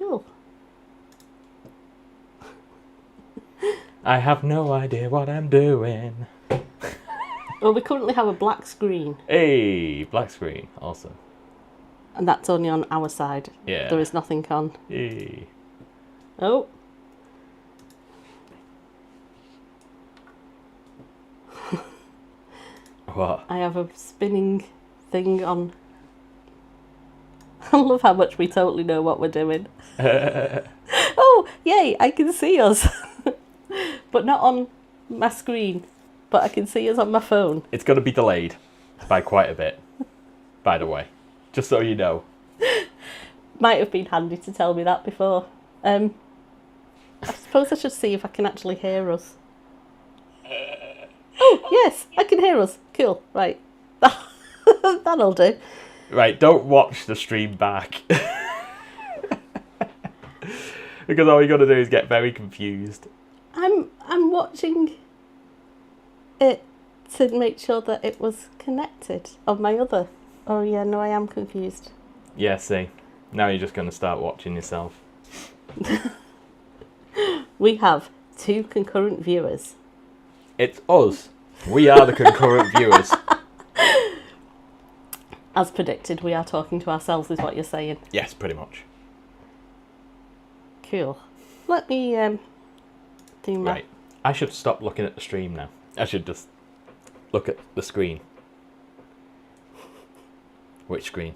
Cool. I have no idea what I'm doing. Well, we currently have a black screen. Hey, black screen. Awesome. And that's only on our side. Yeah. There is nothing on. Hey. Oh. What? I have a spinning thing on. I love how much we totally know what we're doing. Oh, yay, I can see us. But not on my screen. But I can see us on my phone. It's going to be delayed by quite a bit, by the way. Just so you know. Might have been handy to tell me that before. I suppose I should see if I can actually hear us. Oh, yes, I can hear us. Cool, right. That'll do. Right, don't watch the stream back. Because all you're going to do is get very confused. I'm watching it to make sure that it was connected on my other. Oh yeah, no, I am confused. Yeah, see. Now you're just going to start watching yourself. We have 2 concurrent viewers. It's us. We are the concurrent viewers. As predicted, we are talking to ourselves, is what you're saying. Yes, pretty much. Cool. Let me do my... Right. I should stop looking at the stream now. I should just look at the screen. Which screen?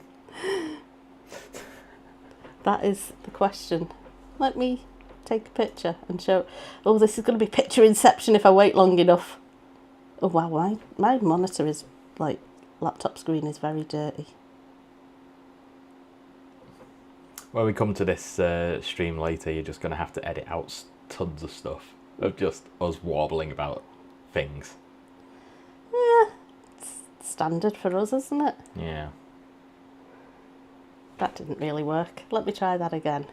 That is the question. Let me take a picture and show... Oh, this is going to be picture inception if I wait long enough. Oh, wow, my monitor is, like, laptop screen is very dirty. When we come to this stream later, you're just going to have to edit out tons of stuff of just us warbling about things. Yeah, it's standard for us, isn't it? Yeah. That didn't really work. Let me try that again.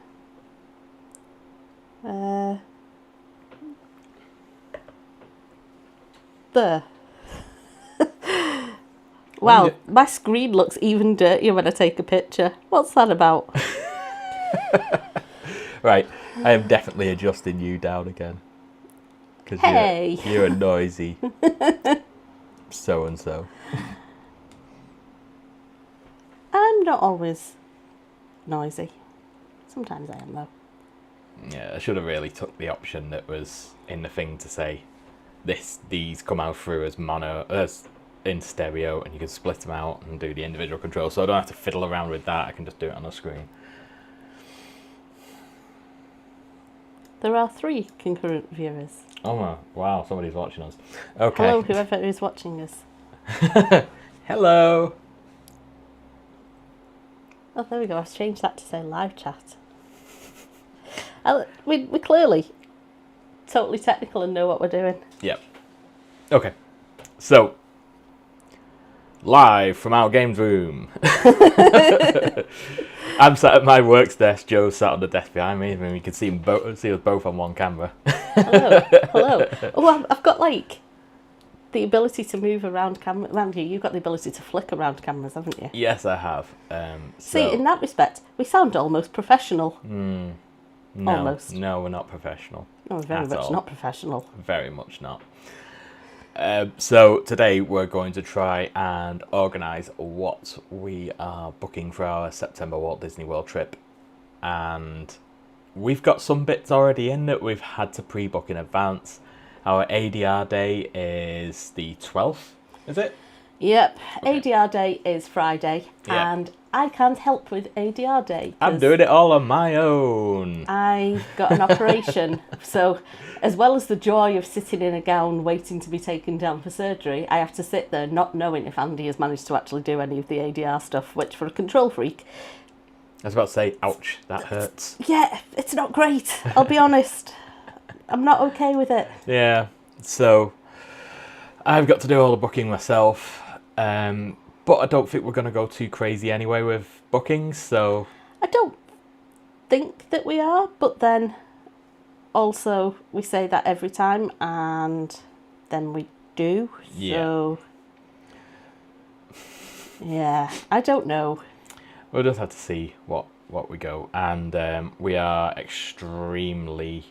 There. Wow, my screen looks even dirtier when I take a picture. What's that about? Right, I am definitely adjusting you down again. Because Hey! you're a noisy so-and-so. I'm not always noisy. Sometimes I am, though. Yeah, I should have really took the option that was in the thing to say these come out through as mono, as in stereo, and you can split them out and do the individual controls, so I don't have to fiddle around with that. I can just do it on the screen. There are 3 concurrent viewers. Oh my, wow, somebody's watching us. Okay. Hello, whoever is watching us. Hello. Oh, there we go. I've changed that to say live chat. We're clearly totally technical and know what we're doing. Yep. Okay. So, live from our games room. I'm sat at my works desk. Joe's sat on the desk behind me. I mean, you can see us both on one camera. Hello. Oh, I've got like the ability to move around you. You've got the ability to flick around cameras, haven't you? Yes, I have. See, in that respect, we sound almost professional. No, almost. No, we're not professional. No, we're very much all. not professional. Very much not. So today we're going to try and organise what we are booking for our September Walt Disney World trip, and we've got some bits already in that we've had to pre-book in advance. Our ADR day is the 12th, is it? Yep, Okay. ADR day is Friday, Yeah. and I can't help with ADR day. I'm doing it all on my own. I got an operation, so as well as the joy of sitting in a gown waiting to be taken down for surgery, I have to sit there not knowing if Andy has managed to actually do any of the ADR stuff, which for a control freak... I was about to say, ouch, that hurts. Yeah, it's not great, I'll be honest. I'm not okay with it. Yeah, so I've got to do all the booking myself, but I don't think we're going to go too crazy anyway with bookings, so... I don't think that we are, but then also we say that every time and then we do. Yeah. So, yeah, I don't know. We'll just have to see what what we go, and we are extremely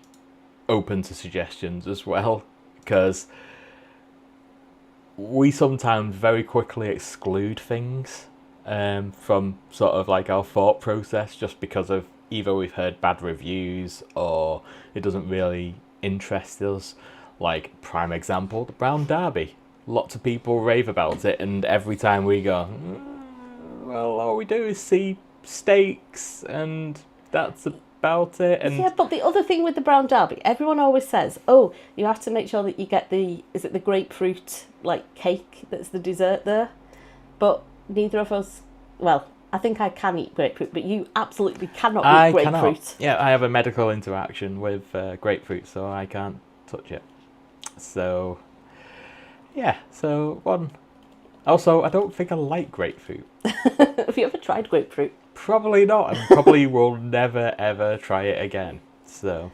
open to suggestions as well, because we sometimes very quickly exclude things from sort of like our thought process, just because of either we've heard bad reviews or it doesn't really interest us. Like, prime example, the Brown Derby. Lots of people rave about it, and every time we go, well, all we do is see stakes, and that's about it. And yeah, but the other thing with the Brown Derby, everyone always says, oh, you have to make sure that you get the grapefruit, like, cake that's the dessert there? But neither of us, well, I think I can eat grapefruit, but you absolutely cannot eat grapefruit. Cannot. Yeah, I have a medical interaction with grapefruit, so I can't touch it. So, yeah, so one. Also, I don't think I like grapefruit. Have you ever tried grapefruit? Probably not, and probably will never ever try it again. So.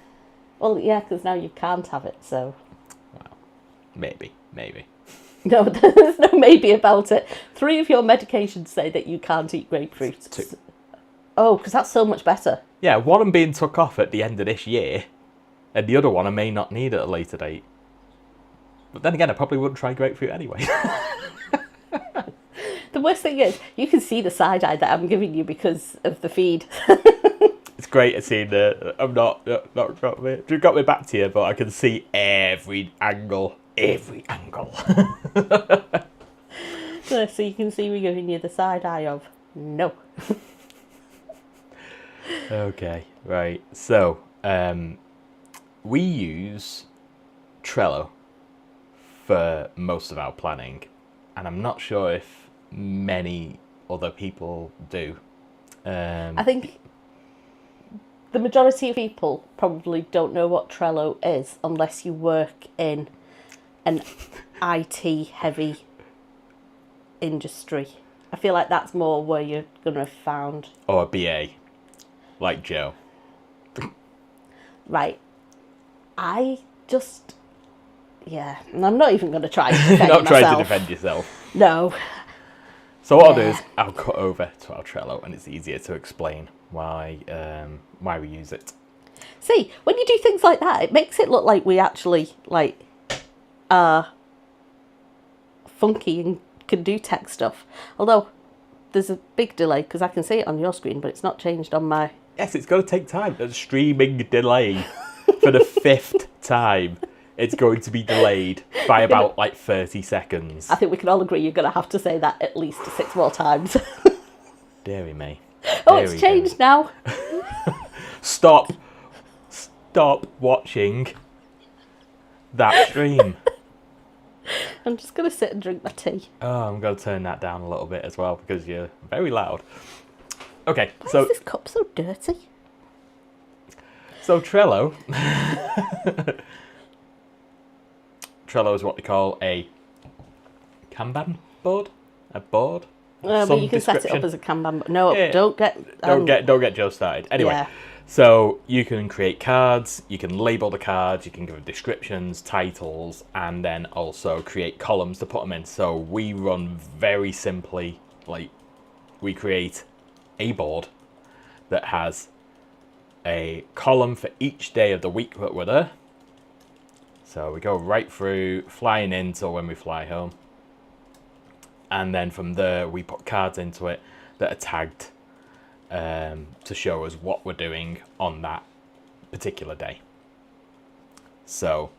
Well, yeah, because now you can't have it, so. Well, maybe. No, there's no maybe about it. 3 of your medications say that you can't eat grapefruit. 2. Oh, because that's so much better. Yeah, one I'm being took off at the end of this year, and the other one I may not need at a later date. But then again, I probably wouldn't try grapefruit anyway. The worst thing is, you can see the side eye that I'm giving you because of the feed. It's great to see I'm not got me back to you, but I can see every angle. So you can see me giving you the side eye of no. Okay, right. So, we use Trello for most of our planning, and I'm not sure if many other people do. I think the majority of people probably don't know what Trello is unless you work in an IT heavy industry. I feel like that's more where you're going to have found. Or a BA, like Joe. Right. I just... Yeah, I'm not even going to try to defend You're not myself. trying to defend yourself. No. So what I'll do is I'll cut over to our Trello, and it's easier to explain why we use it. See, when you do things like that, it makes it look like we actually are funky and can do tech stuff. Although there's a big delay because I can see it on your screen, but it's not changed on my. Yes, it's going to take time. A streaming delay for the 5th time. It's going to be delayed by about 30 seconds. I think we can all agree you're going to have to say that at least 6 more times. Deary me. Oh, it's changed now. Stop watching that stream. I'm just going to sit and drink my tea. Oh, I'm going to turn that down a little bit as well because you're very loud. Okay, Why is this cup so dirty? So Trello... Trello is what they call a Kanban board, a board. But you can set it up as a Kanban. No, yeah. Don't get Joe started. Anyway, yeah. So you can create cards, you can label the cards, you can give descriptions, titles, and then also create columns to put them in. So we run very simply, we create a board that has a column for each day of the week that we're there. So we go right through, flying in till when we fly home. And then from there, we put cards into it that are tagged to show us what we're doing on that particular day. So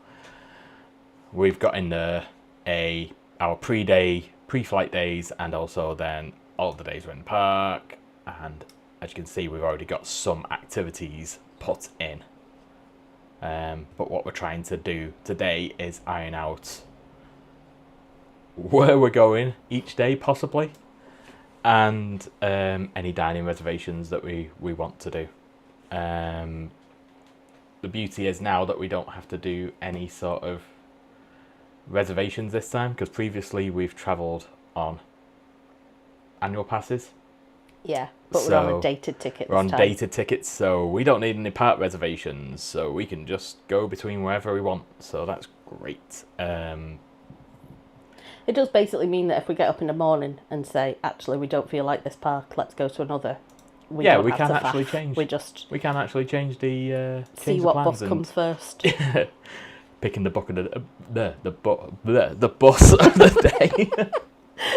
we've got in there our pre-flight days, and also then all of the days we're in the park. And as you can see, we've already got some activities put in. But what we're trying to do today is iron out where we're going each day, possibly, and any dining reservations that we want to do. The beauty is now that we don't have to do any sort of reservations this time, because previously we've travelled on annual passes. Yeah, but we're on a dated ticket. We're on dated tickets, so we don't need any park reservations, so we can just go between wherever we want. So that's great. It does basically mean that if we get up in the morning and say, actually, we don't feel like this park, let's go to another, we Yeah, don't we have can to actually faff. change. We just We can actually change the see change what the bus plans comes first. and picking the bucket of the bus of the day.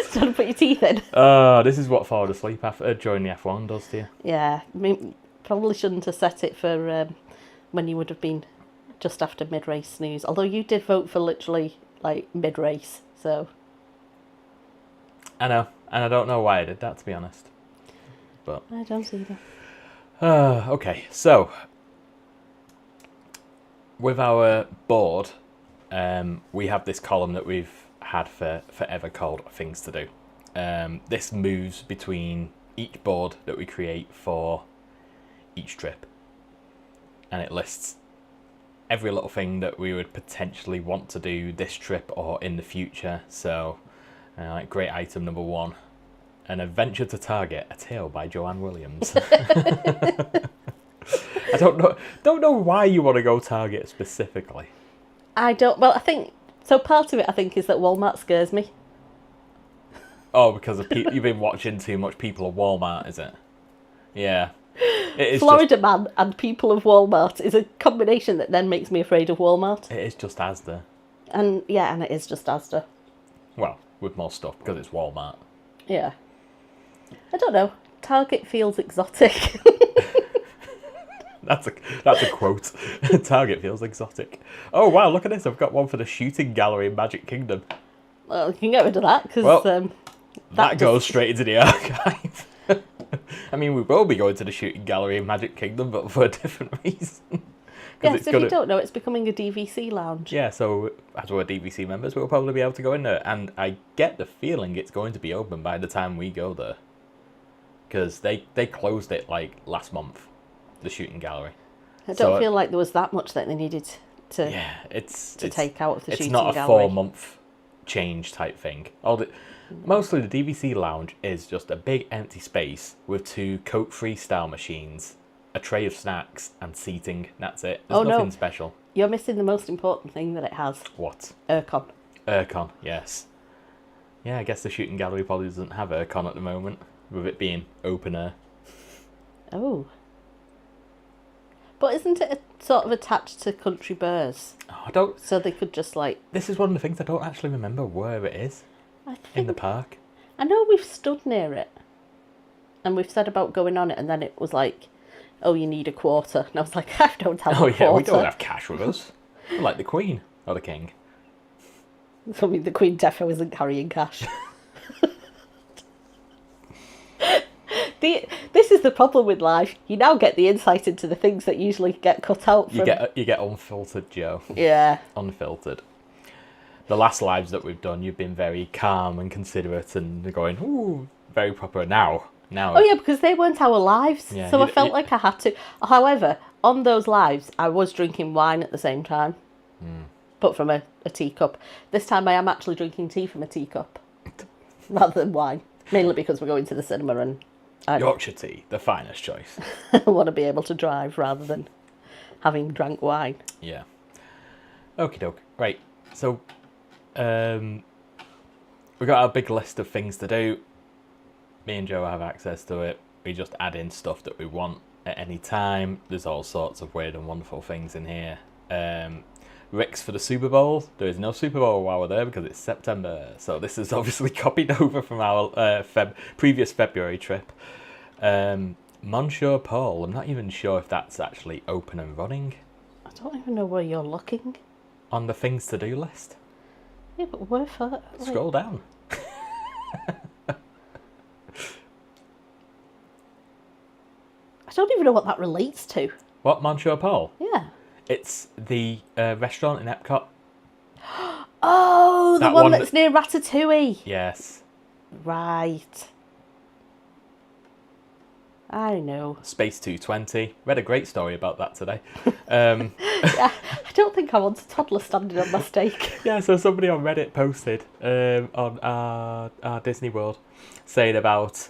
So to put your teeth in. Oh, this is what falling asleep after during the F1 does to you. Yeah, I mean, probably shouldn't have set it for when you would have been just after mid-race snooze. Although you did vote for literally like mid-race, so. I know, and I don't know why I did that, to be honest. But I don't either. okay, so with our board, we have this column that we've had for forever called Things to Do. This moves between each board that we create for each trip, and it lists every little thing that we would potentially want to do this trip or in the future. So, like great item number 1, an adventure to Target, a tale by Joanne Williams. I don't know why you want to go Target specifically. I don't. Well, I think so. Part of it, I think, is that Walmart scares me. Oh, because of you've been watching too much People of Walmart, is it? Yeah. It is Florida Man and People of Walmart is a combination that then makes me afraid of Walmart. It is just Asda. And yeah, and it is just Asda. Well, with more stuff because it's Walmart. Yeah. I don't know. Target feels exotic. That's a quote. Target feels exotic. Oh wow, look at this! I've got one for the shooting gallery in Magic Kingdom. Well, you can get rid of that because that goes straight into the archive. I mean, we will be going to the shooting gallery in Magic Kingdom, but for a different reason. Yes, if you don't know, it's becoming a DVC lounge. Yeah, so as we're DVC members, we'll probably be able to go in there. And I get the feeling it's going to be open by the time we go there. Because they closed it like last month, the shooting gallery. I don't feel like there was that much that they needed to take out of the shooting gallery. It's not a 4-month change type thing. Mostly the DVC lounge is just a big empty space with 2 Coke-free style machines, a tray of snacks, and seating. That's it. There's nothing special. You're missing the most important thing that it has. What? Aircon. Aircon, yes. Yeah, I guess the shooting gallery probably doesn't have aircon at the moment, with it being open air. Oh. But isn't it sort of attached to Country Bears? Oh, I don't... So they could just like... This is one of the things I don't actually remember where it is. In the park. I know we've stood near it. And we've said about going on it, and then it was like, oh, you need a quarter. And I was like, I don't have a quarter. Oh yeah, we don't have cash with us. We're like the Queen or the King. I mean, the Queen defo isn't carrying cash. This is the problem with life. You now get the insight into the things that usually get cut out. You get unfiltered, Joe. Yeah. Unfiltered. The last lives that we've done, you've been very calm and considerate and going, ooh, very proper now. Oh yeah, because they weren't our lives, yeah, so I felt like I had to. However, on those lives, I was drinking wine at the same time, but from a teacup. This time I am actually drinking tea from a teacup, rather than wine, mainly because we're going to the cinema and Yorkshire tea, the finest choice. I want to be able to drive rather than having drank wine. Yeah. Okie doke. Right, so we've got our big list of things to do. Me and Joe have access to it. We just add in stuff that we want at any time. There's all sorts of weird and wonderful things in here. Rick's for the Super Bowl. There is no Super Bowl while we're there because it's September. So this is obviously copied over from our previous February trip. Monsieur Paul. I'm not even sure if that's actually open and running. I don't even know where you're looking. On the things to do list. Yeah, but where for? Scroll down. I don't even know what that relates to. What, Monsieur Paul? Yeah. It's the restaurant in Epcot. Oh, the one that's near Ratatouille. Yes. Right. I know. Space 220. Read a great story about that today. Yeah, I don't think I want a toddler standing on my steak. Yeah, so somebody on Reddit posted on our Disney World saying about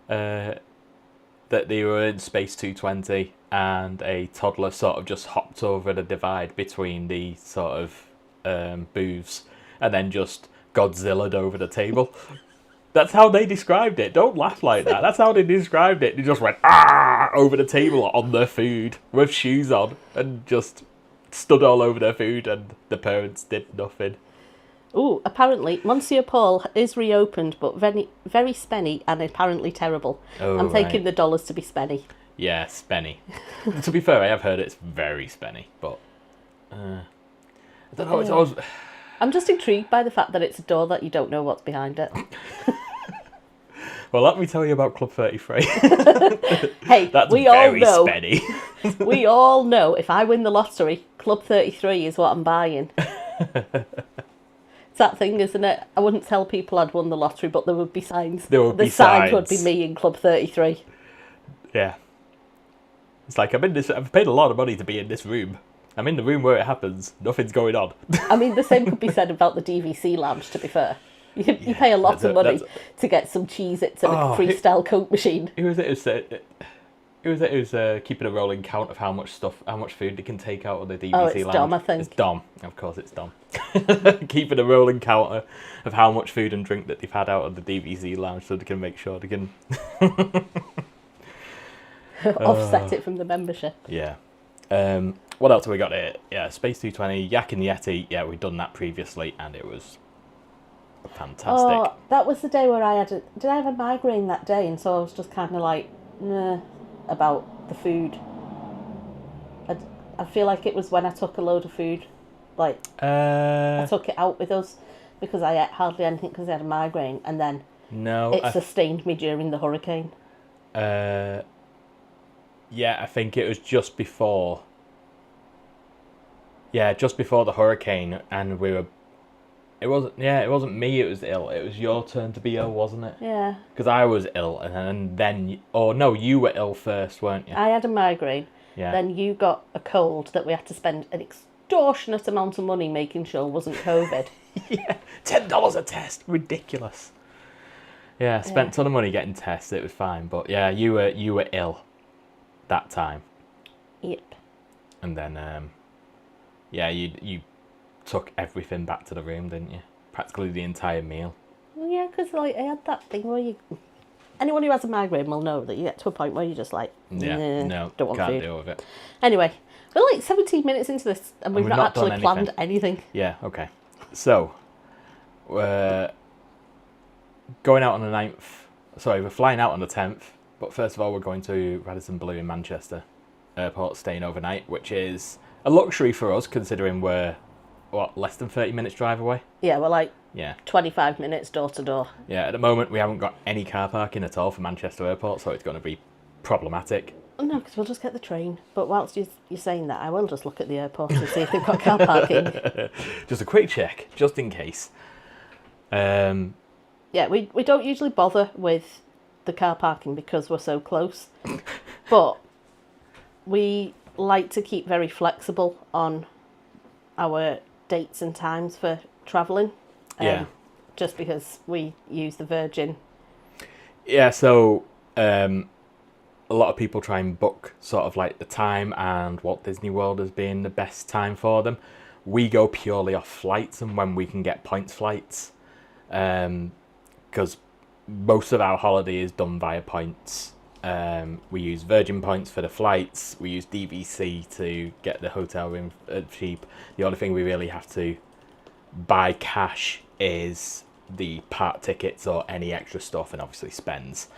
that they were in Space 220 and a toddler sort of just hopped over the divide between the sort of booths and then just Godzilla'd over the table. That's how they described it. Don't laugh like that. That's how they described it. They just went over the table on their food with shoes on and just stood all over their food, and the parents did nothing. Oh, apparently Monsieur Paul is reopened, but very, very spenny and apparently terrible. Oh, I'm taking the dollars to be spenny. Yeah, spenny. To be fair, I have heard it's very spenny, but I don't know. It's always. I'm just intrigued by the fact that it's a door that you don't know what's behind it. Well, let me tell you about Club 33. Hey, That's we all very know. spenny. We all know if I win the lottery, Club 33 is what I'm buying. It's that thing, isn't it? I wouldn't tell people I'd won the lottery, but there would be signs. There would be the sign would signs. be me in Club 33. Yeah. It's like I've paid a lot of money to be in this room. I'm in the room where it happens. Nothing's going on. I mean, the same could be said about the DVC lounge, to be fair. You pay a lot of money to get some Cheez-Its and a freestyle Coke machine. Who was it who's keeping a rolling count of how much food they can take out of the DVC lounge? Oh, it's Dom, I think. It's Dom. Of course, it's Dom. Keeping a rolling counter of how much food and drink that they've had out of the DVC lounge so they can make sure they can... Offset it from the membership. Yeah. What else have we got here? Yeah, Space 220, Yak and Yeti. Yeah, we've done that previously, and it was fantastic. Oh, that was the day where did I have a migraine that day? And so I was just kind of like, nah, about the food. I feel like it was when I took a load of food. Like, I took it out with us because I ate hardly anything because I had a migraine. And then it sustained me during the hurricane. Yeah, I think it was just before. Yeah, just before the hurricane, and we were. It wasn't me. It was ill. It was your turn to be ill, wasn't it? Yeah. Because I was ill, and then you were ill first, weren't you? I had a migraine. Yeah. Then you got a cold that we had to spend an extortionate amount of money making sure wasn't COVID. Yeah, $10 a test, ridiculous. Yeah, spent a ton of money getting tests. It was fine, but yeah, you were ill that time. Yep. And then, you took everything back to the room, didn't you? Practically the entire meal. Well, yeah, because like I had that thing where anyone who has a migraine will know that you get to a point where you're just like, no, don't want can't food. deal with it. Anyway, we're like 17 minutes into this and we've not actually planned anything. Yeah, okay. So, we're going out on the 9th. Sorry, we're flying out on the 10th. But first of all, we're going to Radisson Blu in Manchester Airport, staying overnight, which is a luxury for us considering we're, less than 30 minutes drive away? Yeah, we're like 25 25 minutes door to door. Yeah, at the moment we haven't got any car parking at all for Manchester Airport, so it's going to be problematic. Oh, no, because we'll just get the train. But whilst you're saying that, I will just look at the airport and see if they've got car parking. Just a quick check, just in case. Yeah, we don't usually bother with the car parking because we're so close. But we like to keep very flexible on our dates and times for travelling. Yeah. Just because we use the Virgin. Yeah, so a lot of people try and book sort of like the time and Walt Disney World as being the best time for them. We go purely off flights and when we can get points flights. Because most of our holiday is done via points. We use Virgin points for the flights. We use DVC to get the hotel room cheap. The only thing we really have to buy cash is the park tickets or any extra stuff, and obviously spends.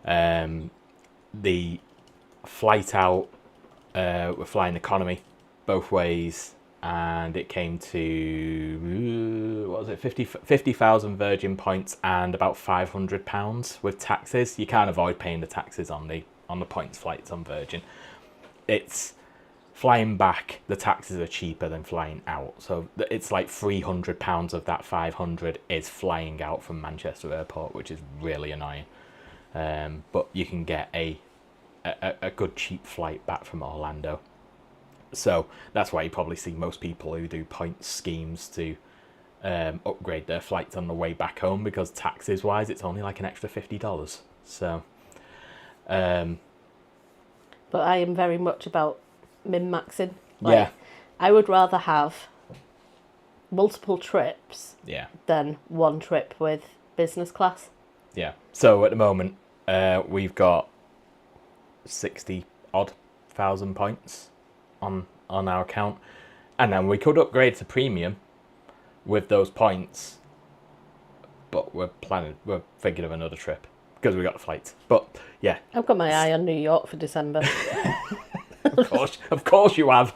The flight out, we're flying economy both ways, and it came to, what was it, 50,000 Virgin points and about £500 with taxes. You can't avoid paying the taxes on the points flights on Virgin. It's flying back, the taxes are cheaper than flying out. So it's like £300 of that 500 is flying out from Manchester Airport, which is really annoying. But you can get a good cheap flight back from Orlando. So that's why you probably see most people who do points schemes to upgrade their flights on the way back home, because taxes wise it's only like an extra $50. So but I am very much about min-maxing. Yeah. I would rather have multiple trips yeah. than one trip with business class. Yeah. So at the moment, we've got 60 odd thousand points on our account, and then we could upgrade to premium with those points. But we're thinking of another trip because we got the flights. But yeah, I've got my eye on New York for December. of course you have.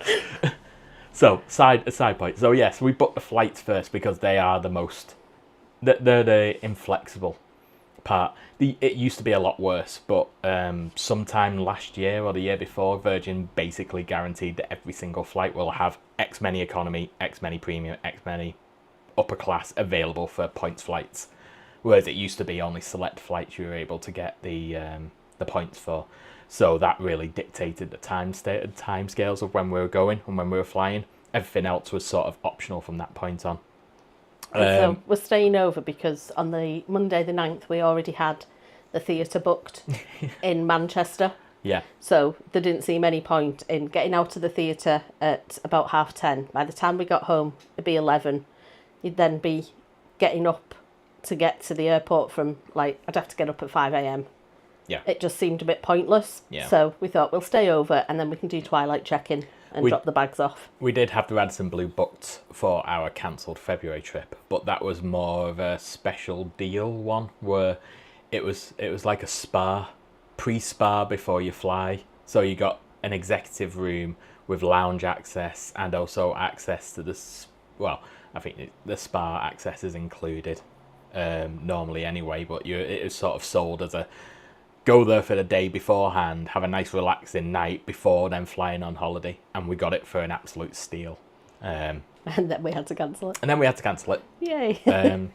So a side point. So yes, we booked the flights first because they are the most. They're the inflexible part. It used to be a lot worse, but sometime last year or the year before, Virgin basically guaranteed that every single flight will have X many economy, X many premium, X many upper class available for points flights. Whereas it used to be only select flights you were able to get the points for. So that really dictated the time scales of when we were going and when we were flying. Everything else was sort of optional from that point on. So we're staying over because on the Monday the 9th we already had the theatre booked in Manchester. Yeah. So there didn't seem any point in getting out of the theatre at about 10:30. By the time we got home, it'd be 11. You'd then be getting up to get to the airport from, like, I'd have to get up at 5 a.m. Yeah. It just seemed a bit pointless. Yeah. So we thought we'll stay over and then we can do twilight check-in and drop the bags off. We did have the Radisson Blu booked for our cancelled February trip, but that was more of a special deal one where it was like a spa, pre-spa before you fly. So you got an executive room with lounge access and also access to I think the spa access is included normally anyway, but it was sort of sold as a go there for the day beforehand, have a nice relaxing night before then flying on holiday, and we got it for an absolute steal. And then we had to cancel it. Yay!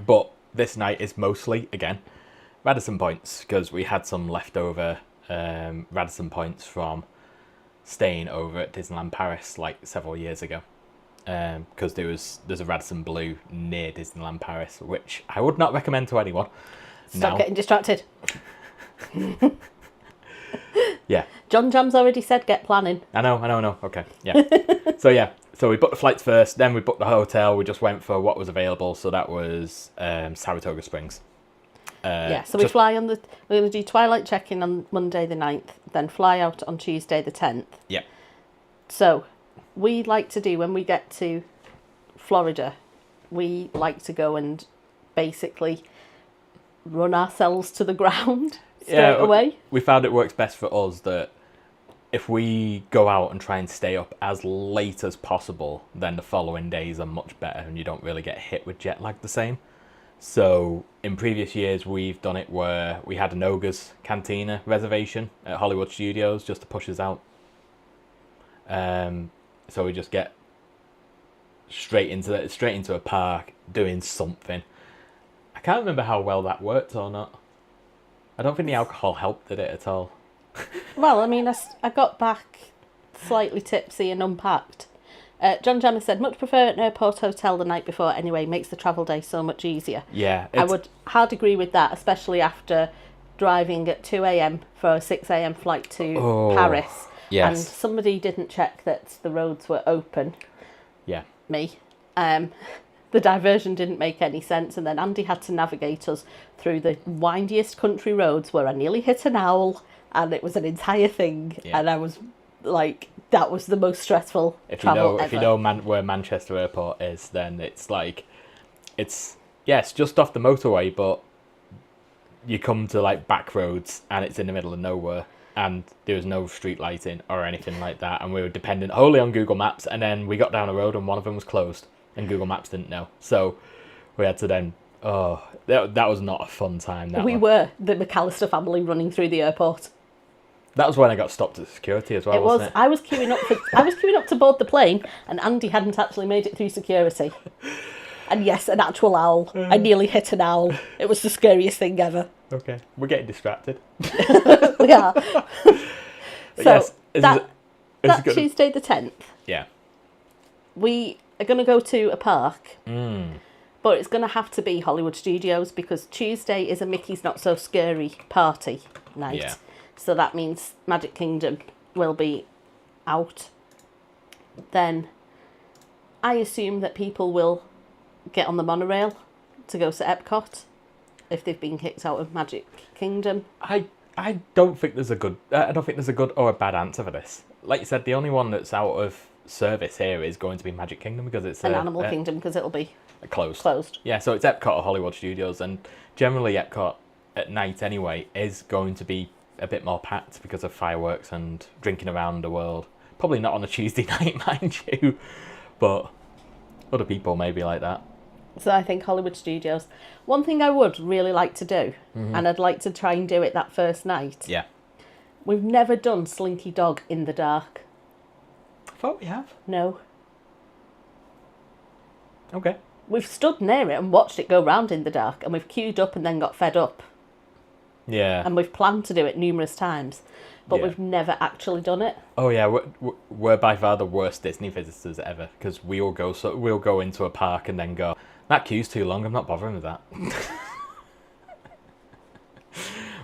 But this night is mostly, again, Radisson points, because we had some leftover Radisson points from staying over at Disneyland Paris like several years ago. Because there's a Radisson Blu near Disneyland Paris, which I would not recommend to anyone. Stop getting distracted. Yeah. John Jam's already said get planning. I know. Okay, yeah. So we booked the flights first, then we booked the hotel. We just went for what was available. So that was Saratoga Springs. We fly we're going to do twilight check-in on Monday the 9th, then fly out on Tuesday the 10th. Yeah. So we like to do, when we get to Florida, we like to go and basically run ourselves to the ground straight away. We found it works best for us that if we go out and try and stay up as late as possible, then the following days are much better and you don't really get hit with jet lag the same. So in previous years, we've done it where we had an Ogre's Cantina reservation at Hollywood Studios just to push us out. So we just get straight into a park doing something. I can't remember how well that worked or not. I don't think the alcohol helped, did it at all? Well, I mean, I got back slightly tipsy and unpacked. John Jammer said, much prefer an airport hotel the night before anyway, makes the travel day so much easier. Yeah. I would hard agree with that, especially after driving at 2 a.m. for a 6 a.m. flight to Paris. Yes. And somebody didn't check that the roads were open. Yeah. Me. The diversion didn't make any sense, and then Andy had to navigate us through the windiest country roads where I nearly hit an owl, and it was an entire thing. Yeah. And I was like, that was the most stressful travel ever. If you know where Manchester Airport is, then it's like, it's just off the motorway, but you come to like back roads and it's in the middle of nowhere. And there was no street lighting or anything like that. And we were dependent wholly on Google Maps. And then we got down a road and one of them was closed. And Google Maps didn't know. So we had to then... that was not a fun time. We were the McAllister family running through the airport. That was when I got stopped at security as well, wasn't it? I was queuing up to board the plane. And Andy hadn't actually made it through security. And yes, an actual owl. I nearly hit an owl. It was the scariest thing ever. Okay. We're getting distracted. We are. So yes, that Tuesday the 10th. Yeah. We are going to go to a park. But it's going to have to be Hollywood Studios because Tuesday is a Mickey's Not So Scary party night. Yeah. So that means Magic Kingdom will be out. Then I assume that people will get on the monorail to go to Epcot if they've been kicked out of Magic Kingdom. I don't think there's a good or a bad answer for this. Like you said, the only one that's out of service here is going to be Magic Kingdom because it's An Animal Kingdom because it'll be closed. Yeah, so it's Epcot or Hollywood Studios, and generally Epcot at night anyway is going to be a bit more packed because of fireworks and drinking around the world. Probably not on a Tuesday night, mind you, but other people may be like that. So I think Hollywood Studios. One thing I would really like to do, and I'd like to try and do it that first night. Yeah. We've never done Slinky Dog in the dark. I thought we have. No. Okay. We've stood near it and watched it go round in the dark, and we've queued up and then got fed up. Yeah. And we've planned to do it numerous times, but we've never actually done it. Oh yeah, we're by far the worst Disney visitors ever because we'll go into a park and then go, that queue's too long, I'm not bothering with that.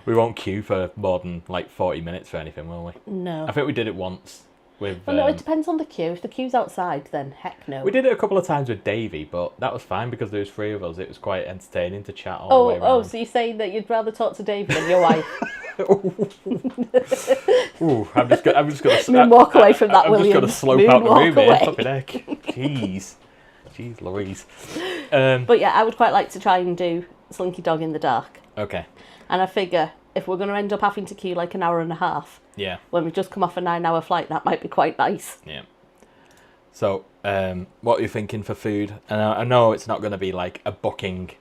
We won't queue for more than like 40 minutes for anything, will we? No. I think we did it once with... Well, no, it depends on the queue. If the queue's outside, then heck no. We did it a couple of times with Davey, but that was fine because there was 3 of us. It was quite entertaining to chat all the way around. Oh, so you're saying that you'd rather talk to David than your wife? Ooh, I'm just gonna walk away from that, William. I'm just gonna slope out the room here. Flipping heck. Jeez Louise. But yeah, I would quite like to try and do Slinky Dog in the dark. Okay. And I figure if we're going to end up having to queue like an hour and a half, yeah, when we've just come off a 9-hour flight, that might be quite nice. Yeah. So, what are you thinking for food? And I know it's not going to be like a booking,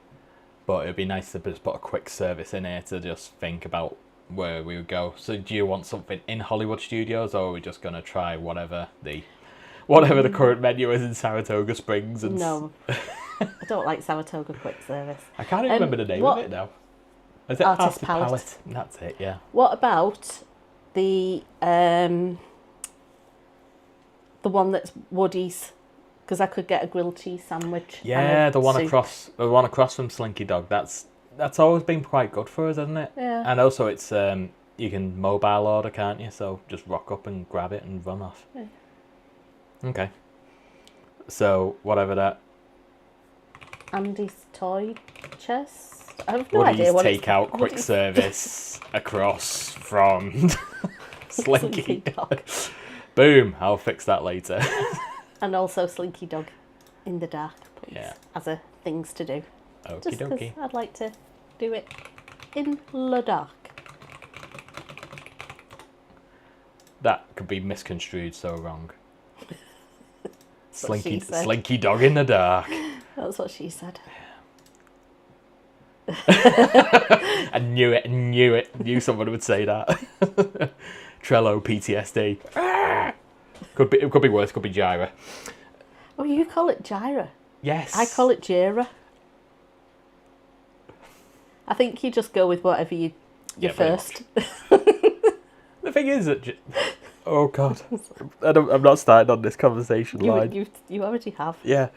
but it'd be nice to just put a quick service in here to just think about where we would go. So, do you want something in Hollywood Studios, or are we just going to try whatever the current menu is in Saratoga Springs? And no, I don't like Saratoga quick service. I can't even remember the name of it now. Is it Artist Palette? Palette? That's it, yeah. What about the one that's Woody's? Because I could get a grilled cheese sandwich. Yeah, and the one soup. across from Slinky Dog. That's always been quite good for us, hasn't it? Yeah. And also, it's you can mobile order, can't you? So just rock up and grab it and run off. Yeah. Okay. So whatever that. Andy's toy chest. I have no idea what take out quick service across from Slinky Dog. Boom! I'll fix that later. And also Slinky Dog in the dark, please, yeah, as a things to do. Okie Just because dokie. I'd like to do it in the dark. That could be misconstrued so wrong. Slinky Slinky Dog in the dark. That's what she said. I knew it. Knew someone would say that. Trello PTSD. It could be worse. Could be Gyra. Oh, you call it Gyra? Yes. I call it Jira. I think you just go with whatever you're first. The thing is that... Oh, God. I'm not starting on this conversation line. You already have. Yeah.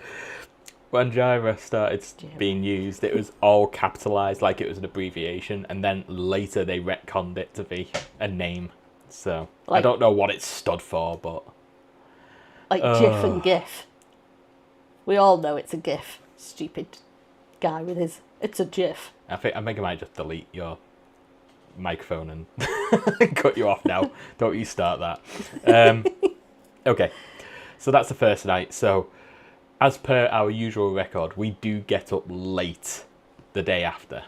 When Gyra started being used, it was all capitalised, like it was an abbreviation, and then later they retconned it to be a name. So, I don't know what it stood for, but... Like GIF and GIF. We all know it's a GIF. Stupid guy with his... It's a GIF. I think I might just delete your microphone and cut you off now. Don't you start that. Okay, so that's the first night. So, as per our usual record, we do get up late the day after.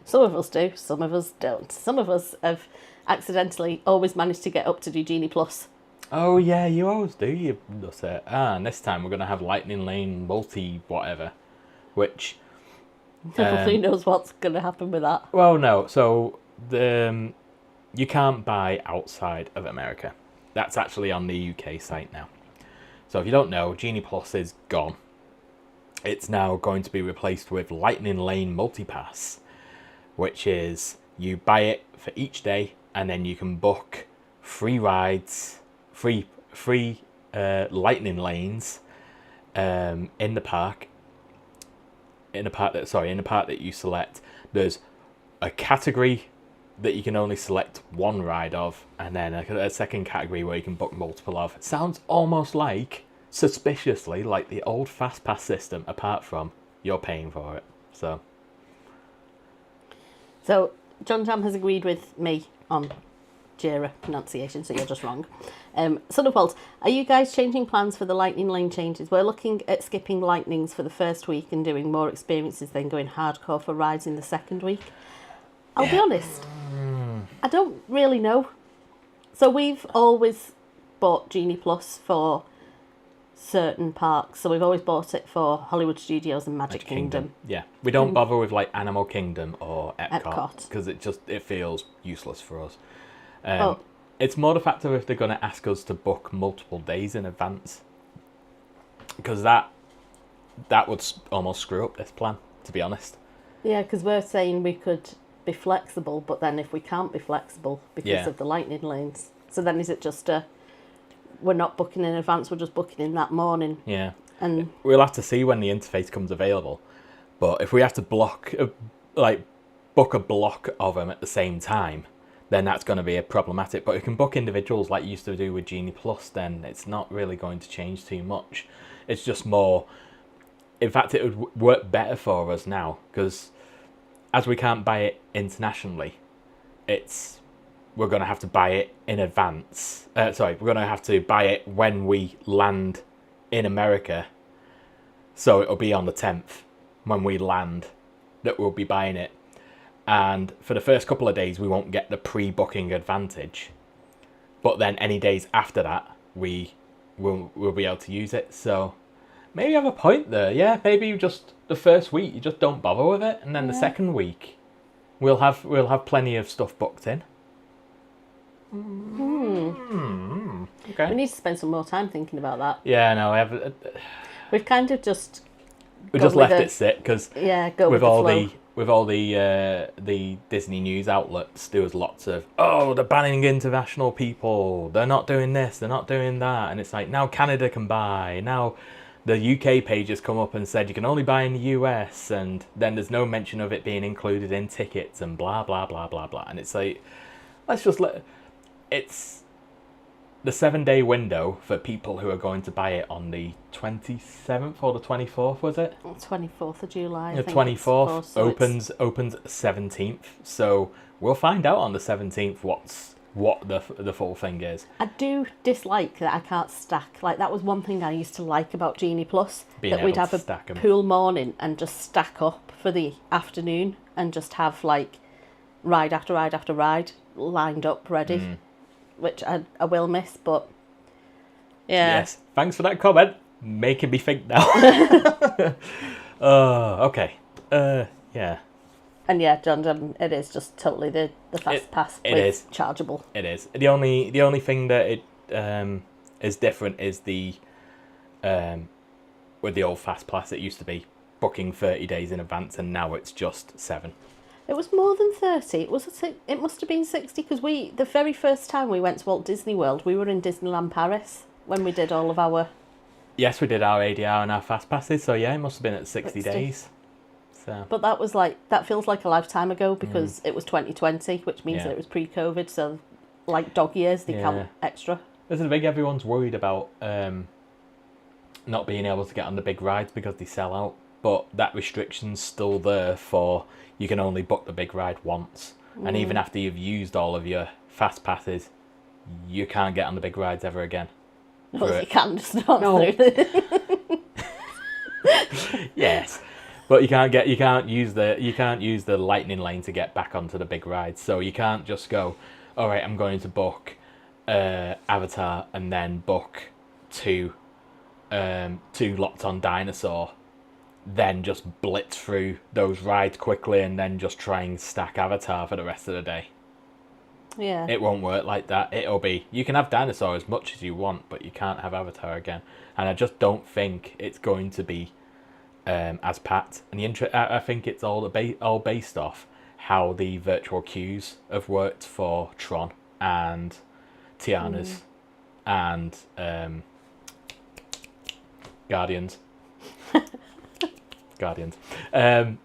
Some of us do, some of us don't. Some of us have accidentally always managed to get up to do Genie Plus. Oh yeah, you always do. You just say, and this time we're going to have Lightning Lane multi whatever, which... Nobody knows what's going to happen with that. Well, no. So, you can't buy outside of America. That's actually on the UK site now. So if you don't know, Genie Plus is gone. It's now going to be replaced with Lightning Lane Multipass, which is you buy it for each day and then you can book free rides, free lightning lanes in the park. In the part that you select, there's a category that you can only select one ride of, and then a second category where you can book multiple of. It sounds almost like, suspiciously, like the old Fast Pass system, apart from you're paying for it. So John Jam has agreed with me on Jira pronunciation, so you're just wrong. Son of Walt, are you guys changing plans for the lightning lane changes? We're looking at skipping lightnings for the first week and doing more experiences, then going hardcore for rides in the second week. I'll be honest, I don't really know. So we've always bought Genie Plus for certain parks. So we've always bought it for Hollywood Studios and Magic Kingdom. Yeah, we don't bother with like Animal Kingdom or Epcot because it feels useless for us. It's more the fact of if they're going to ask us to book multiple days in advance, because that would almost screw up this plan, to be honest. Yeah, because we're saying we could be flexible, but then if we can't be flexible because of the lightning lanes, so then is it just we're not booking in advance, we're just booking in that morning? Yeah, and we'll have to see when the interface comes available. But if we have to book a block of them at the same time, then that's going to be problematic. But if you can book individuals like you used to do with Genie Plus, then it's not really going to change too much. It's just more... In fact, it would work better for us now, because as we can't buy it internationally, we're going to have to buy it in advance. We're going to have to buy it when we land in America. So it'll be on the 10th when we land that we'll be buying it. And for the first couple of days, we won't get the pre-booking advantage. But then any days after that, we'll be able to use it. So maybe you have a point there. Yeah, maybe just the first week, you just don't bother with it. And then the second week, we'll have plenty of stuff booked in. Okay. We need to spend some more time thinking about that. Yeah, no, we've kind of just... We just left it sit, because with all the Disney news outlets, there was lots of, they're banning international people, they're not doing this, they're not doing that, and it's like, now Canada can buy, now the UK page has come up and said you can only buy in the US, and then there's no mention of it being included in tickets and blah blah blah blah blah, and it's like, it's the 7-day window for people who are going to buy it on the 27th or the 24th, was it? 24th of July. The 24th opens 17th, so we'll find out on the 17th what the full thing is. I do dislike that I can't stack. Like, that was one thing I used to like about Genie Plus, that we'd have a pool morning and just stack up for the afternoon and just have like ride after ride after ride lined up ready. Which I will miss, but yeah. Yes, thanks for that comment. Making me think now. Okay. Yeah. And yeah, John, it is just totally the fast pass. It is chargeable. It is. The only thing that it is different is the with the old fast pass, it used to be booking 30 days in advance, and now it's just 7. It was more than 30. It must have been 60, because the very first time we went to Walt Disney World, we were in Disneyland Paris when we did all of our... Yes, we did our ADR and our fast passes, so yeah, it must have been at 60 days. So. But that feels like a lifetime ago, because it was 2020, which means that it was pre-COVID, so like dog years, they count extra. This is big. Everyone's worried about not being able to get on the big rides because they sell out, but that restriction's still there for... You can only book the big ride once. And even after you've used all of your fast passes, you can't get on the big rides ever again. Well, you can just not through the... Yes. But you can't use the lightning lane to get back onto the big rides. So you can't just go, all right, I'm going to book Avatar and then book two locked on Dinosaur, then just blitz through those rides quickly and then just try and stack Avatar for the rest of the day. Yeah. It won't work like that. It'll be, you can have Dinosaur as much as you want, but you can't have Avatar again. And I just don't think it's going to be as packed. And I think it's all based off how the virtual queues have worked for Tron and Tiana's and Guardians.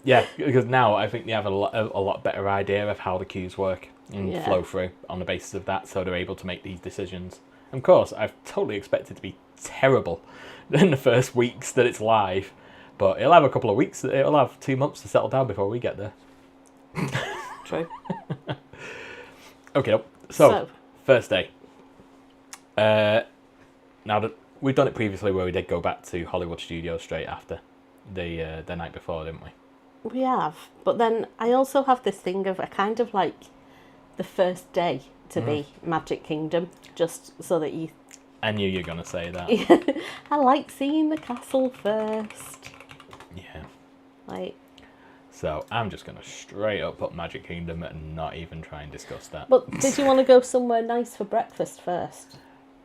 Yeah, because now I think they have a lot better idea of how the queues work and flow through on the basis of that, so they're able to make these decisions. Of course, I've totally expected it to be terrible in the first weeks that it's live, But it'll have a couple of weeks. It'll have 2 months to settle down before we get there. True. Okay, so first day. Now that we've done it previously, where we did go back to Hollywood Studios straight after the night before, didn't we? We have, but then I also have this thing of I kind of like the first day to be Magic Kingdom, just so that you. I knew you were gonna say that. I like seeing the castle first. Yeah. Like. So I'm just gonna straight up put Magic Kingdom and not even try and discuss that. But did you want to go somewhere nice for breakfast first?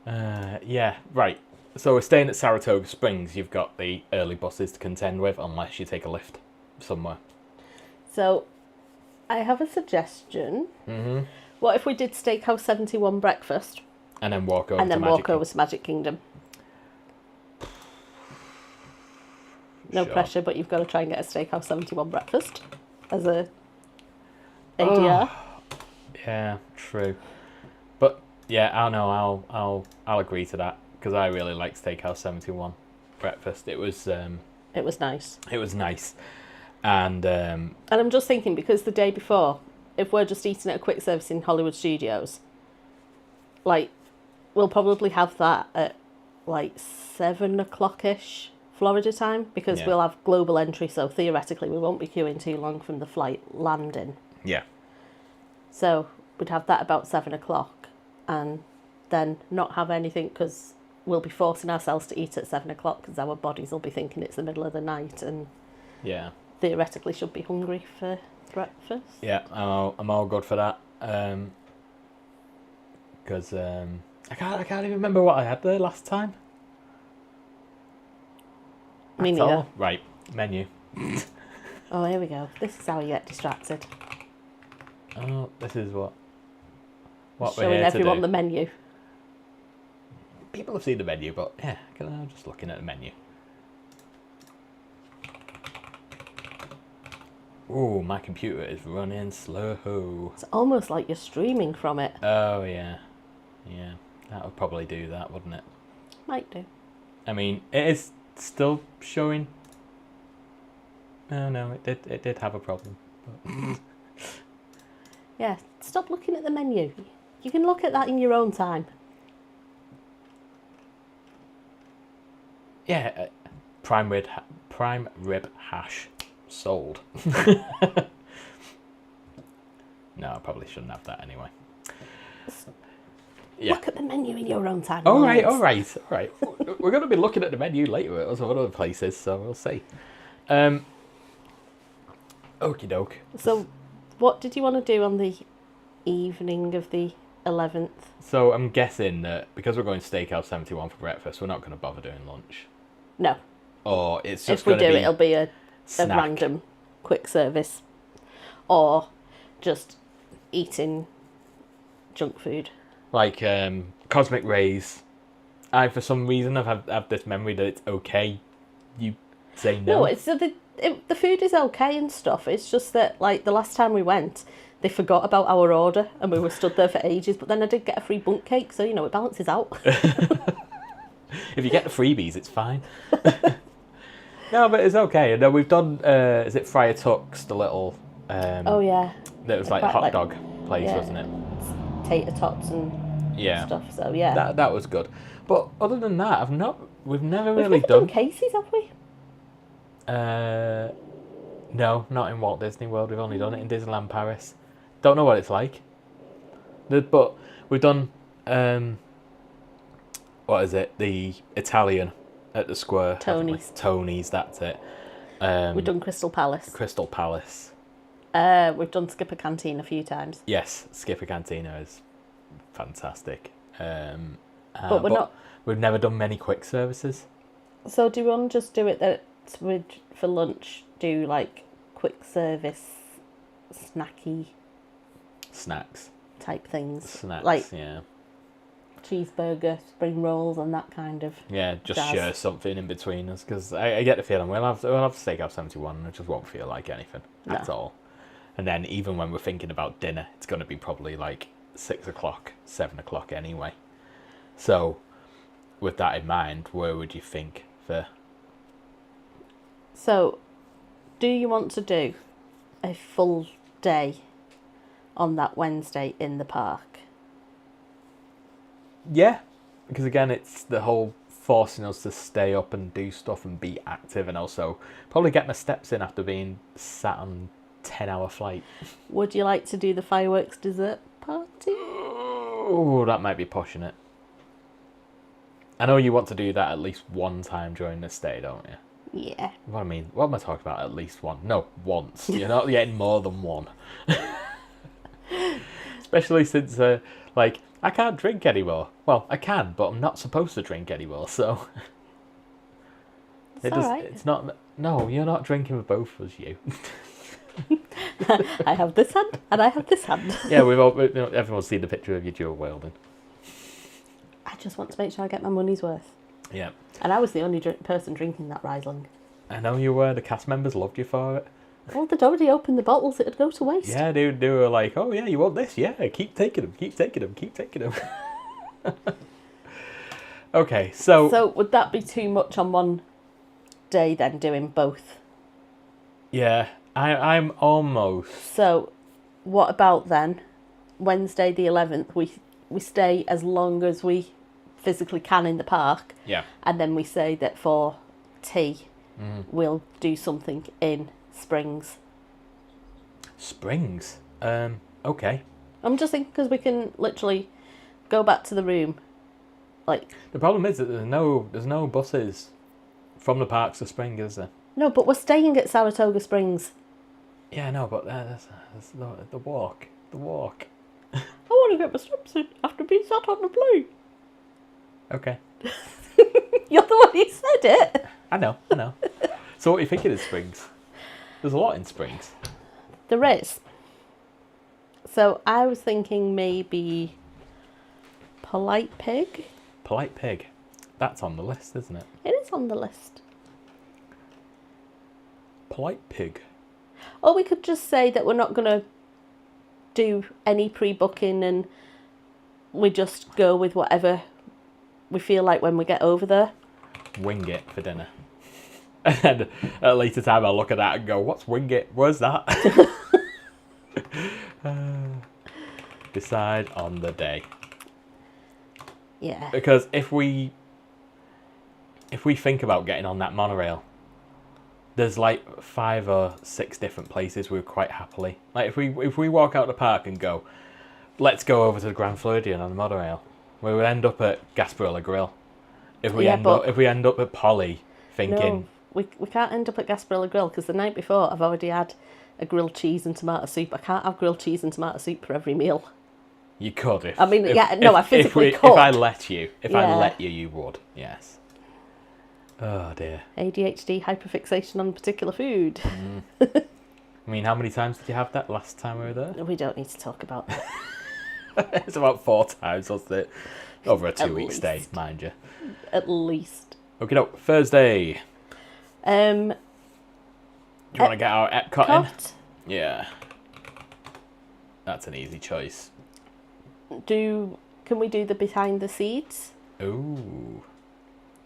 Yeah, right. So we're staying at Saratoga Springs. You've got the early buses to contend with, unless you take a lift somewhere. So, I have a suggestion. Mm-hmm. What if we did Steakhouse 71 breakfast? And then walk over and then to walk over to Magic Kingdom. No Sure. pressure, but you've got to try and get a Steakhouse 71 breakfast as a ADR. Oh, yeah, true. But yeah, I don't know. I'll agree to that because I really like Steakhouse 71 breakfast. It was nice. It was nice, and I'm just thinking because the day before, if we're just eating at a quick service in Hollywood Studios, like we'll probably have that at like 7 o'clock-ish Florida time because we'll have global entry, so theoretically we won't be queuing too long from the flight landing. Yeah. So we'd have that about 7 o'clock and then not have anything because we'll be forcing ourselves to eat at 7 o'clock because our bodies will be thinking it's the middle of the night and theoretically should be hungry for breakfast. Yeah, I'm all good for that. Because I can't even remember what I had there last time. Me neither. Right, menu. Oh, here we go. This is how you get distracted. Oh, this is what we're showing here everyone to do. the menu. People have seen the menu, but yeah, I'm just looking at the menu. Ooh, my computer is running slow. It's almost like you're streaming from it. Oh yeah, that would probably do that, wouldn't it? Might do. I mean, it is still showing. Oh no, it did have a problem. But... Yeah, stop looking at the menu. You can look at that in your own time. Yeah, prime rib hash sold. No, I probably shouldn't have that anyway. Yeah. Look at the menu in your own time. All right. We're going to be looking at the menu later at some other places, so we'll see. Okie doke. So, what did you want to do on the evening of the 11th? So I'm guessing that because we're going to Steakhouse 71 for breakfast, we're not going to bother doing lunch. No. Or it's just if we going to do, be it'll be a snack. random quick service, or just eating junk food. Like Cosmic Rays. For some reason, have this memory that it's okay. You say no. No, it's the food is okay and stuff. It's just that like the last time we went, they forgot about our order and we were stood there for ages. But then I did get a free bundt cake, so it balances out. If you get the freebies, it's fine. No, but it's okay. And we've done. Is it Friar Tuck's, the little? Oh yeah. That was like a hot dog place, wasn't it? Tater tots and stuff. So yeah. That was good. But other than that, we've never We've really never done Casey's, have we? No, not in Walt Disney World. We've only done it in Disneyland Paris. Don't know what it's like. But we've done what is it? The Italian at the Square. Tony's, that's it. We've done Crystal Palace. Crystal Palace. We've done Skipper Canteen a few times. Yes, Skipper Cantina is fantastic. But we've never done many quick services. So do we want to just do it that for lunch, do like quick service, snacky snacks type things? Snacks, like cheeseburger, spring rolls, and that kind of. Yeah, just jazz. share something in between us because I get the feeling we'll have Steakhouse 71 and it just won't feel like anything at all. And then even when we're thinking about dinner, it's going to be probably like 6 o'clock, 7 o'clock anyway. So, with that in mind, where would you think for? So, do you want to do a full day on that Wednesday in the park? Yeah, because again, it's the whole forcing us to stay up and do stuff and be active, and also probably get my steps in after being sat on 10-hour flight. Would you like to do the fireworks dessert party? Oh, that might be pushing it. I know you want to do that at least one time during the stay, don't you? Yeah. What am I talking about? At least one? No, once. You're not getting more than one. Especially since, I can't drink anymore. Well, I can, but I'm not supposed to drink anymore, so... It's alright. It's not... No, you're not drinking with both of us, you. I have this hand, and I have this hand. Yeah, everyone's seen the picture of you dual wielding. I just want to make sure I get my money's worth. Yeah. And I was the only person drinking that Riesling. I know you were. The cast members loved you for it. Well, they'd already opened the bottles, it'd go to waste. Yeah, they were like, oh yeah, you want this? Yeah, keep taking them, keep taking them, keep taking them. Okay, so... So, would that be too much on one day then, doing both? Yeah, I'm almost... So, what about then, Wednesday the 11th, we stay as long as we physically can in the park. Yeah. And then we say that for tea, we'll do something in Springs. Springs? Okay. I'm just thinking because we can literally go back to the room. The problem is that there's no buses from the parks to Spring, is there? No, but we're staying at Saratoga Springs. Yeah, no, but that's the walk. The walk. I want to get my steps in after being sat on the plane. Okay. You're the one who said it. I know. So what are you thinking of Springs? There's a lot in Springs. There is. So I was thinking maybe Polite Pig. Polite Pig. That's on the list, isn't it? It is on the list. Polite Pig. Or we could just say that we're not going to do any pre-booking and we just go with whatever we feel like when we get over there. Wing it for dinner. And then at a later time I'll look at that and go, what's wing it? Where's that? Decide on the day. Yeah. Because if we think about getting on that monorail, there's like 5 or 6 different places we would quite happily. Like if we walk out the park and go, let's go over to the Grand Floridian on the monorail, we would end up at Gasparilla Grill. If we end up at Polly, thinking... No, we can't end up at Gasparilla Grill because the night before I've already had a grilled cheese and tomato soup. I can't have grilled cheese and tomato soup for every meal. You could if... I physically could. If I let you, you would, yes. Oh dear. ADHD hyperfixation on particular food. I mean, how many times did you have that last time we were there? We don't need to talk about that. It's about 4 times, wasn't it? Over a 2-week stay, mind you. At least. Okay, no, Thursday. Do you want to get our Epcot in? Yeah. That's an easy choice. Can we do the behind the scenes? Ooh.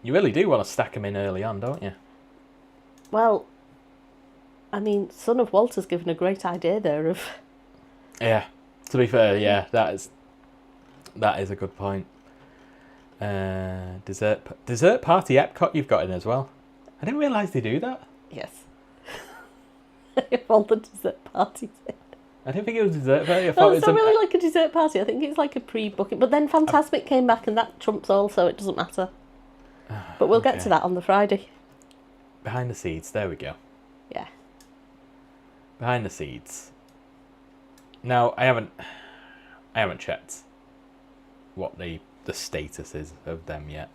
You really do want to stack them in early on, don't you? Well, I mean, son of Walt has given a great idea there of... Yeah. To be fair, yeah, that is a good point. Dessert party Epcot you've got in as well. I didn't realise they do that. Yes. All the dessert parties in. I didn't think it was a dessert party. Well, it's not really like a dessert party. I think it's like a pre-booking. But then Fantasmic came back and that trumps all, so it doesn't matter. But we'll get to that on the Friday. Behind the Seeds, there we go. Yeah. Behind the Seeds. Now, I haven't checked what the status is of them yet.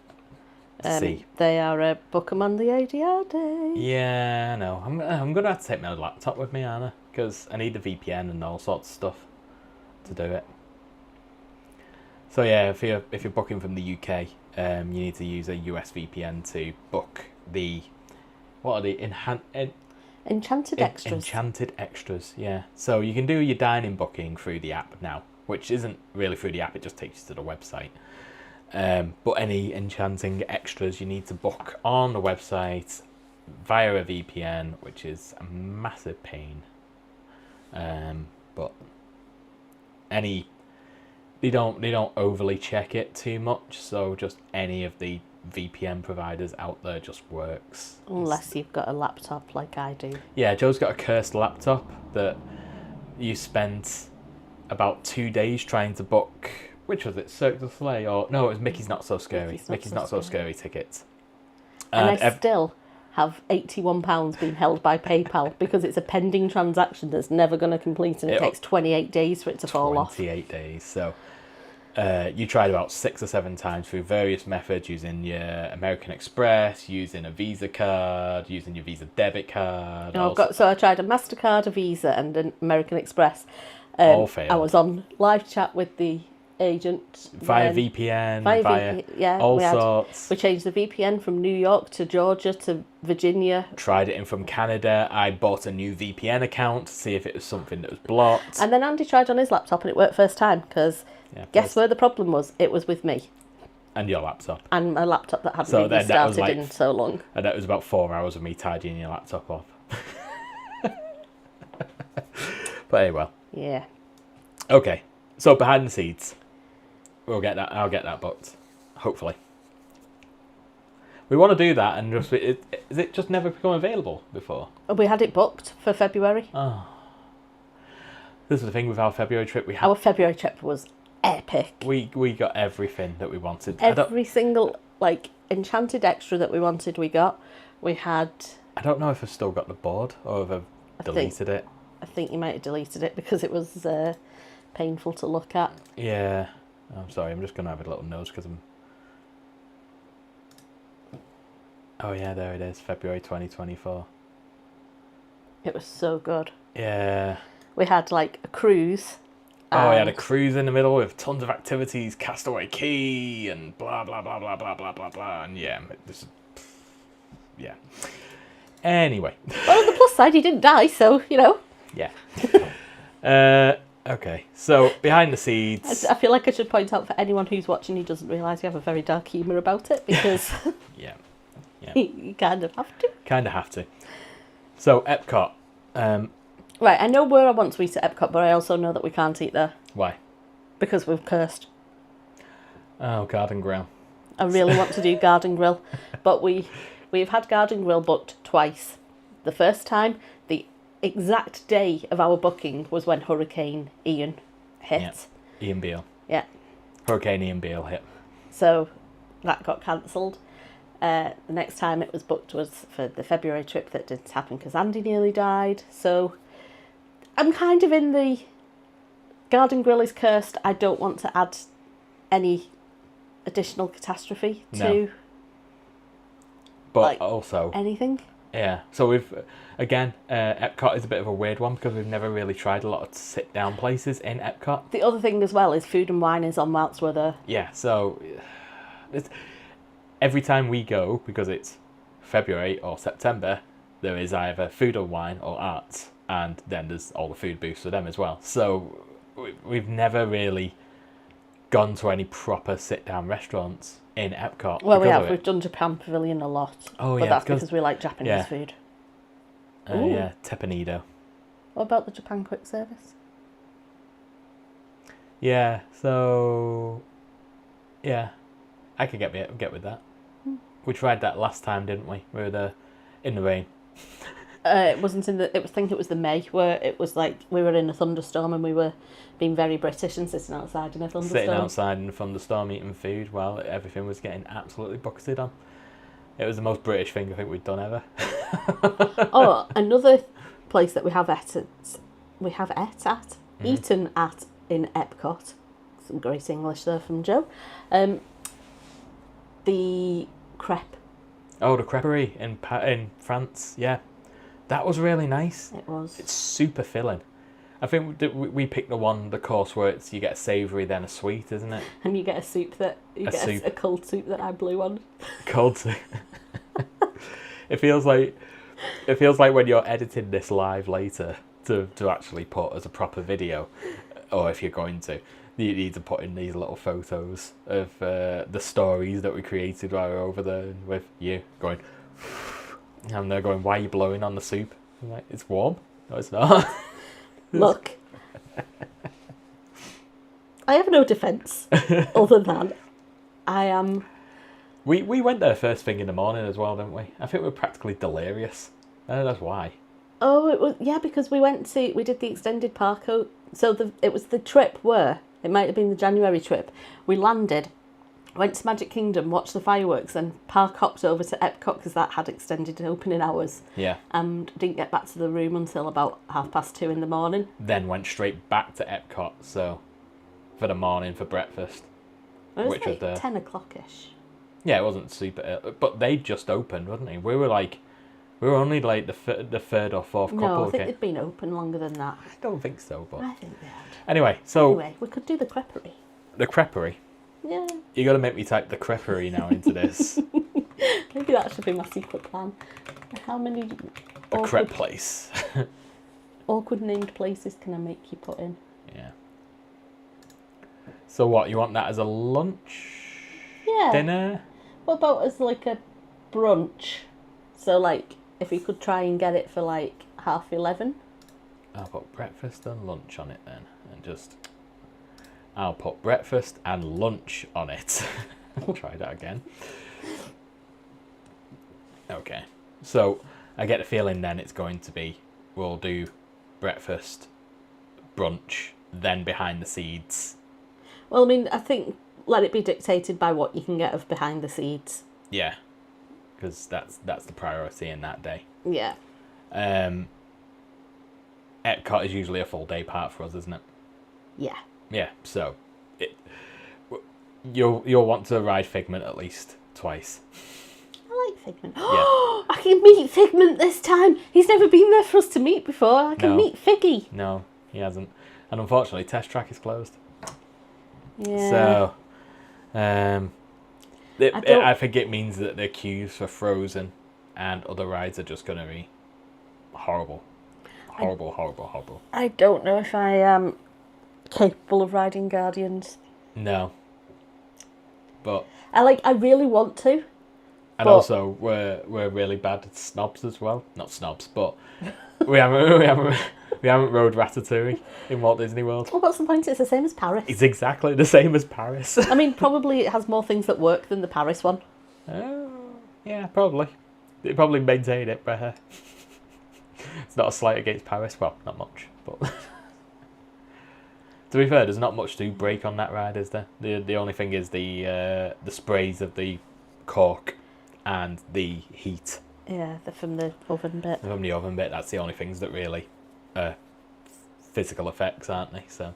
See. They are book 'em on the ADR day. Yeah, I know. I'm gonna have to take my laptop with me, Anna, because I need the VPN and all sorts of stuff to do it. So yeah, if you're booking from the UK, you need to use a US VPN to book the Enchanted Extras. Enchanted Extras, yeah. So you can do your dining booking through the app now, which isn't really through the app, it just takes you to the website. But any enchanting extras you need to book on the website via a VPN, which is a massive pain. But they don't overly check it too much, so just any of the VPN providers out there just works. Unless you've got a laptop like I do. Yeah, Joe's got a cursed laptop that you spent about 2 days trying to book. Which was it? Cirque du Soleil, or no? It was Mickey's Not So Scary. Mickey's Not So Scary tickets. And I still have £81 being held by PayPal because it's a pending transaction that's never going to complete, and it takes 28 days for it to fall off. 28 days. So you tried about 6 or 7 times through various methods, using your American Express, using a Visa card, using your Visa debit card. So I tried a MasterCard, a Visa, and an American Express. All failed. I was on live chat with the agent via VPN, via all sorts. We changed the VPN from New York to Georgia to Virginia. Tried it in from Canada. I bought a new VPN account to see if it was something that was blocked. And then Andy tried on his laptop and it worked first time, because guess where the problem was? It was with me. And your laptop. And my laptop that hadn't been started in so long. And that was about 4 hours of me tidying your laptop off. But anyway. Yeah. Okay. So behind the scenes. I'll get that booked. Hopefully. We want to do that, and just is it just never become available before? We had it booked for February. Oh. This is the thing with our February trip. Our February trip was epic. We got everything that we wanted. Every single enchanted extra that we wanted, we got. We had. I don't know if I've still got the board or if I've deleted it. I think you might have deleted it because it was painful to look at. Yeah. I'm sorry, I'm just going to have a little nose because I'm... Oh yeah, there it is, February 2024. It was so good. Yeah. We had a cruise. Oh, we had a cruise in the middle with tons of activities, Castaway Cay and blah, blah, blah, blah, blah, blah, blah, blah. And yeah, yeah. Anyway. Well, on the plus side, he didn't die, so, Yeah. Okay, so behind the scenes... I feel like I should point out for anyone who's watching who doesn't realise we have a very dark humour about it, because yeah. you kind of have to. Kind of have to. So, Epcot. Right, I know where I want to eat at Epcot, but I also know that we can't eat there. Why? Because we've cursed. Oh, Garden Grill. I really want to do Garden Grill, but we've had Garden Grill booked twice. The first time, the exact day of our booking was when Hurricane Ian hit. Yeah. Ian Beale. Yeah. Hurricane Ian Beale hit. So that got cancelled. The next time it was booked was for the February trip that didn't happen because Andy nearly died. So I'm kind of in the Garden Grill is cursed. I don't want to add any additional catastrophe to but also anything. Yeah, so we've, again, Epcot is a bit of a weird one because we've never really tried a lot of sit-down places in Epcot. The other thing as well is Food and Wine is on whilst we're there. Yeah, so every time we go, because it's February or September, there is either Food and Wine or Arts, and then there's all the food booths for them as well. So we've never really gone to any proper sit-down restaurants in Epcot. Well, we have. We've done Japan Pavilion a lot. Oh, but that's because we like Japanese food. Yeah, Teppanydo. What about the Japan quick service? Yeah, so... Yeah, I could get with that. We tried that last time, didn't we? We were there in the rain. It wasn't in the... I think it was the May, where it was like we were in a thunderstorm and we were being very British and sitting outside in a thunderstorm. Sitting outside in a thunderstorm eating food while everything was getting absolutely bucketed on. It was the most British thing I think we'd done ever. Oh, another place that we have eaten at in Epcot. Some great English there from Joe. The crepe. Oh, the creperie in France, yeah. That was really nice. It was. It's super filling. I think we picked the course where you get a savoury then a sweet, isn't it? And you get a soup a cold soup that I blew on. Cold soup. It feels like when you're editing this live later to actually put as a proper video, or if you're going to, you need to put in these little photos of the stories that we created while we were over there with you going. And they're going, why are you blowing on the soup? I'm like, it's warm. No, it's not. Look. I have no defence other than I am... We went there first thing in the morning as well, didn't we? I think we were practically delirious. I know that's why. Oh, it was... Yeah, because we did the extended park. So it was the trip where... It might have been the January trip. We landed, went to Magic Kingdom, watched the fireworks, and park hopped over to Epcot because that had extended opening hours. Yeah. And didn't get back to the room until about 2:30 in the morning. Then went straight back to Epcot, so for the morning for breakfast. It was which like was 10 o'clock-ish. Yeah, it wasn't super early, but they just opened, wasn't they? We were only like the third or fourth couple. No, I think they'd been open longer than that. I don't think so, but I think they had. Anyway, We could do the creperie. The creperie. Yeah. You got to make me type the creperie now into this. Maybe that should be my secret plan. How many The crepe place. awkward named places can I make you put in? Yeah. So what, you want that as a lunch? Yeah. Dinner? What about as like a brunch? So like, if we could try and get it for like 11:30? I'll put breakfast and lunch on it then. I'll put breakfast and lunch on it. I'll try that again. Okay. So, I get the feeling then it's going to be, we'll do breakfast, brunch, then behind the seeds. Well, I mean, I think let it be dictated by what you can get of behind the seeds. Yeah. Because that's the priority in that day. Yeah. Epcot is usually a full day part for us, isn't it? Yeah. Yeah, so you'll want to ride Figment at least twice. I like Figment. Yeah. I can meet Figment this time. He's never been there for us to meet before. I can meet Figgy. No, he hasn't. And unfortunately, Test Track is closed. Yeah. So, I think it means that the queues for Frozen and other rides are just going to be horrible. Horrible. I don't know if I am capable of riding Guardians. No. But I really want to. And also we're really bad at snobs as well. Not snobs, but we haven't rode Ratatouille in Walt Disney World. Well, what's the point? It's the same as Paris. It's exactly the same as Paris. I mean, probably it has more things that work than the Paris one. Yeah, probably. They probably maintain it better. It's not a slight against Paris. Well, not much, but to be fair, there's not much to break on that ride, is there? The only thing is the sprays of the cork and the heat. Yeah, from the oven bit. From the oven bit, that's the only things that really physical effects, aren't they? So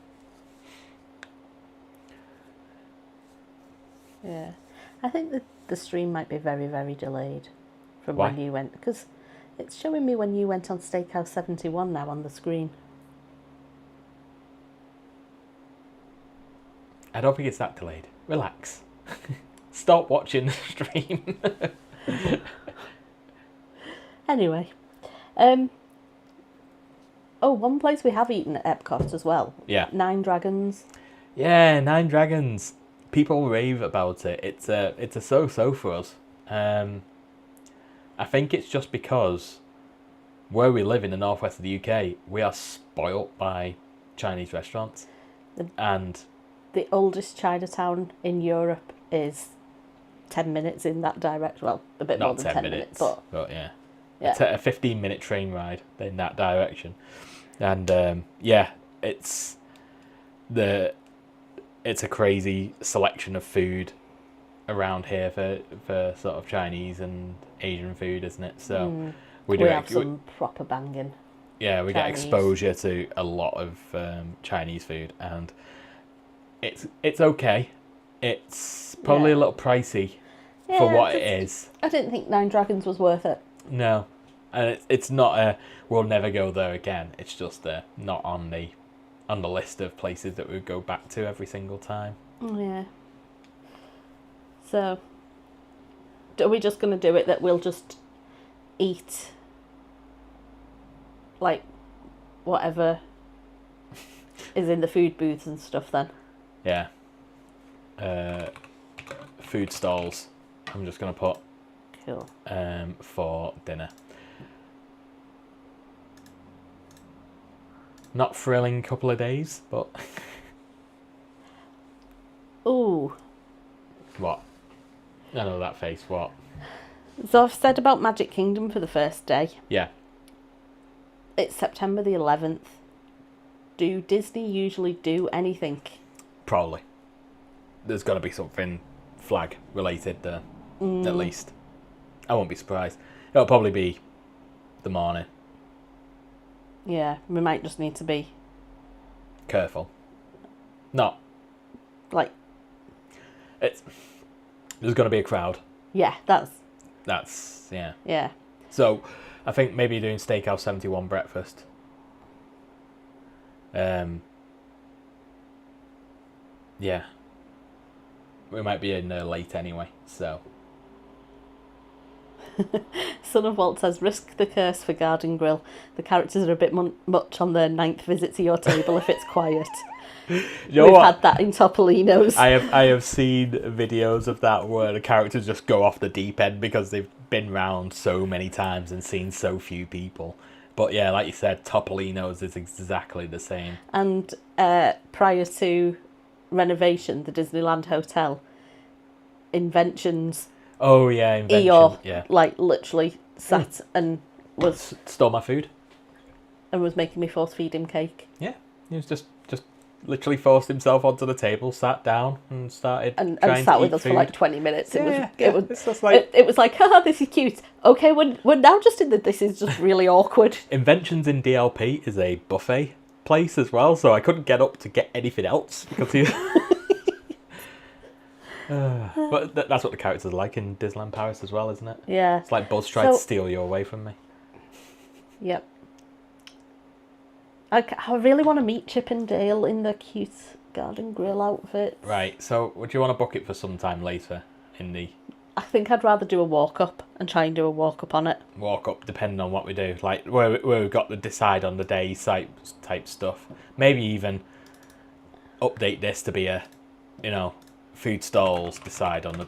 yeah, I think the stream might be very, very delayed from Why? when you went, because it's showing me when you went on Steakhouse 71 now on the screen. I don't think it's that delayed. Relax. Stop watching the stream. Anyway, one place we have eaten at Epcot as well. Yeah. Nine Dragons. Yeah, Nine Dragons. People rave about it. It's a so-so for us. I think it's just because where we live in the northwest of the UK, we are spoilt by Chinese restaurants. And the oldest Chinatown in Europe is 10 minutes in that direction. Well, a bit more than 10 minutes, but yeah. Yeah. A 15-minute train ride in that direction. And yeah, it's a crazy selection of food around here for sort of Chinese and Asian food, isn't it? So we have some proper banging. Yeah, we Chinese. get exposure to a lot of Chinese food, and it's okay. It's probably a little pricey for what it is. I didn't think Nine Dragons was worth it. No, and it's not a we'll never go there again. It's just not on the list of places that we would go back to every single time. Oh, yeah. So, are we just going to do it that we'll just eat, like, whatever is in the food booths and stuff then? Yeah. Food stalls. I'm just going to put. Cool. For dinner. Not thrilling couple of days, but... Ooh. What? I know that face, what? So I've said about Magic Kingdom for the first day. Yeah. It's September the 11th. Do Disney usually do anything? Probably. There's got to be something flag related there, at least. I won't be surprised. It'll probably be the morning. Yeah, we might just need to be... Careful. Not. Like... There's going to be a crowd. Yeah, That's, yeah. Yeah. So, I think maybe doing Steakhouse 71 breakfast. Yeah. We might be in there late anyway, so... Son of Walt says, risk the curse for Garden Grill. The characters are a bit much on their 9th visit to your table if it's quiet. You know We've what? had that in Topolino's. I have seen videos of that where the characters just go off the deep end because they've been round so many times and seen so few people. But yeah, like you said, Topolino's is exactly the same. And prior to renovation, the Disneyland Hotel, Inventions... Oh yeah, Invention. Eeyore, Yeah. like, literally sat and was Stole my food. making me force feed him cake. Yeah, he was just literally forced himself onto the table, sat down, and started And trying sat to with eat us food. for like 20 minutes. It was It's just like it was like, haha, this is cute. Okay, we're now just in the, this is just really awkward. Inventions in DLP is a buffet place as well, so I couldn't get up to get anything else because he. But that's what the characters are like in Disneyland Paris as well, isn't it? Yeah. It's like Buzz tried to steal you away from me. Yep. I really want to meet Chip and Dale in their cute Garden Grill outfits. Right, so would you want to book it for some time later in the I think I'd rather do a walk up and try and do a walk up on it. walk up, depending on what we do? Like, where we've got the decide on the day type stuff. Maybe even update this to be a, food stalls decide on the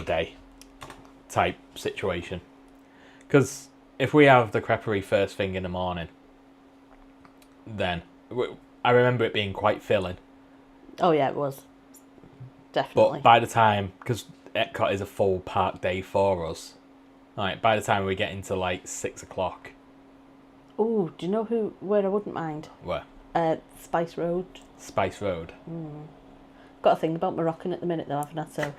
day type situation. Because if we have the creperie first thing in the morning, then I remember it being quite filling. Oh yeah, it was. Definitely. But by the time, because Epcot is a full park day for us, like by the time we get into like 6 o'clock. Ooh, do you know where I wouldn't mind? Where? Spice Road. Spice Road. Got a thing about Moroccan at the minute though, haven't I? So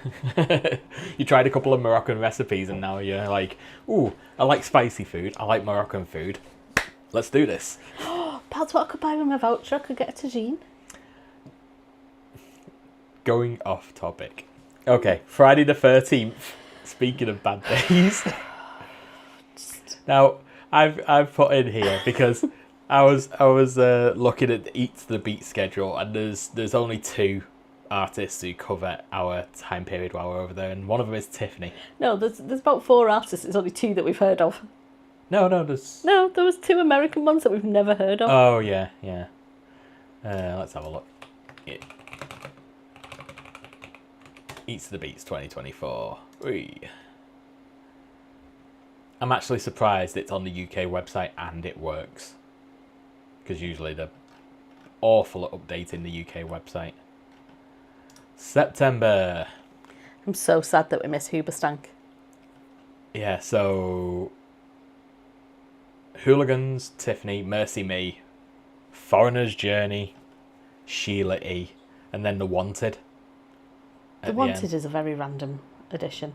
You tried a couple of Moroccan recipes and now you're like, ooh, I like spicy food, I like Moroccan food. Let's do this. that's what I could buy with my voucher. I could get a tagine. Going off topic. Okay, Friday the 13th. Speaking of bad days. Now, I've put in here because I was looking at the Eat to the Beat schedule, and there's only 2 artists who cover our time period while we're over there, and one of them is Tiffany. No, there's about 4 artists. It's only 2 that we've heard of. No, there's... No, there was 2 American ones that we've never heard of. Oh, yeah. Let's have a look. Eat to the Beats 2024. Whee. I'm actually surprised it's on the UK website and it works. Because usually they're awful at updating the UK website. September. I'm so sad that we miss Hoobastank. Yeah, so... Hooligans, Tiffany, Mercy Me, Foreigner's Journey, Sheila E, and then The Wanted. The Wanted is a very random addition.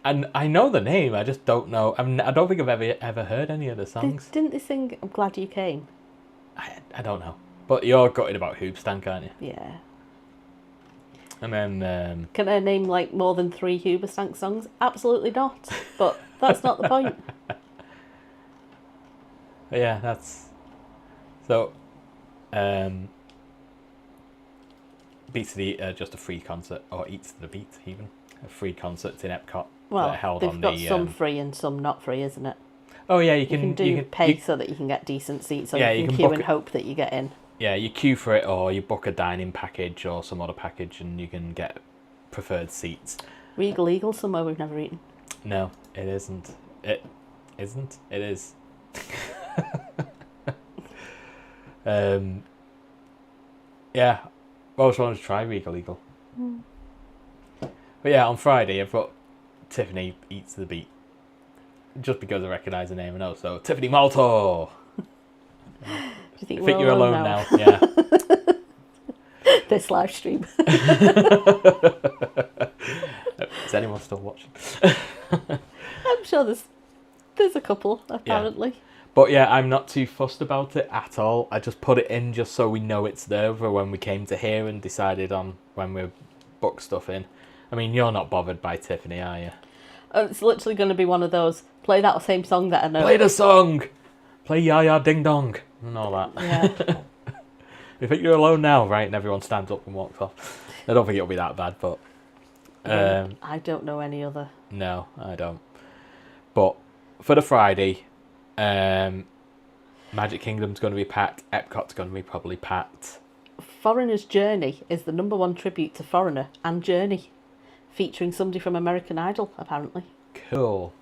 And I know the name, I just don't know. I don't think I've ever heard any of the songs. Didn't they sing I'm Glad You Came? I don't know. But you're gutted about Hoopstank, aren't you? Yeah. And then... Can I name like more than 3 Hoobastank songs? Absolutely not. But that's not the point. Yeah, that's... So... Beats to the Beat are just a free concert, or Eats to the Beat even. A free concert in Epcot. Well, that are held they've on got the, some free and some not free, isn't it? Oh yeah, you can pay so that you can get decent seats, or yeah, you can queue and hope that you get in. Yeah, you queue for it, or you book a dining package or some other package, and you can get preferred seats. Regal Eagle somewhere we've never eaten. No, it isn't. It isn't. It is. Yeah, I always wanted to try Regal Eagle. But yeah, on Friday I've got Tiffany Eats the Beat. Just because I recognise the name and also Tiffany Malto. Do you think I we're think all you're alone now. Yeah. This live stream. Is anyone still watching? I'm sure there's a couple, apparently. Yeah. But yeah, I'm not too fussed about it at all. I just put it in just so we know it's there for when we came to here and decided on when we booked stuff in. I mean, you're not bothered by Tiffany, are you? It's literally going to be one of those, play that same song that I know. Play the song! Play Ya Ya Ding Dong! And all that. Yeah. You think you're alone now, right? And everyone stands up and walks off. I don't think it'll be that bad, but... I don't know any other. No, I don't. But for the Friday, Magic Kingdom's going to be packed. Epcot's going to be probably packed. Foreigner's Journey is the #1 tribute to Foreigner and Journey, featuring somebody from American Idol, apparently. Cool.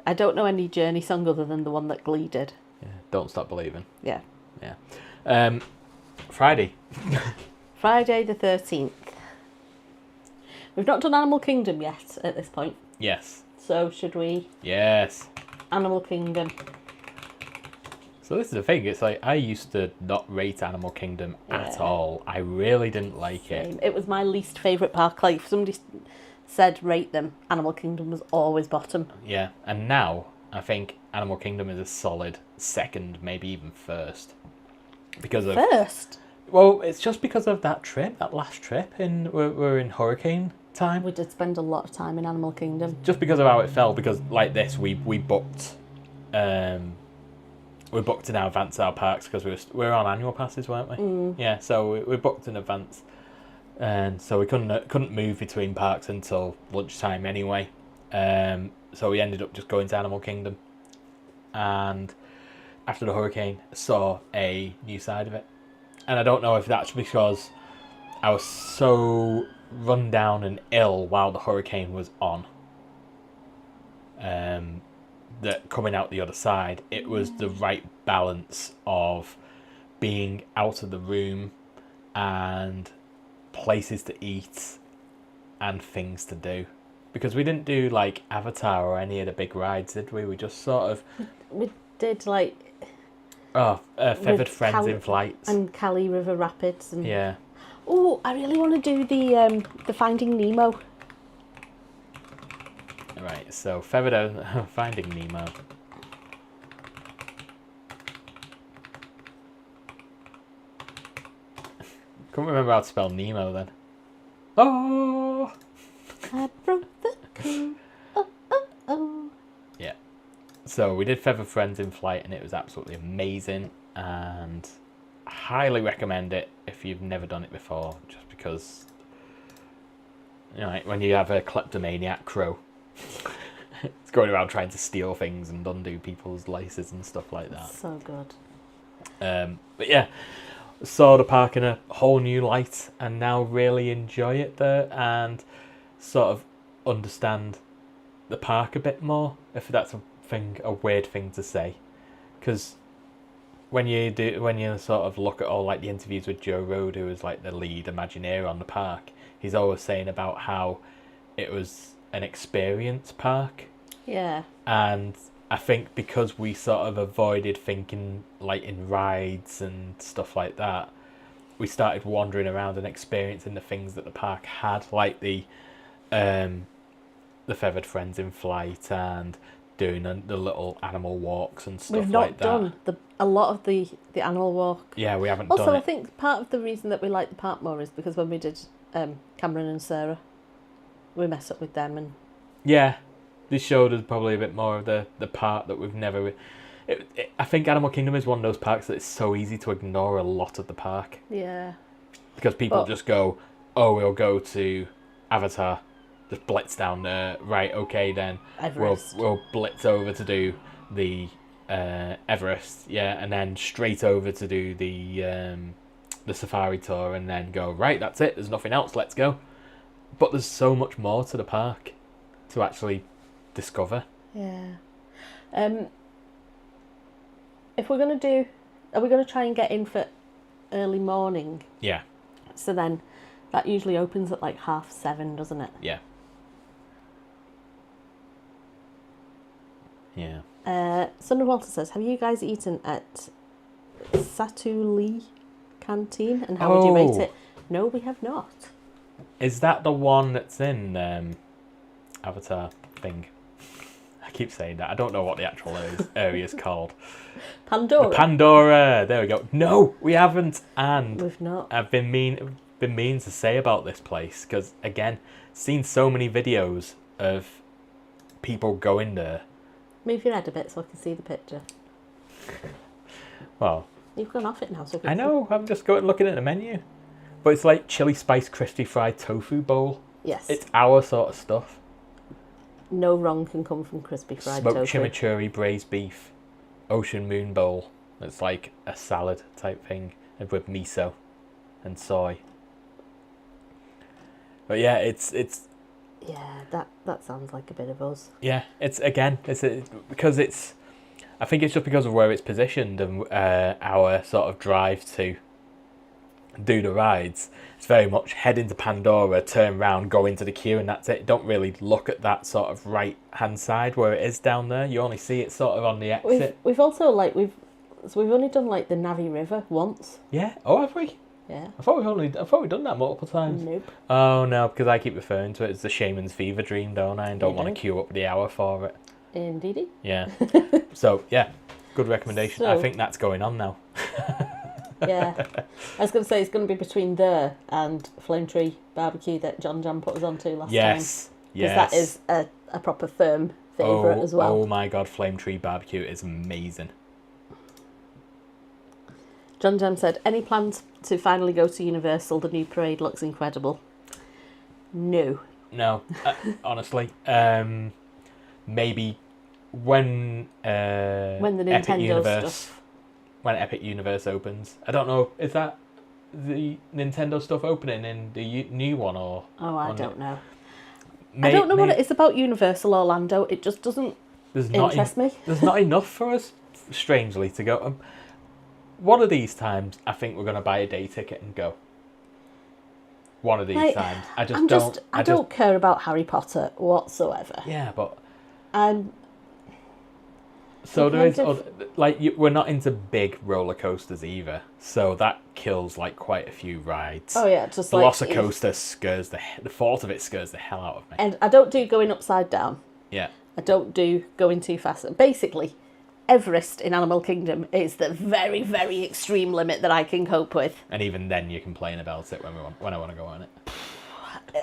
I don't know any Journey song other than the one that Glee did. Yeah, Don't Stop Believing. Yeah. Yeah. Friday. Friday the 13th. We've not done Animal Kingdom yet at this point. Yes. So should we? Yes. Animal Kingdom. So this is the thing. It's like I used to not rate Animal Kingdom at all. I really didn't like it. It was my least favourite park. Like if somebody said rate them, Animal Kingdom was always bottom. Yeah. And now I think Animal Kingdom is a solid second, maybe even first. Because of First? Well, it's just because of that last trip we're in hurricane time. We did spend a lot of time in Animal Kingdom. Just because of how it fell, because like this, we booked, we booked in advance our parks because we were on annual passes, weren't we? Yeah, so we booked in advance, and so we couldn't move between parks until lunchtime anyway. So we ended up just going to Animal Kingdom, and after the hurricane, saw a new side of it. And I don't know if that's because I was so run down and ill while the hurricane was on, that coming out the other side, it was the right balance of being out of the room and places to eat and things to do. Because we didn't do like Avatar or any of the big rides, did we? We just sort of... We did like... Feathered Friends in Flights. And Cali River Rapids. And... Yeah. Oh, I really want to do the Finding Nemo. Right, so Finding Nemo. Couldn't remember how to spell Nemo then. Oh! I broke the code. Oh, oh, oh. Yeah. So we did Feather Friends in Flight and it was absolutely amazing, and I highly recommend it if you've never done it before, just because, you know, when you have a kleptomaniac crow it's going around trying to steal things and undo people's laces and stuff like that. So good. But yeah, saw the park in a whole new light and now really enjoy it there and sort of understand the park a bit more, if that's a weird thing to say, because when you sort of look at all like the interviews with Joe Rohde, who was like the lead Imagineer on the park, he's always saying about how it was an experience park. Yeah. And I think because we sort of avoided thinking like in rides and stuff like that, we started wandering around and experiencing the things that the park had, like the Feathered Friends in Flight and doing the little animal walks and stuff like that. We've not done a lot of the animal walk. Yeah, we haven't done it. Also, I think part of the reason that we like the park more is because when we did Cameron and Sarah, we messed up with them and... Yeah, this showed us probably a bit more of the part that we've never... I think Animal Kingdom is one of those parks that it's so easy to ignore a lot of the park. Yeah. Because people just go, oh, we'll go to Avatar, just blitz down there, right, okay then. Everest. We'll blitz over to do the Everest, yeah, and then straight over to do the safari tour and then go, right, that's it, there's nothing else, let's go. But there's so much more to the park to actually discover. Yeah. If we're going to do... Are we going to try and get in for early morning? Yeah. So then that usually opens at like 7:30, doesn't it? Yeah. Yeah. Son of Walter says, have you guys eaten at Satuli Canteen? And how would you rate it? No, we have not. Is that the one that's in Avatar thing? I keep saying that. I don't know what the actual area is called. Pandora. Pandora. There we go. No, we haven't. And We've not. I've been meaning to say about this place because, again, seen so many videos of people going there. Move your head a bit so I can see the picture. Well, you've gone off it now. So I know. I'm just going looking at the menu, but it's like chili spice crispy fried tofu bowl. Yes. It's our sort of stuff. No wrong can come from crispy fried tofu. Smoked chimichurri braised beef, ocean moon bowl. It's like a salad type thing with miso and soy. But yeah, it's. Yeah, that sounds like a bit of us. Yeah, because it's. I think it's just because of where it's positioned and our sort of drive to do the rides. It's very much head into Pandora, turn round, go into the queue, and that's it. Don't really look at that sort of right hand side where it is down there. You only see it sort of on the exit. We've also we've only done like the Navi River once. Yeah. Oh, have we? Yeah. I thought we'd done that multiple times. Nope. Oh no, because I keep referring to it as the Shaman's Fever Dream, don't I? And don't want to queue up the hour for it. Indeedy. Yeah. So yeah, good recommendation. I think that's going on now. Yeah. I was going to say it's going to be between there and Flame Tree Barbecue that John Jam put us onto last time. Yes. Because that is a proper firm favourite as well. Oh my god, Flame Tree Barbecue is amazing. John Jam said, any plans to finally go to Universal? The new parade looks incredible. No. No, honestly. Maybe when the Nintendo Epic Universe, stuff. When Epic Universe opens. I don't know, is that the Nintendo stuff opening in the new one or? Oh, I don't know. I don't know what it is about Universal Orlando. It just doesn't interest me. There's not enough for us, strangely, to go. One of these times, I think we're going to buy a day ticket and go. One of these times. I don't care about Harry Potter whatsoever. Yeah, but... So there is... we're not into big roller coasters either. So that kills, quite a few rides. Oh, yeah. Just Velocicoaster scares the thought of it scares the hell out of me. And I don't do going upside down. Yeah. I don't do going too fast. Basically, Everest in Animal Kingdom is the very, very extreme limit that I can cope with. And even then you complain about it when I want to go on it.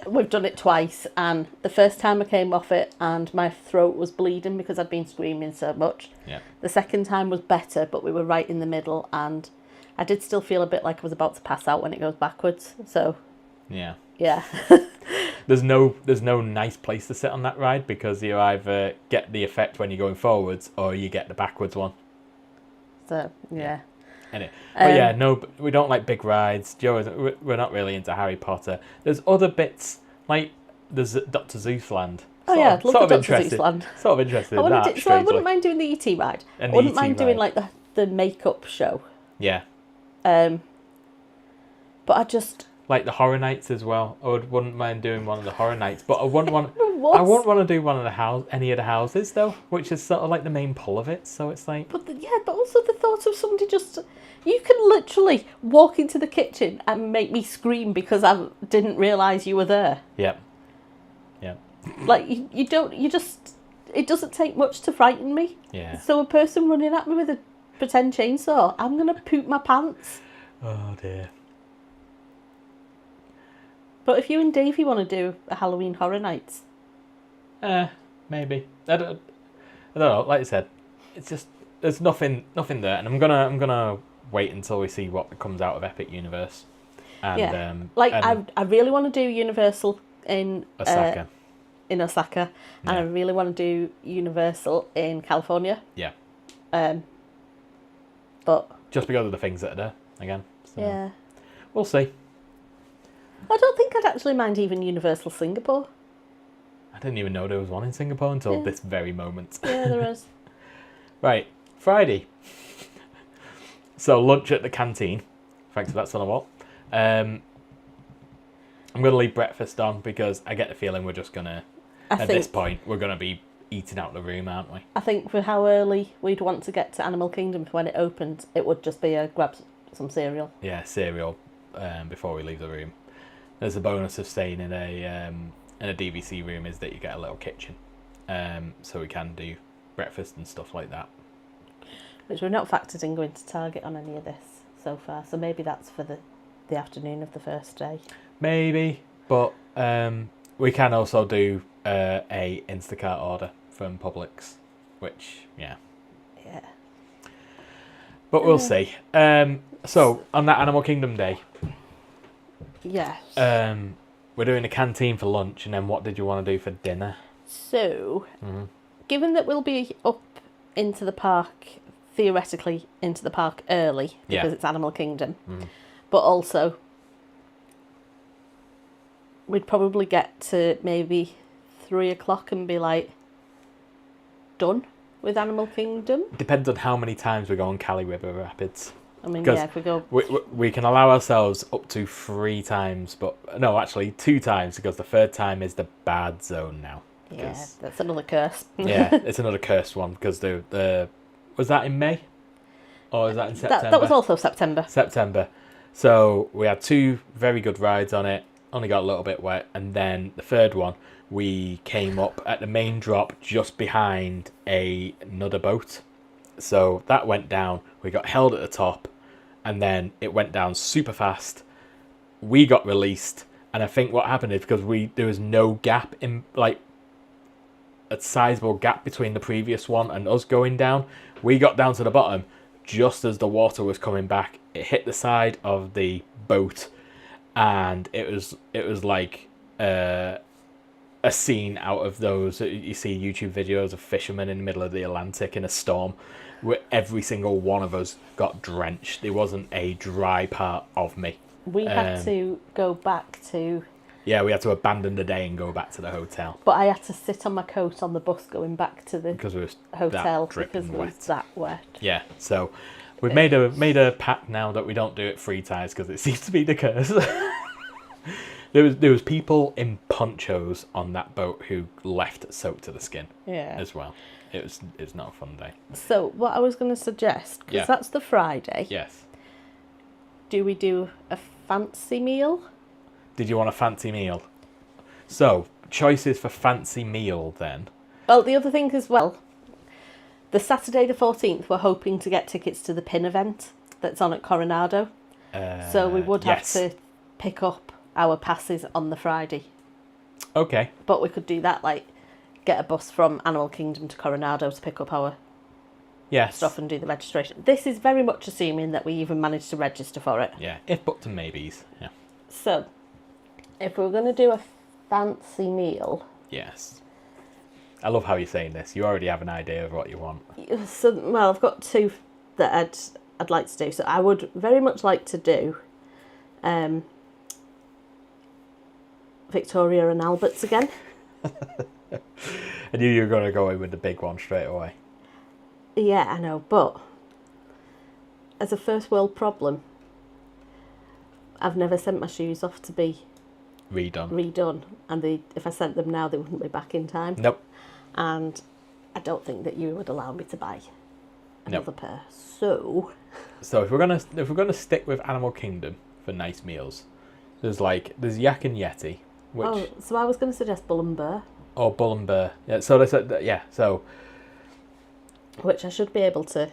We've done it twice, and the first time I came off it and my throat was bleeding because I'd been screaming so much. Yeah. The second time was better, but we were right in the middle, and I did still feel a bit like I was about to pass out when it goes backwards. So yeah. There's no nice place to sit on that ride because you either get the effect when you're going forwards or you get the backwards one. So yeah. Anyway, but we don't like big rides. We're not really into Harry Potter. There's other bits there's Dr. Seuss Land. Love the Dr. Seuss Land. Sort of interested in that. So I wouldn't mind doing the ET ride. I wouldn't mind doing the makeup show. Yeah. But I just. Like the Horror Nights as well. I wouldn't mind doing one of the Horror Nights, but I wouldn't want. I wouldn't want to do one of any of the houses though, which is sort of like the main pull of it. So it's like. But also the thought of somebody just. You can literally walk into the kitchen and make me scream because I didn't realise you were there. Yep. Yeah. You don't. You just. It doesn't take much to frighten me. Yeah. So a person running at me with a pretend chainsaw, I'm gonna poop my pants. Oh dear. But if you and Davey want to do a Halloween Horror Nights, maybe I don't know. Like I said, it's just there's nothing there, and I'm gonna wait until we see what comes out of Epic Universe. And, I really want to do Universal in Osaka. And I really want to do Universal in California. Yeah. But just because of the things that are there again. So yeah. We'll see. I don't think I'd actually mind even Universal Singapore. I didn't even know there was one in Singapore until this very moment. Yeah, there is. Right, Friday. So lunch at the canteen. Thanks for that, son of Walt. I'm going to leave breakfast on because I get the feeling we're just going to, this point, we're going to be eating out the room, aren't we? I think for how early we'd want to get to Animal Kingdom for when it opened, it would just be a grab some cereal. Yeah, cereal before we leave the room. There's a bonus of staying in a DVC room is that you get a little kitchen. So we can do breakfast and stuff like that. Which we've not factored in going to Target on any of this so far. So maybe that's for the afternoon of the first day. Maybe, but we can also do a Instacart order from Publix, which, yeah. But we'll see. So, on that Animal Kingdom day, yes. We're doing a canteen for lunch, and then what did you want to do for dinner? So, given that we'll be up into the park, theoretically into the park early, because it's Animal Kingdom, but also we'd probably get to maybe 3 o'clock and be like, done with Animal Kingdom. Depends on how many times we go on Cali River Rapids. I mean, yeah, if we go... We can allow ourselves up to 3 times, but... No, actually, 2 times, because the 3rd time is the bad zone now. Yeah, that's another curse. Yeah, it's another cursed one, because the... Was that in May? Or was that in September? That was also September. September. So, we had 2 very good rides on it, only got a little bit wet, and then the 3rd one, we came up at the main drop just behind another boat. So that went down, we got held at the top, and then it went down super fast. We got released, and I think what happened is because there was no gap in, like, a sizable gap between the previous one and us going down. We got down to the bottom just as the water was coming back. It hit the side of the boat, and it was like a scene out of those you see YouTube videos of fishermen in the middle of the Atlantic in a storm, where every single one of us got drenched. There wasn't a dry part of me. We had to go back to... Yeah, we had to abandon the day and go back to the hotel. But I had to sit on my coat on the bus going back to the hotel because it was that wet. Yeah, so we've made a pact now that we don't do it 3 times because it seems to be the curse. There was people in ponchos on that boat who left soaked to the skin. Yeah. As well. It was not a fun day. So what I was going to suggest, because that's the Friday. Yes. Do we do a fancy meal? Did you want a fancy meal? So, choices for fancy meal then. Well, the other thing as well, the Saturday the 14th, we're hoping to get tickets to the pin event that's on at Coronado. So we would have to pick up our passes on the Friday. Okay. But we could do that, like, get a bus from Animal Kingdom to Coronado to pick up our stuff and do the registration. This is very much assuming that we even manage to register for it. Yeah, if buts and maybes. Yeah. So, if we're going to do a fancy meal... Yes. I love how you're saying this. You already have an idea of what you want. So, well, I've got 2 that I'd like to do. So I would very much like to do Victoria and Albert's again. I knew you were going to go in with the big one straight away. Yeah, I know, but as a first world problem, I've never sent my shoes off to be redone, and if I sent them now, they wouldn't be back in time. Nope. And I don't think that you would allow me to buy another pair. So if we're gonna stick with Animal Kingdom for nice meals, there's Yak and Yeti. So I was going to suggest Bull and Bear. Oh, Bull and Bear. Yeah. So they said so. Which I should be able to.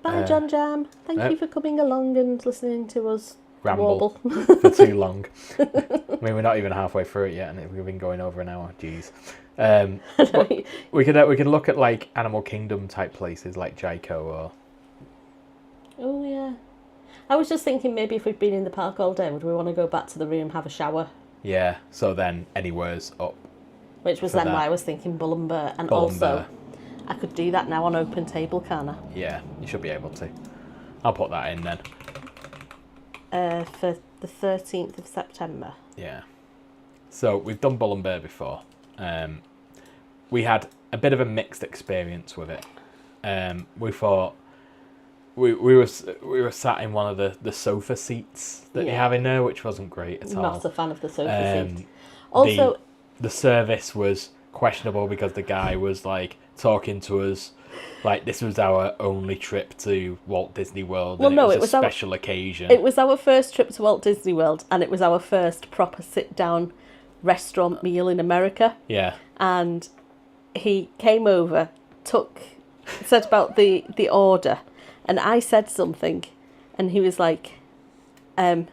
Bye, John Jam. Thank you for coming along and listening to us ramble for too long. I mean, we're not even halfway through it yet, and we've been going over an hour. Jeez. We could look at like Animal Kingdom type places like Jaico or. Oh yeah. I was just thinking maybe if we've been in the park all day, would we want to go back to the room, have a shower? Yeah. So then anywhere's up. Which was then why I was thinking Bull and Bear, and also I could do that now on Open Table, can't I? Yeah, you should be able to. I'll put that in then. for the 13th of September. Yeah. So we've done Bull and Bear before. We had a bit of a mixed experience with it. We thought we were sat in one of the sofa seats that you have in there, which wasn't great at all. Not a fan of the sofa seat. Also, the service was questionable because the guy was like talking to us like this was our only trip to Walt Disney World. Well, and no, it was a special occasion. It was our first trip to Walt Disney World, and it was our first proper sit-down restaurant meal in America. Yeah. And he came over, said about the order, and I said something, and he was like, and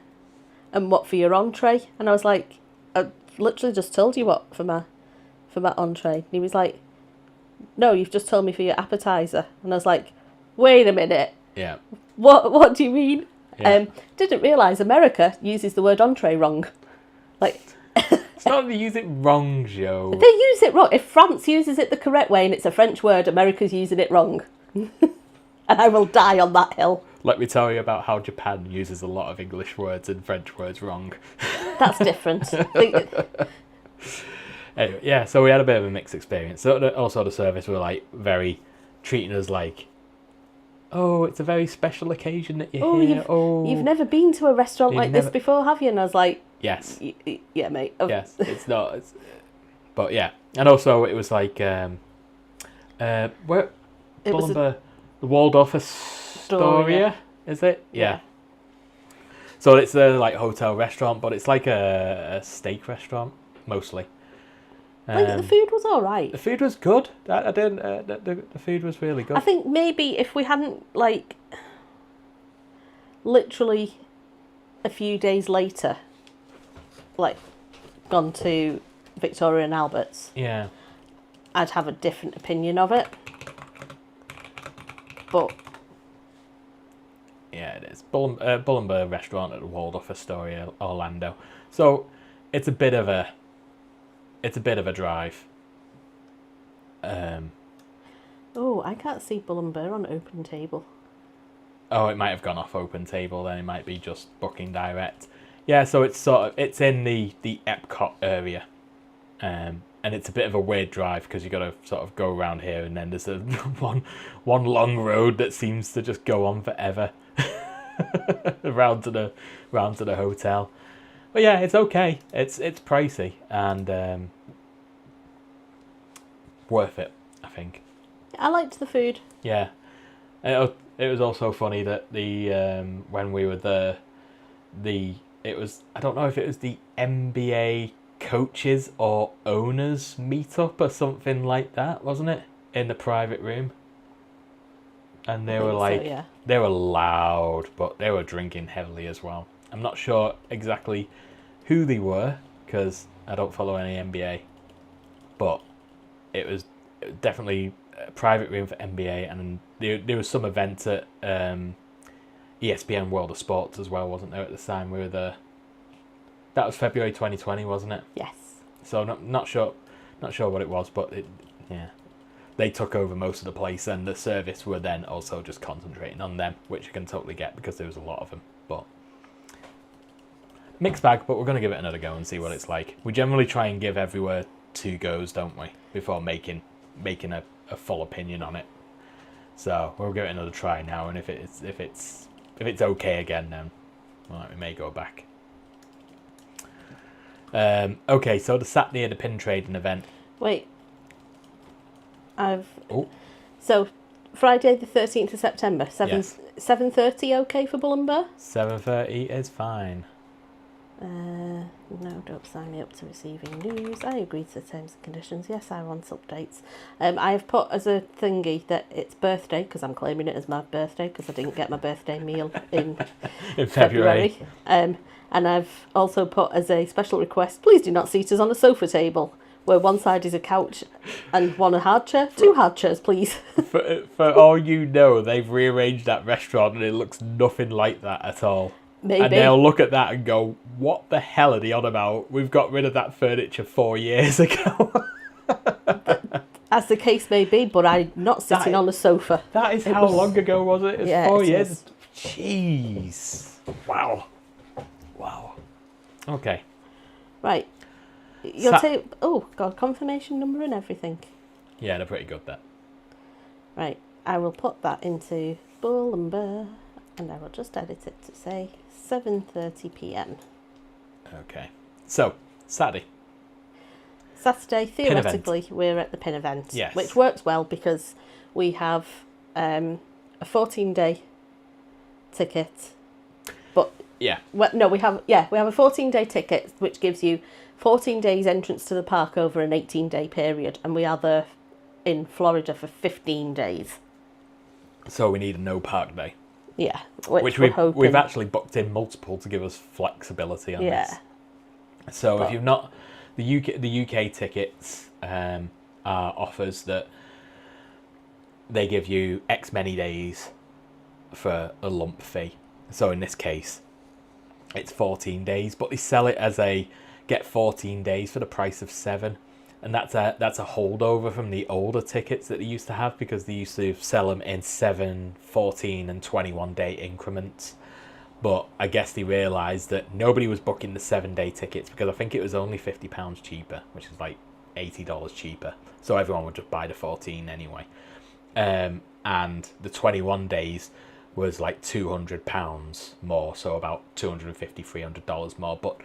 what for your entree? And I was like, I literally just told you what for my entree. And he was like, no, you've just told me for your appetizer. And I was like, wait a minute. Yeah. What do you mean? Yeah. Didn't realise America uses the word entree wrong. Like, it's not that they use it wrong, Joe. They use it wrong. If France uses it the correct way and it's a French word, America's using it wrong. And I will die on that hill. Let me tell you about how Japan uses a lot of English words and French words wrong. That's different. Anyway, yeah, so we had a bit of a mixed experience. So also the service were like very treating us like, oh, it's a very special occasion that you're here. You've never been to a restaurant like this before, have you? And I was like, yes. Yeah, mate. Yes, it's not. But yeah, and also it was like, where? The Waldorf Astoria, is it? Yeah. So it's a like hotel restaurant, but it's like a steak restaurant mostly. The food was all right. The food was good. The food was really good. I think maybe if we hadn't like literally a few days later, like gone to Victoria and Albert's, yeah, I'd have a different opinion of it. But yeah, it is Bull and Bear restaurant at the Waldorf Astoria, Orlando. So it's a bit of a drive. Oh, I can't see Bull and Bear on Open Table. Oh, it might have gone off Open Table. Then it might be just booking direct. Yeah, so it's in the Epcot area, and it's a bit of a weird drive because you got to sort of go around here, and then there's a one long road that seems to just go on forever, round to the hotel. But yeah, it's okay. It's pricey and worth it, I think. I liked the food. Yeah, it was also funny that when we were there, it was, I don't know if it was the NBA coaches or owners meetup or something like that, wasn't it? In the private room. And they were like, so, yeah. They were loud, but they were drinking heavily as well. I'm not sure exactly who they were because I don't follow any NBA, but it was definitely a private room for NBA, and there was some event at ESPN World of Sports as well, wasn't there, at the time we were there? That was February 2020, wasn't it? Yes. So not sure what it was, but they took over most of the place, and the service were then also just concentrating on them, which I can totally get because there was a lot of them. But mixed bag, but we're going to give it another go and see what it's like. We generally try and give everywhere 2 goes, don't we, before making a full opinion on it. So we'll give it another try now, and if it's okay again, then we may go back. Okay, so the Saturday at the pin trading event. Wait. So Friday the 13th of September, 7:30 okay for Bull and Bear? 7:30 is fine. No, don't sign me up to receiving news. I agree to the terms and conditions. Yes, I want updates. I have put as a thingy that it's birthday because I'm claiming it as my birthday because I didn't get my birthday meal in February. And I've also put as a special request, please do not seat us on a sofa table where one side is a couch and one a hard chair. 2 hard chairs, please. For all you know, they've rearranged that restaurant and it looks nothing like that at all. Maybe. And they'll look at that and go, what the hell are they on about? We've got rid of that furniture 4 years ago. As the case may be, but I'm not sitting on a sofa. That is how long ago was it? It was 4 years. Is. Jeez. Wow. Okay. Right. You'll Sa- take... Oh, God, confirmation number and everything. Yeah, they're pretty good, that. Right. I will put that into Bull and Burr, and I will just edit it to say 7:30 p.m. Okay. So, Saturday. Saturday, Pin event. theoretically, we're at the pin event, Yes. which works well because we have a 14-day ticket. But Yeah. well, no, we have a 14-day ticket, which gives you 14 days entrance to the park over an 18-day period, and we are there in Florida for 15 days. So we need a no park day. Yeah, Which we've actually booked in multiple to give us flexibility on this. So if you've not, the UK tickets are offers that they give you X many days for a lump fee. So in this case, it's 14 days, but they sell it as a get 14 days for the price of 7. And that's a holdover from the older tickets that they used to have, because they used to sell them in 7, 14 and 21 day increments. But I guess they realised that nobody was booking the 7-day tickets, because I think it was only £50 cheaper, which is like $80 cheaper. So everyone would just buy the 14 anyway. And the 21 days was like £200 more, so about $250, $300 more. But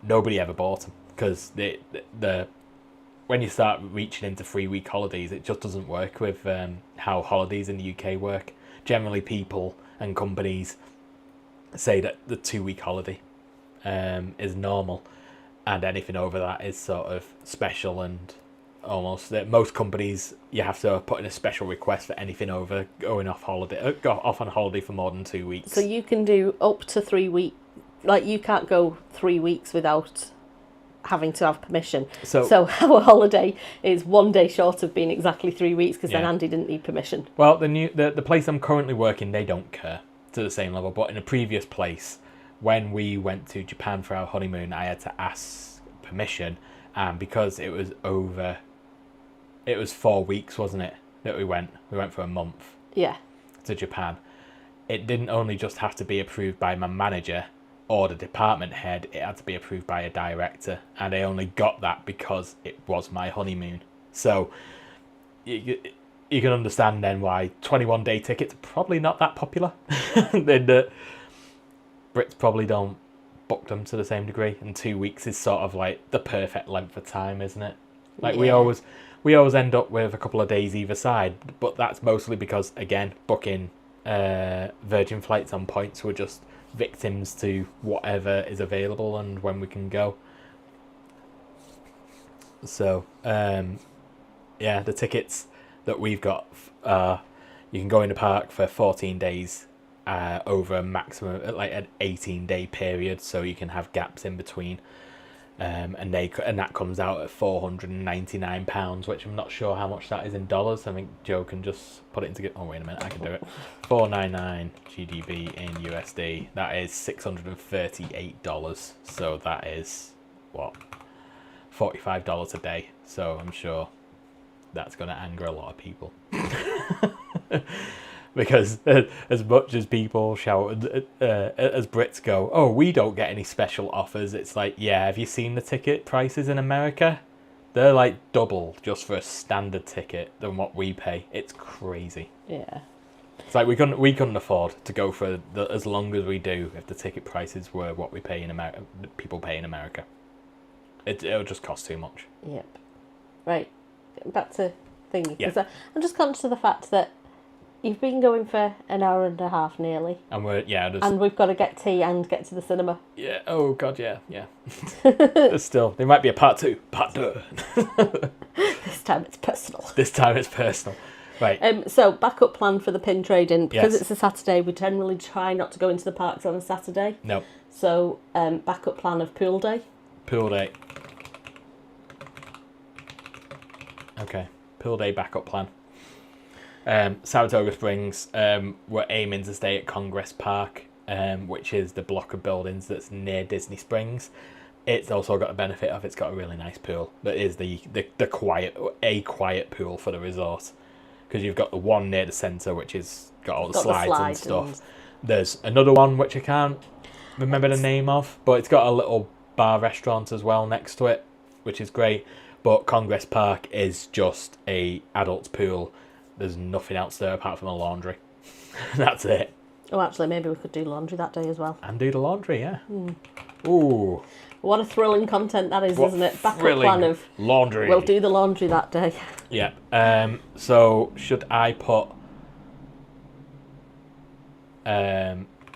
nobody ever bought them, because the when you start reaching into 3-week holidays, it just doesn't work with how holidays in the UK work. Generally, people and companies say that the 2-week holiday is normal, and anything over that is sort of special, and almost most companies, you have to put in a special request for anything over going off holiday, off on holiday for more than 2 weeks. So you can do up to 3 weeks. Like, you can't go 3 weeks without having to have permission. So our holiday is 1 day short of being exactly 3 weeks, because then Andy didn't need permission. Well, the place I'm currently working, they don't care to the same level. But in a previous place, when we went to Japan for our honeymoon, I had to ask permission, and because it was 4 weeks, wasn't it, that we went for a month. Yeah. To Japan. It didn't only just have to be approved by my manager or the department head, it had to be approved by a director, and I only got that because it was my honeymoon. So you can understand then why 21-day tickets are probably not that popular. Then Brits probably don't book them to the same degree, and 2 weeks is sort of like the perfect length of time, isn't it? Like, we always end up with a couple of days either side, but that's mostly because, again, booking Virgin flights on points, we're just victims to whatever is available and when we can go. So the tickets that we've got, you can go in the park for 14 days over a maximum, like an 18-day period, so you can have gaps in between. And that comes out at £499, which I'm not sure how much that is in dollars. I think Joe can just put it into... Oh, wait a minute, I can do it. 499 GDP in USD. That is $638. So that is, what, $45 a day. So I'm sure that's going to anger a lot of people. Because as much as people shout, as Brits go, oh, we don't get any special offers, it's like, yeah, have you seen the ticket prices in America? They're like double just for a standard ticket than what we pay. It's crazy. Yeah. It's like we couldn't afford to go for as long as we do if the ticket prices were what we pay in America. People pay in America. It'll just cost too much. Yep. Right. Back to thingy. Yeah. I'm just conscious of the fact that you've been going for an hour and a half nearly. And and we've got to get tea and get to the cinema. Yeah. Oh God. Yeah. Still, there might be a part 2. Part 2. This time it's personal. Right. So backup plan for the pin trading, because Yes. it's a Saturday. We generally try not to go into the parks on a Saturday. No. So backup plan of pool day. Pool day. Okay. Pool day backup plan. Saratoga Springs, we're aiming to stay at Congress Park, which is the block of buildings that's near Disney Springs. It's also got the benefit of it's got a really nice pool that is the quiet pool for the resort, because you've got the one near the centre which is got all the slides and stuff. There's another one which I can't remember the name of, but it's got a little bar restaurant as well next to it, which is great. But Congress Park is just a adults pool. There's nothing else there apart from a laundry. That's it. Oh, actually, maybe we could do laundry that day as well. And do the laundry, yeah. Ooh. What a thrilling content that is, What isn't it? Backup thrilling plan of laundry. we'll do the laundry that day. Yeah. So should I put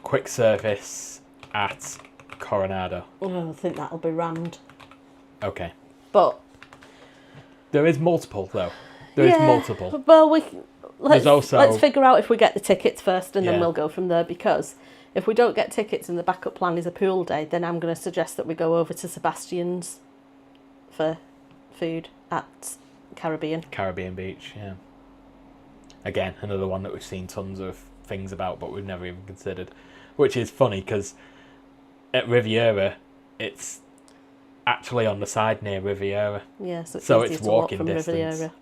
quick service at Coronado? Oh, I think that'll be rammed. Okay. But there is multiple though. There is multiple. Well, let's figure out if we get the tickets first, and then we'll go from there. Because if we don't get tickets and the backup plan is a pool day, then I'm going to suggest that we go over to Sebastian's for food at Caribbean Beach, yeah. Again, another one that we've seen tons of things about, but we've never even considered. Which is funny because at Riviera, it's actually on the side near Riviera. Yeah, so it's walking from distance. Riviera.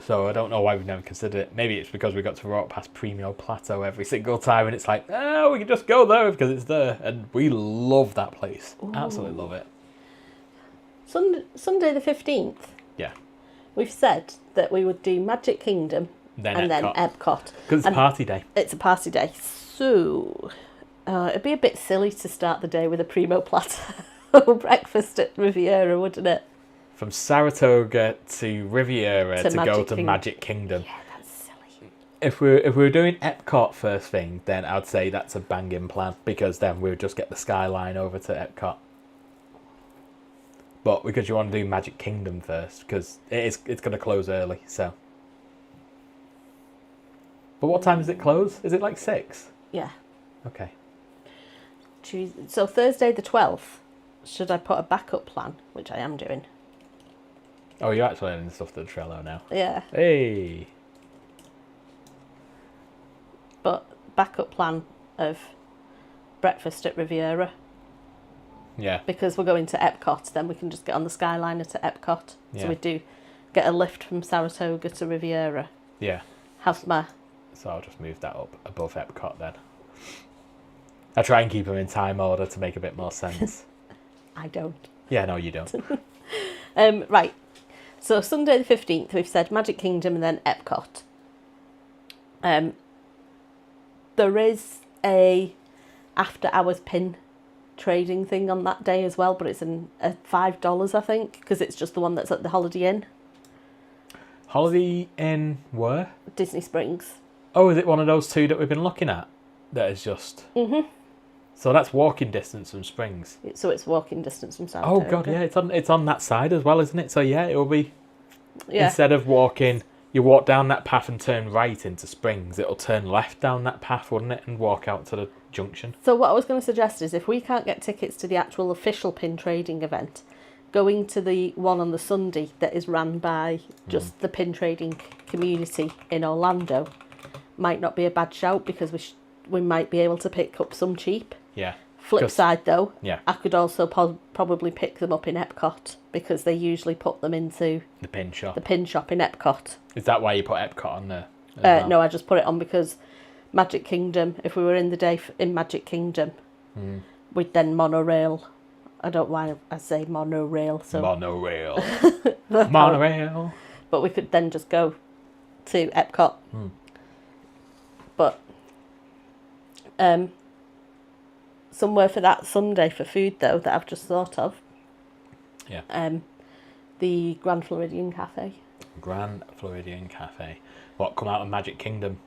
So I don't know why we've never considered it. Maybe it's because we got to walk past Premio Plateau every single time, and it's like, oh, we can just go there because it's there, and we love that place. Ooh. Absolutely love it. Sunday the 15th. Yeah. We've said that we would do Magic Kingdom then Epcot. Because it's a party day. It's a party day. So it'd be a bit silly to start the day with a Primo Plateau breakfast at Riviera, wouldn't it? From Saratoga to Riviera to go to Magic Kingdom. Yeah, that's silly. If we're doing Epcot first thing, then I'd say that's a banging plan, because then we'll just get the skyline over to Epcot. But because you want to do Magic Kingdom first, because it's going to close early, so. But what time does it close? Is it like 6? Yeah. Okay. So Thursday the 12th, should I put a backup plan, which I am doing? Oh, you're actually adding stuff to the Trello now. Yeah. Hey. But backup plan of breakfast at Riviera. Yeah. Because we're going to Epcot, then we can just get on the Skyliner to Epcot. Yeah. So we do get a lift from Saratoga to Riviera. Yeah. So I'll just move that up above Epcot then. I try and keep them in time order to make a bit more sense. I don't. Yeah, no, you don't. Right. So Sunday the 15th, we've said Magic Kingdom and then Epcot. There is a after hours pin trading thing on that day as well, but it's a $5, I think, because it's just the one that's at the Holiday Inn. Holiday Inn where? Disney Springs. Oh, is it one of those two that we've been looking at? That is just... Mm-hmm. So that's walking distance from Springs. So it's walking distance from Saratoga. Oh god, yeah, it's on that side as well, isn't it? So yeah, it will be. Yeah. Instead of walking, you walk down that path and turn right into Springs. It'll turn left down that path, wouldn't it, and walk out to the junction. So what I was going to suggest is, if we can't get tickets to the actual official pin trading event, going to the one on the Sunday that is run by just the pin trading community in Orlando might not be a bad shout, because we might be able to pick up some cheap. Yeah. Flip side though, yeah, I could also probably pick them up in Epcot, because they usually put them into the pin shop. The pin shop in Epcot. Is that why you put Epcot on there? Well? No, I just put it on because Magic Kingdom, if we were in the day in Magic Kingdom, we'd then monorail. I don't know why I say monorail. So monorail. Monorail. But we could then just go to Epcot. But somewhere for that Sunday for food though that I've just thought of. Yeah. The Grand Floridian Cafe. Grand Floridian Cafe. What, come out of Magic Kingdom?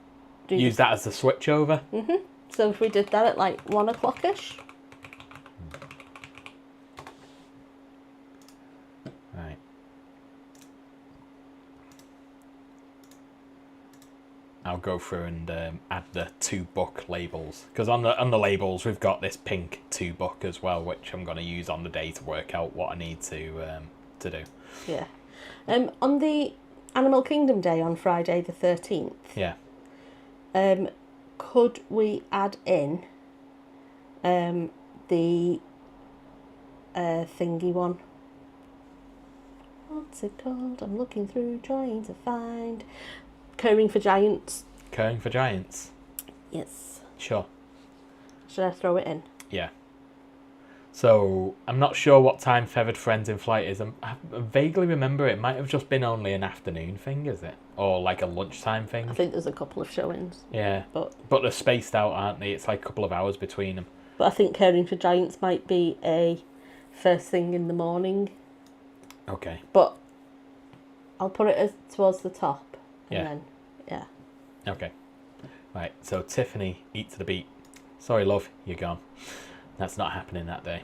Use that as the switch over? Mm-hmm. So if we did that at like 1 o'clock-ish. Right. I'll go through and add the to book labels, because on the labels we've got this pink to book as well, which I'm going to use on the day to work out what I need to do. Yeah. On the Animal Kingdom Day on Friday the 13th. Yeah. Could we add in the thingy one? What's it called? I'm looking through trying to find. Curling for Giants. Curling for Giants? Yes. Sure. Should I throw it in? Yeah. So I'm not sure what time Feathered Friends in Flight is. I vaguely remember it might have just been only an afternoon thing, is it? Or like a lunchtime thing? I think there's a couple of showings. Yeah. But they're spaced out, aren't they? It's like a couple of hours between them. I think Caring for Giants might be a first thing in the morning. Okay. But I'll put it as towards the top. And Yeah. then, yeah. Okay. Right, so Tiffany, Eat to the Beat. Sorry, love, you're gone. That's not happening that day.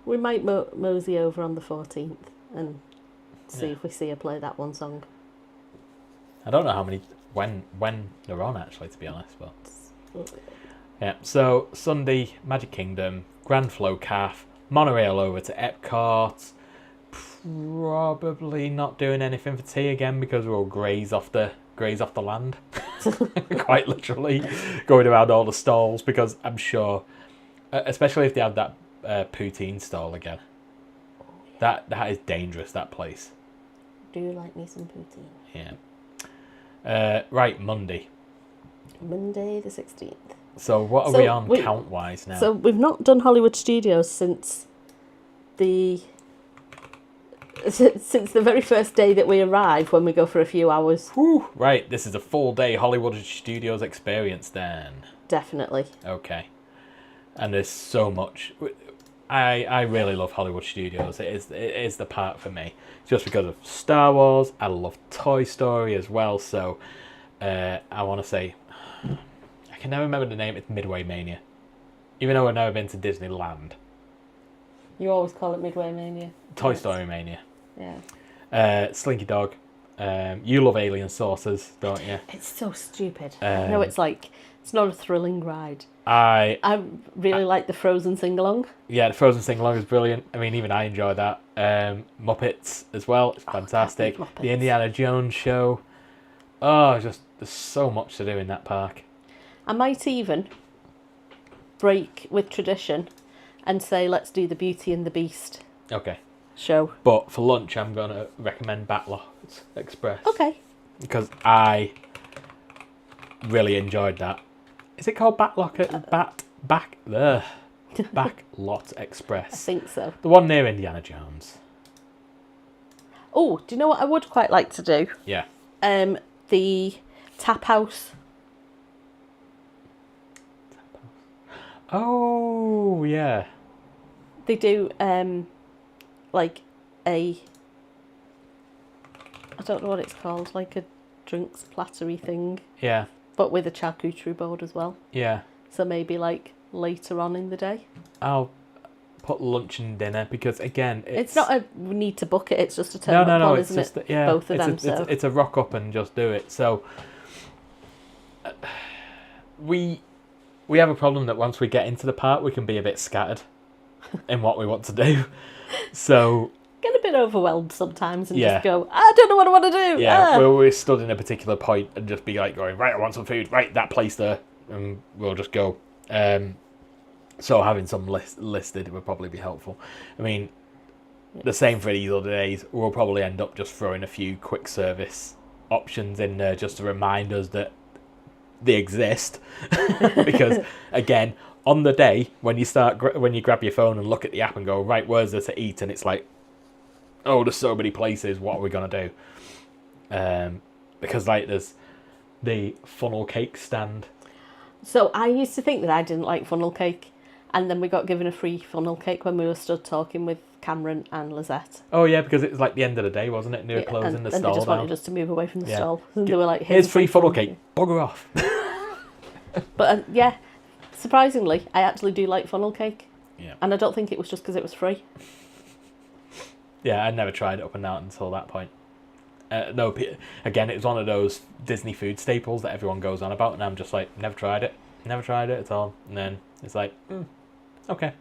We might mosey over on the 14th and see if we see her play that one song. I don't know how many, when they're on actually, to be honest. But yeah, so Sunday, Magic Kingdom, Grand Flow Calf, monorail over to Epcot. Probably not doing anything for tea again because we'll graze off the land. Quite literally going around all the stalls because I'm sure, especially if they have that poutine stall again. That is dangerous, that place. Do you like me some poutine? Yeah. Right, Monday the 16th. So what are we on count-wise now? So we've not done Hollywood Studios since the very first day that we arrive when we go for a few hours. Whew. Right, this is a full day Hollywood Studios experience then. Definitely. Okay. And there's so much. I really love Hollywood Studios. It is the park for me. Just because of Star Wars. I love Toy Story as well. So I want to say, I can never remember the name. It's Midway Mania. Even though I've never been to Disneyland. You always call it Midway Mania. Toy Story Mania. Yeah. Slinky Dog. You love alien saucers, don't you? It's so stupid. No, it's not a thrilling ride. I really like the Frozen sing-along. Yeah, the Frozen sing-along is brilliant. I mean, even I enjoy that. Muppets as well. It's fantastic. The Indiana Jones show. Oh, just there's so much to do in that park. I might even break with tradition and say, let's do the Beauty and the Beast Okay. show. But for lunch, I'm going to recommend Backlot Express. Okay. Because I really enjoyed that. Is it called Backlot Express? I think so. The one near Indiana Jones. Oh, do you know what I would quite like to do? Yeah. The Tap House. Oh, yeah. They do like I don't know what it's called, like a drinks plattery thing. Yeah. But with a charcuterie board as well. Yeah. So maybe like later on in the day. I'll put lunch and dinner because again, it's not we need to book it. It's just a turn up on, it's isn't just it? Yeah, both of them. It's a rock up and just do it. So we have a problem that once we get into the park, we can be a bit scattered in what we want to do. So get a bit overwhelmed sometimes and just go, I don't know what I want to do. Yeah, we're stood in a particular point and just be like going, right, I want some food, right, that place there, and we'll just go. So having some listed would probably be helpful. I mean, the same for these other days. We'll probably end up just throwing a few quick service options in there just to remind us that they exist. Because again, on the day when you grab your phone and look at the app and go, right, where's there to eat, and it's like, oh, there's so many places. What are we gonna do? Because like there's the funnel cake stand. So I used to think that I didn't like funnel cake, and then we got given a free funnel cake when we were stood talking with Cameron and Lizette. Oh yeah, because it was like the end of the day, wasn't it? And they were closing the stall. And they just down. wanted us to move away from the stall. And they were like, "Here's free funnel cake. Bugger off." But yeah, surprisingly, I actually do like funnel cake. Yeah. And I don't think it was just because it was free. Yeah, I'd never tried it up and down until that point. No, again, it was one of those Disney food staples that everyone goes on about, and I'm just like, never tried it at all. And then it's like, okay.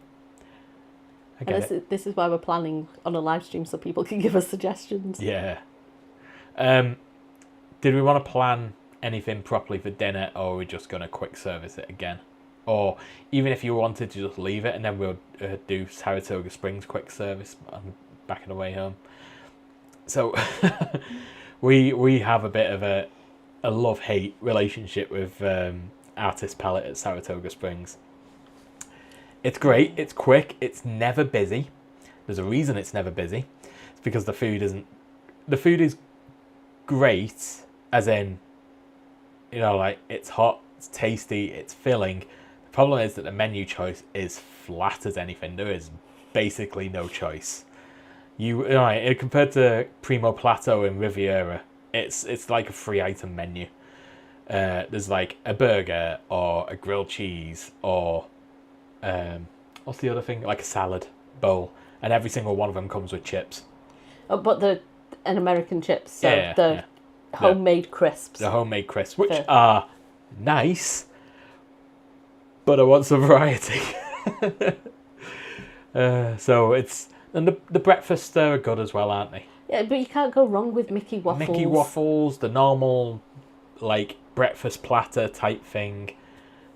I get it. This is why we're planning on a live stream so people can give us suggestions. Yeah. Did we want to plan anything properly for dinner, or are we just going to quick service it again? Or even if you wanted to just leave it and then we'll do Saratoga Springs quick service back on the way home. So we have a bit of a love-hate relationship with Artist Palette at Saratoga Springs. It's great. It's quick. It's never busy. There's a reason it's never busy. It's because the food isn't. The food is great, as in, you know, like it's hot, it's tasty, it's filling. The problem is that the menu choice is flat as anything. There is basically no choice. Compared to Primo Plato and Riviera, it's like a 3-item menu. There's like a burger or a grilled cheese or what's the other thing? Like a salad bowl, and every single one of them comes with chips. Oh, but an American chips, so the homemade crisps. The homemade crisps, which are nice, but I want some variety. So it's, and the breakfasts are good as well, aren't they? Yeah, but you can't go wrong with Mickey waffles. Mickey waffles, the normal like breakfast platter type thing.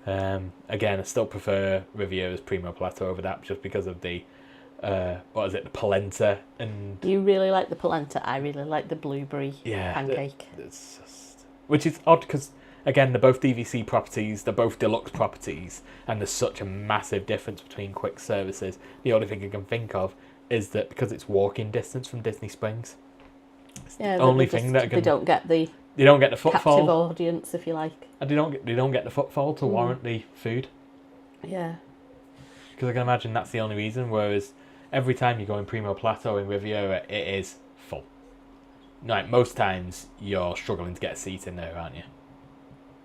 Again, I still prefer Riviera's Primo Plato over that, just because of the the polenta. And you really like the polenta. I really like the blueberry pancake. It's just, which is odd because, again, they're both DVC properties, they're both deluxe properties, and there's such a massive difference between quick services. The only thing I can think of is that because it's walking distance from Disney Springs, it's the only thing that they don't get the footfall. Captive audience, if you like. And they don't get the footfall to warrant the food. Yeah. Because I can imagine that's the only reason. Whereas every time you go in Primo Plato in Riviera, it is full. Like most times, you're struggling to get a seat in there, aren't you?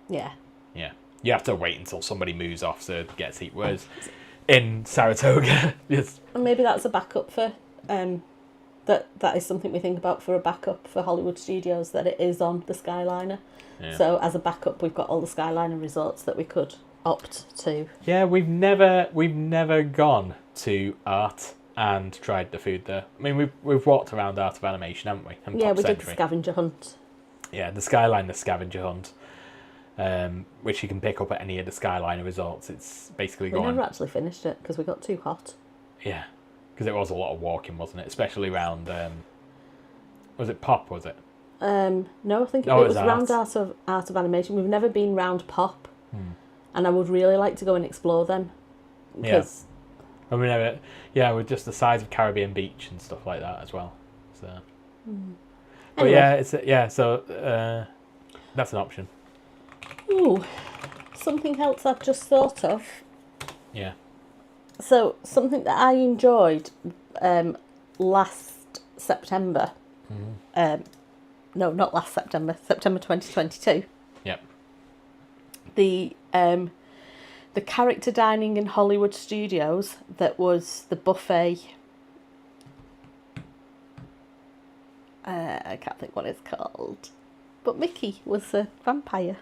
Yeah. Yeah. You have to wait until somebody moves off to get a seat. Whereas in Saratoga, it's... And maybe that's a backup for... That is something we think about for a backup for Hollywood Studios, that it is on the Skyliner. Yeah. So as a backup, we've got all the Skyliner resorts that we could opt to. Yeah, we've never gone to Art and tried the food there. I mean, we've walked around Art of Animation, haven't we? And yeah, Pop we Century. did the scavenger hunt. Yeah, the Skyliner scavenger hunt, which you can pick up at any of the Skyliner resorts. It's basically We never actually finished it because we got too hot. Yeah. Because it was a lot of walking, wasn't it? Especially around, was it Pop, was it? No, I think it was round Art of Animation. We've never been round Pop. And I would really like to go and explore them. Because I mean, with just the size of Caribbean Beach and stuff like that as well. So, but anyway. So that's an option. Ooh, something else I've just thought of. Yeah. So something that I enjoyed last September. No, not last September. September 2022. Yep. The character dining in Hollywood Studios that was the buffet. I can't think what it's called, but Mickey was a vampire.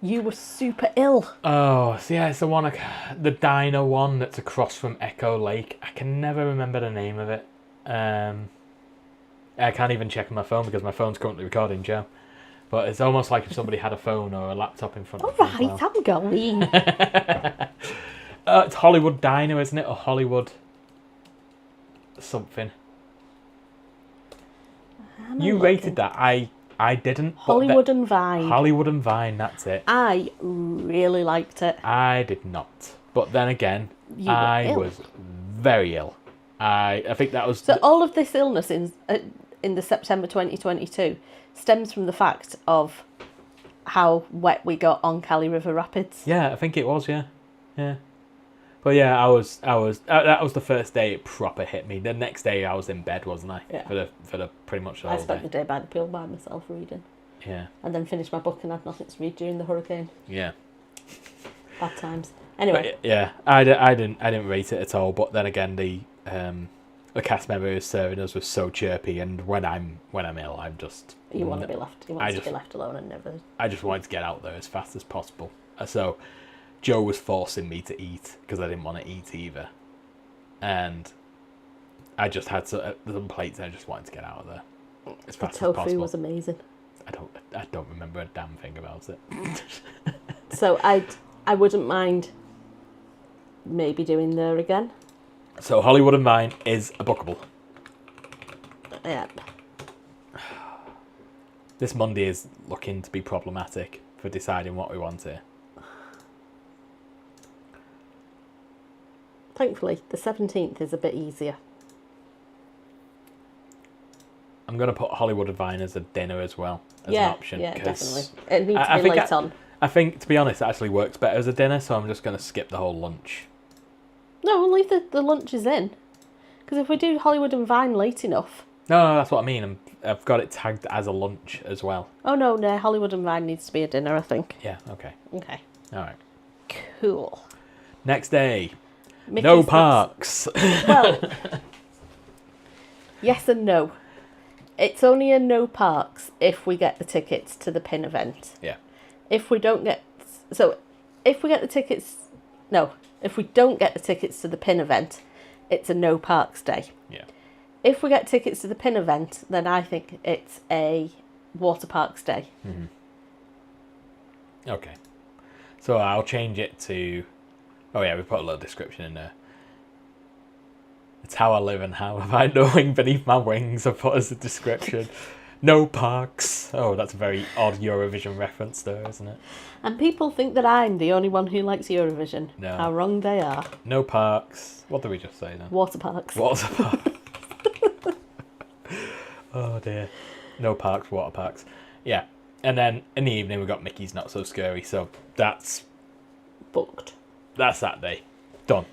You were super ill. Oh, so yeah, it's the one, the diner one that's across from Echo Lake. I can never remember the name of it. I can't even check on my phone because my phone's currently recording Joe. But it's almost like if somebody had a phone or a laptop in front of them. All right, I'm going. It's Hollywood Diner, isn't it? Or Hollywood something. You rated that. I didn't. Hollywood and Vine. Hollywood and Vine, that's it. I really liked it. I did not. But then again, I was very ill. I think that was... So all of this illness in the September 2022 stems from the fact of how wet we got on Cali River Rapids. Yeah, I think it was, yeah. But yeah, I was that was the first day it proper hit me. The next day I was in bed, wasn't I? Yeah. For the pretty much the whole day. I spent the day by the pool by myself reading. Yeah. And then finished my book and had nothing to read during the hurricane. Yeah. Bad times. Anyway. But yeah, I didn't rate it at all. But then again, the cast member who's serving us was so chirpy, and when I'm ill, I'm just... You want to be left. You want to be left alone and never... I just wanted to get out there as fast as possible. So Joe was forcing me to eat because I didn't want to eat either, and I just had some plates. And I just wanted to get out of there as fast as possible. The tofu was amazing. I don't remember a damn thing about it. So I wouldn't mind maybe doing there again. So Hollywood and Vine is a bookable. Yeah. This Monday is looking to be problematic for deciding what we want here. Thankfully, the 17th is a bit easier. I'm going to put Hollywood and Vine as a dinner as well, as an option. Yeah, 'cause definitely. It needs to be late on. I think, to be honest, it actually works better as a dinner, so I'm just going to skip the whole lunch. No, we'll leave the lunches in. Because if we do Hollywood and Vine late enough... No, that's what I mean. I've got it tagged as a lunch as well. Oh, no, Hollywood and Vine needs to be a dinner, I think. Yeah, okay. Okay. All right. Cool. Next day. Mickey's no Nuts- parks. Well, yes and no. It's only a no parks if we get the tickets to the pin event. Yeah. If we don't get... So, if we get the tickets... No, if we don't get the tickets to the pin event, it's a no parks day. Yeah. If we get tickets to the pin event, then I think it's a water parks day. Mm-hmm. Okay. So I'll change it to... Oh yeah, we put a little description in there. It's how I live and how I find knowing beneath my wings. I put as a description. No parks. Oh, that's a very odd Eurovision reference there, isn't it? And people think that I'm the only one who likes Eurovision. No. How wrong they are. No parks. What did we just say then? Water parks. Water parks. Oh dear. No parks, water parks. Yeah. And then in the evening we got Mickey's Not So Scary. So that's Booked. that day. Done.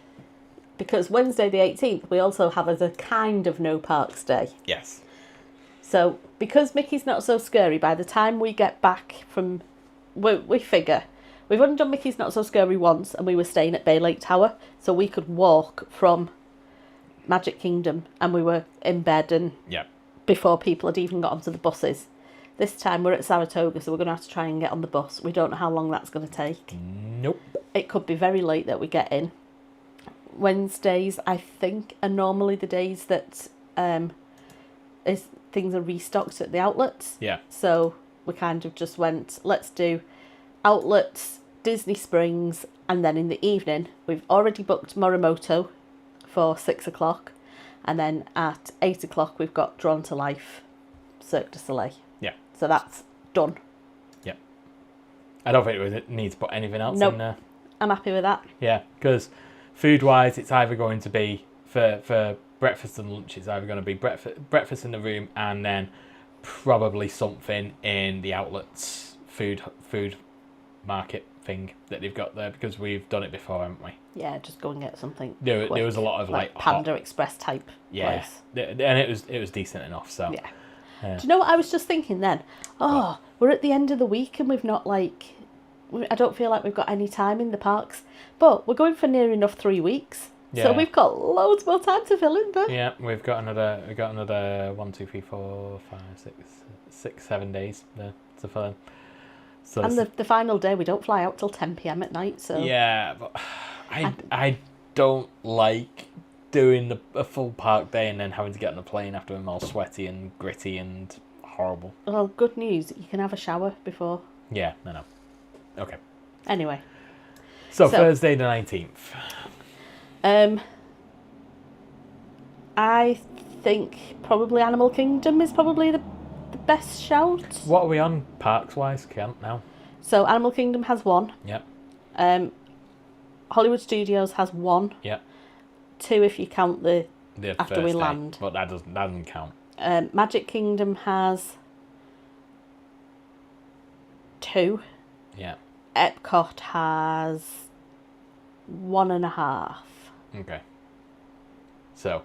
Because Wednesday the 18th we also have as a kind of no parks day. Yes. So because Mickey's Not So Scary, by the time we get back from... We figure... We've only done Mickey's Not So Scary once and we were staying at Bay Lake Tower. So we could walk from Magic Kingdom and we were in bed and... Yeah. Before people had even got onto the buses. This time we're at Saratoga, so we're going to have to try and get on the bus. We don't know how long that's going to take. Nope. It could be very late that we get in. Wednesdays, I think, are normally the days that things are restocked at the outlets. Yeah. So we kind of just went, let's do outlets, Disney Springs, and then in the evening, we've already booked Morimoto for 6 o'clock. And then at 8 o'clock, we've got Drawn to Life, Cirque du Soleil. Yeah. So that's done. Yeah. I don't think we need to put anything else Nope. in there. I'm happy with that. Yeah, because food-wise, it's either going to be, for breakfast and lunch, it's either going to be breakfast in the room and then probably something in the outlets food market thing that they've got there, because we've done it before, haven't we? Yeah, just go and get something. There was a lot of like Panda hot, Express type yeah, place. And it was decent enough. So Yeah. Do you know what I was just thinking then? Oh, we're at the end of the week and we've not I don't feel like we've got any time in the parks, but we're going for near enough 3 weeks. Yeah. So we've got loads more time to fill in there. Yeah, we've got another 1, 2, 3, 4, 5, 6, 7 days there to fill in. So and the final day, we don't fly out till 10 p.m. at night. So yeah, but I don't like doing a full park day and then having to get on a plane after I'm all sweaty and gritty and horrible. Well, good news, you can have a shower before. Yeah, no. Okay. Anyway. So Thursday the 19th. I think probably Animal Kingdom is probably the best shout. What are we on parks wise? Can't now. So Animal Kingdom has 1. Yep. Hollywood Studios has 1. Yep. 2 if you count the after first we day, land. but that doesn't count. Magic Kingdom has 2. Yeah. Epcot has 1.5. Okay. So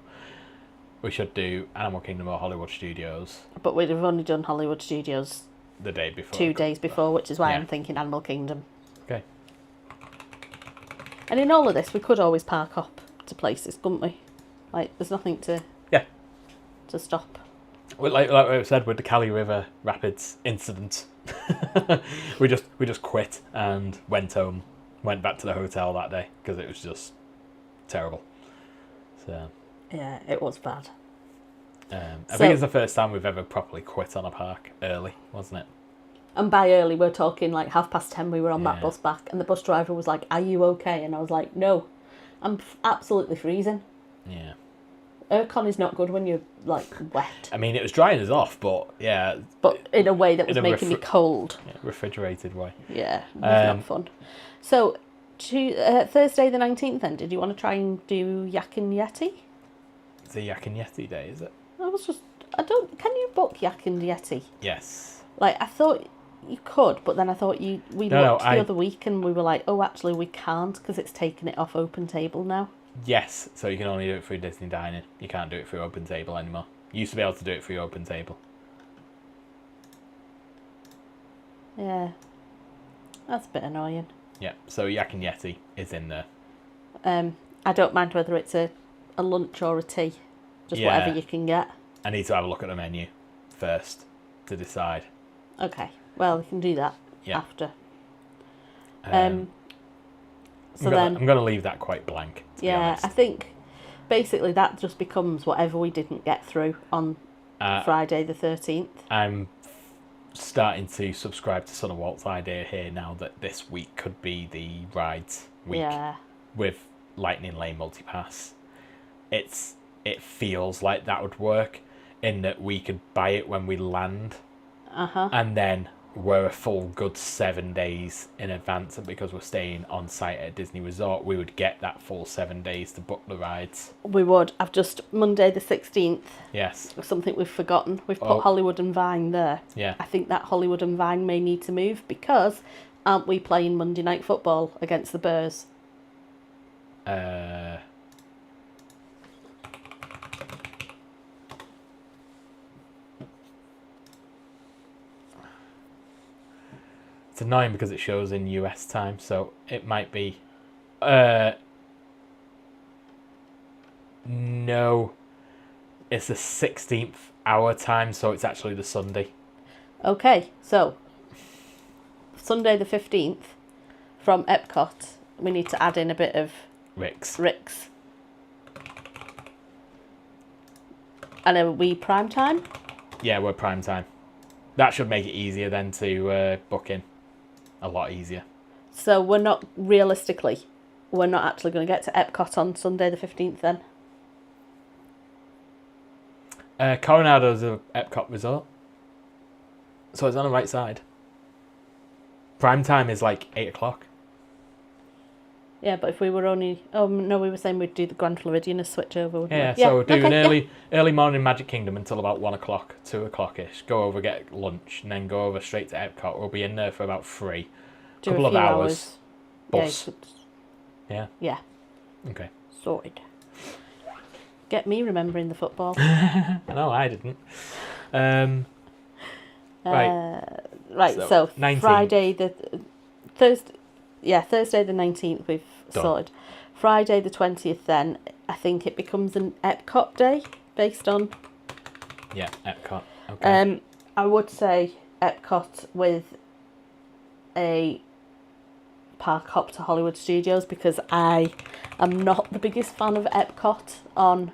we should do Animal Kingdom or Hollywood Studios But we'd have only done Hollywood Studios the day before. 2 days before, which is why Yeah. I'm thinking Animal Kingdom. Okay. And in all of this, we could always park up to places, couldn't we? Like, there's nothing to stop. Well, like I said with the Cali River Rapids incident, we just quit and went home, went back to the hotel that day because it was just terrible. So Yeah, it was bad. I think it's the first time we've ever properly quit on a park early, wasn't it? And by early, we're talking like 10:30 we were on that Yeah. bus back, and the bus driver was like, "Are you okay?" And I was like, "No, I'm absolutely freezing." Yeah. Aircon is not good when you're like wet. I mean, it was drying us off, but yeah. But in a way that was in a making me cold. Yeah, refrigerated way. Yeah, it was not fun. So Thursday the 19th then, did you want to try and do Yak and Yeti? It's a Yak and Yeti day, is it? Can you book Yak and Yeti? Yes. Like, I thought you could, but then I thought we looked the other week and we were like, oh, actually we can't because it's taken it off Open Table now. Yes, so you can only do it through Disney Dining. You can't do it through Open Table anymore. You used to be able to do it through Open Table. Yeah. That's a bit annoying. Yeah, so Yak and Yeti is in there. I don't mind whether it's a lunch or a tea. Just whatever you can get. I need to have a look at the menu first to decide. Okay, well, we can do that after. I'm going to leave that quite blank, to be honest. I think basically that just becomes whatever we didn't get through on Friday the 13th. I'm starting to subscribe to Son of Walt's idea here now that this week could be the rides week with Lightning Lane Multipass. It feels like that would work in that we could buy it when we land and then we're a full good 7 days in advance, and because we're staying on site at Disney Resort we would get that full 7 days to book the rides. We would. I've just Monday the 16th. Yes. Something we've forgotten. We've put Hollywood and Vine there. Yeah. I think that Hollywood and Vine may need to move because aren't we playing Monday Night Football against the Bears? It's annoying because it shows in US time, so it might be... no, it's the 16th hour time, so it's actually the Sunday. Okay, so Sunday the 15th from Epcot, we need to add in a bit of Rick's. And are we prime time? Yeah, we're prime time. That should make it easier then to book in. A lot easier. So we're not actually going to get to Epcot on Sunday the 15th then? Coronado's a Epcot resort. So it's on the right side. Prime time is like 8 o'clock. Yeah, but if we were only... Oh, no, we were saying we'd do the Grand Floridian as switch over, wouldn't we? So we'll do an early morning Magic Kingdom until about 1 o'clock, 2 o'clock-ish. Go over, get lunch, and then go over straight to Epcot. We'll be in there for about 3. Do couple a of few hours. Bus. Yeah. Okay. Sorted. Get me remembering the football. No, I didn't. Right. So 19th. Friday the... Thursday the 19th we've sorted. Friday the 20th then, I think it becomes an Epcot day based on... Yeah, Epcot. Okay. I would say Epcot with a park hop to Hollywood Studios because I am not the biggest fan of Epcot on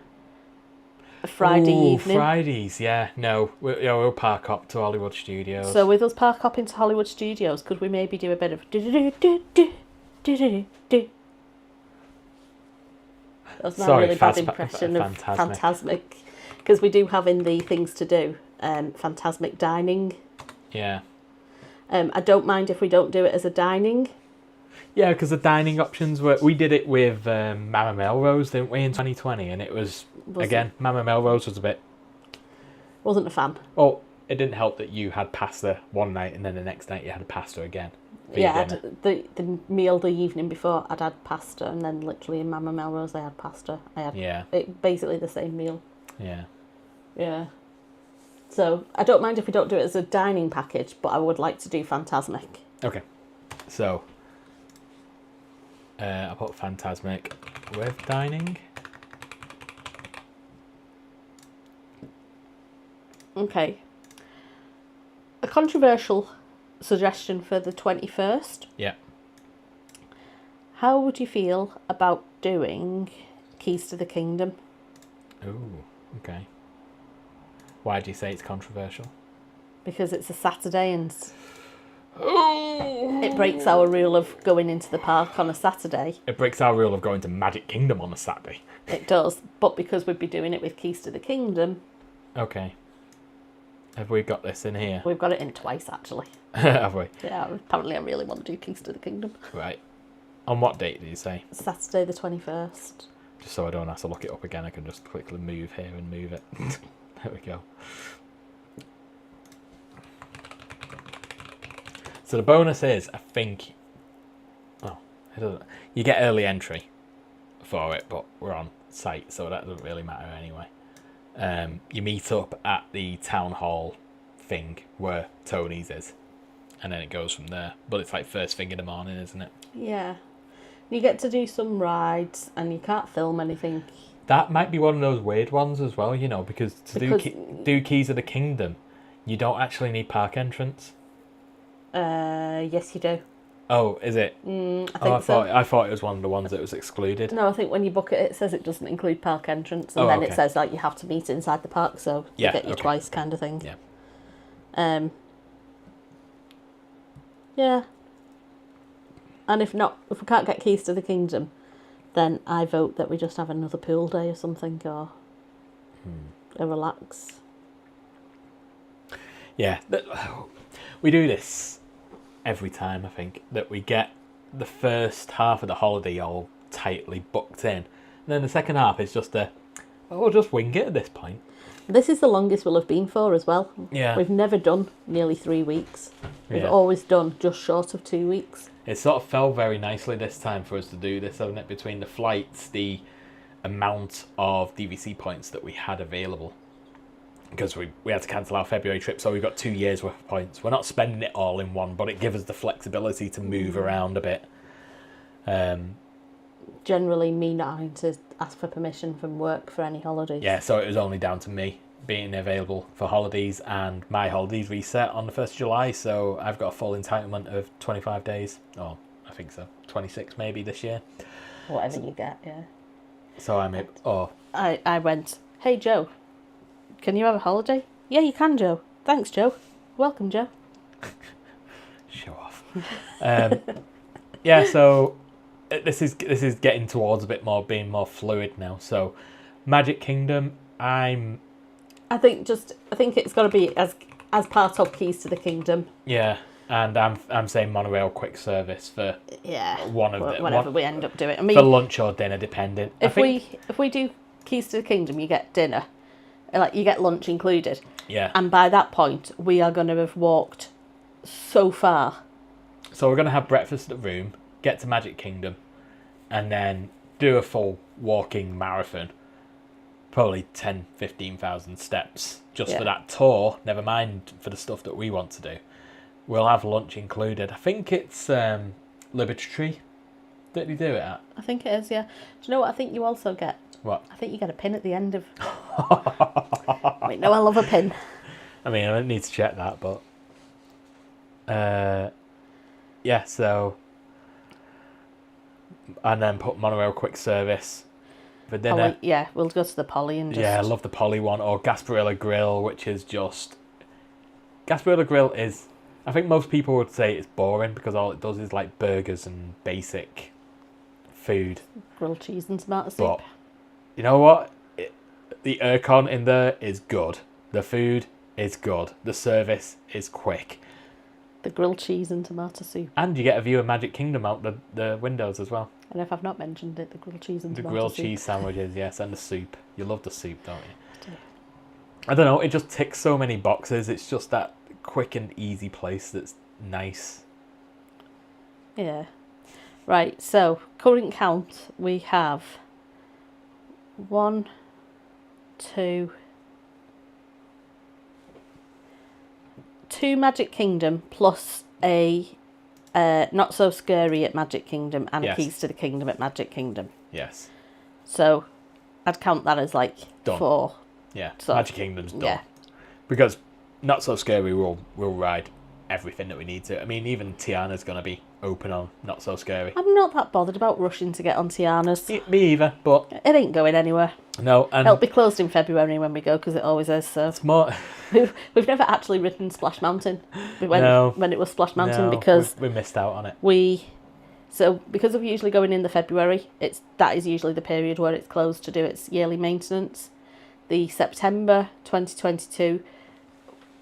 a Friday evening. Fridays, yeah. No, we'll park hop to Hollywood Studios. So with us park hopping to Hollywood Studios, could we maybe do a bit of That was my really bad impression of Fantasmic. Because we do have in the things to do, Fantasmic dining. Yeah. I don't mind if we don't do it as a dining. Yeah, because the dining options were... We did it with Mama Melrose, didn't we, in 2020? And it was again, Mama Melrose was a bit... Wasn't a fan. Oh, it didn't help that you had pasta one night and then the next night you had pasta again. Yeah, the meal the evening before I'd had pasta, and then literally in Mama Melrose I had pasta. I had basically the same meal. Yeah. Yeah. So I don't mind if we don't do it as a dining package, but I would like to do Fantasmic. Okay. So I'll put Fantasmic with dining. Okay. A controversial suggestion for the 21st. Yeah. How would you feel about doing Keys to the Kingdom? Ooh, okay. Why do you say it's controversial? Because it's a Saturday and it breaks our rule of going into the park on a Saturday. It breaks our rule of going to Magic Kingdom on a Saturday. It does, but because we'd be doing it with Keys to the Kingdom... Okay. Have we got this in here? We've got it in twice, actually. Have we? Yeah, apparently I really want to do Keys to the Kingdom. Right. On what date did you say? Saturday the 21st. Just so I don't have to look it up again, I can just quickly move here and move it. There we go. So the bonus is, I think, oh, it doesn't. You get early entry for it, but we're on site, so that doesn't really matter anyway. You meet up at the town hall thing where Tony's is, and then it goes from there. But it's like first thing in the morning, isn't it? Yeah. You get to do some rides, and you can't film anything. That might be one of those weird ones as well, you know, because do Keys of the Kingdom, you don't actually need park entrance. Yes, you do. Oh, is it? I think so. I thought it was one of the ones that was excluded. No, I think when you book it, it says it doesn't include park entrance, and then okay. it says like you have to meet inside the park, so Yeah, you get you okay. twice kind of thing. Yeah. Yeah. And if we can't get Keys to the Kingdom, then I vote that we just have another pool day or something, or a relax. Yeah, we do this every time, I think, that we get the first half of the holiday all tightly booked in. And then the second half is just we'll just wing it at this point. This is the longest we'll have been for as well. Yeah. We've never done nearly 3 weeks. We've Yeah. always done just short of 2 weeks. It sort of fell very nicely this time for us to do this, hasn't it? Between the flights, the amount of DVC points that we had available. Because we had to cancel our February trip, so we've got 2 years worth of points. We're not spending it all in one, but it gives us the flexibility to move around a bit. Generally, me not having to ask for permission from work for any holidays. Yeah, so it was only down to me being available for holidays, and my holidays reset on the 1st of July, so I've got a full entitlement of 25 days. Oh, I think so. 26 maybe this year. Whatever you get, yeah. So I'm able... Oh, I went, hey, Joe, can you have a holiday? Yeah, you can, Joe. Thanks, Joe. Welcome, Joe. show off. Yeah, so this is getting towards a bit more being more fluid now. So Magic Kingdom, I think it's got to be as part of Keys to the Kingdom. Yeah, and I'm saying monorail quick service for whatever we end up doing. I mean, for lunch or dinner, depending. If we do Keys to the Kingdom, you get dinner, like you get lunch included. Yeah. And by that point, we are going to have walked so far. So we're going to have breakfast at the room, get to Magic Kingdom, and then do a full walking marathon. Probably 10, 15,000 steps just for that tour, never mind for the stuff that we want to do. We'll have lunch included. I think it's Liberty Tree that you do it at. I think it is, yeah. Do you know what I think you also get? What? I think you get a pin at the end of... Wait, no, I love a pin. I mean, I don't need to check that, but... yeah, so... And then put monorail quick service for dinner. Polly, we'll go to the Polly and just... Yeah, I love the Polly one. Or Gasparilla Grill, which is just... Gasparilla Grill is... I think most people would say it's boring because all it does is like burgers and basic food. Grilled cheese and tomato soup. But you know what? The aircon in there is good. The food is good. The service is quick. The grilled cheese and tomato soup. And you get a view of Magic Kingdom out the windows as well. And if I've not mentioned it, the grilled cheese and the tomato grilled soup. cheese sandwiches, yes, and the soup. You love the soup, don't you? I don't know, it just ticks so many boxes. It's just that quick and easy place that's nice. Yeah. Right, so current count, we have 1, 2 Magic Kingdom plus a Not So Scary at Magic Kingdom and Yes. Keys to the Kingdom at Magic Kingdom. Yes. So I'd count that as like Done. 4. Yeah, So, Magic Kingdom's done. Yeah. Because Not So Scary will ride everything that we need to. I mean, even Tiana's going to be open on Not So Scary. I'm not that bothered about rushing to get on Tiana's. Me either, but... It ain't going anywhere. No, and... It'll be closed in February when we go, because it always is, so... It's more... We've never actually ridden Splash Mountain when it was Splash Mountain, because... we missed out on it. Because of usually going in the February, that is usually the period where it's closed to do its yearly maintenance. The September 2022,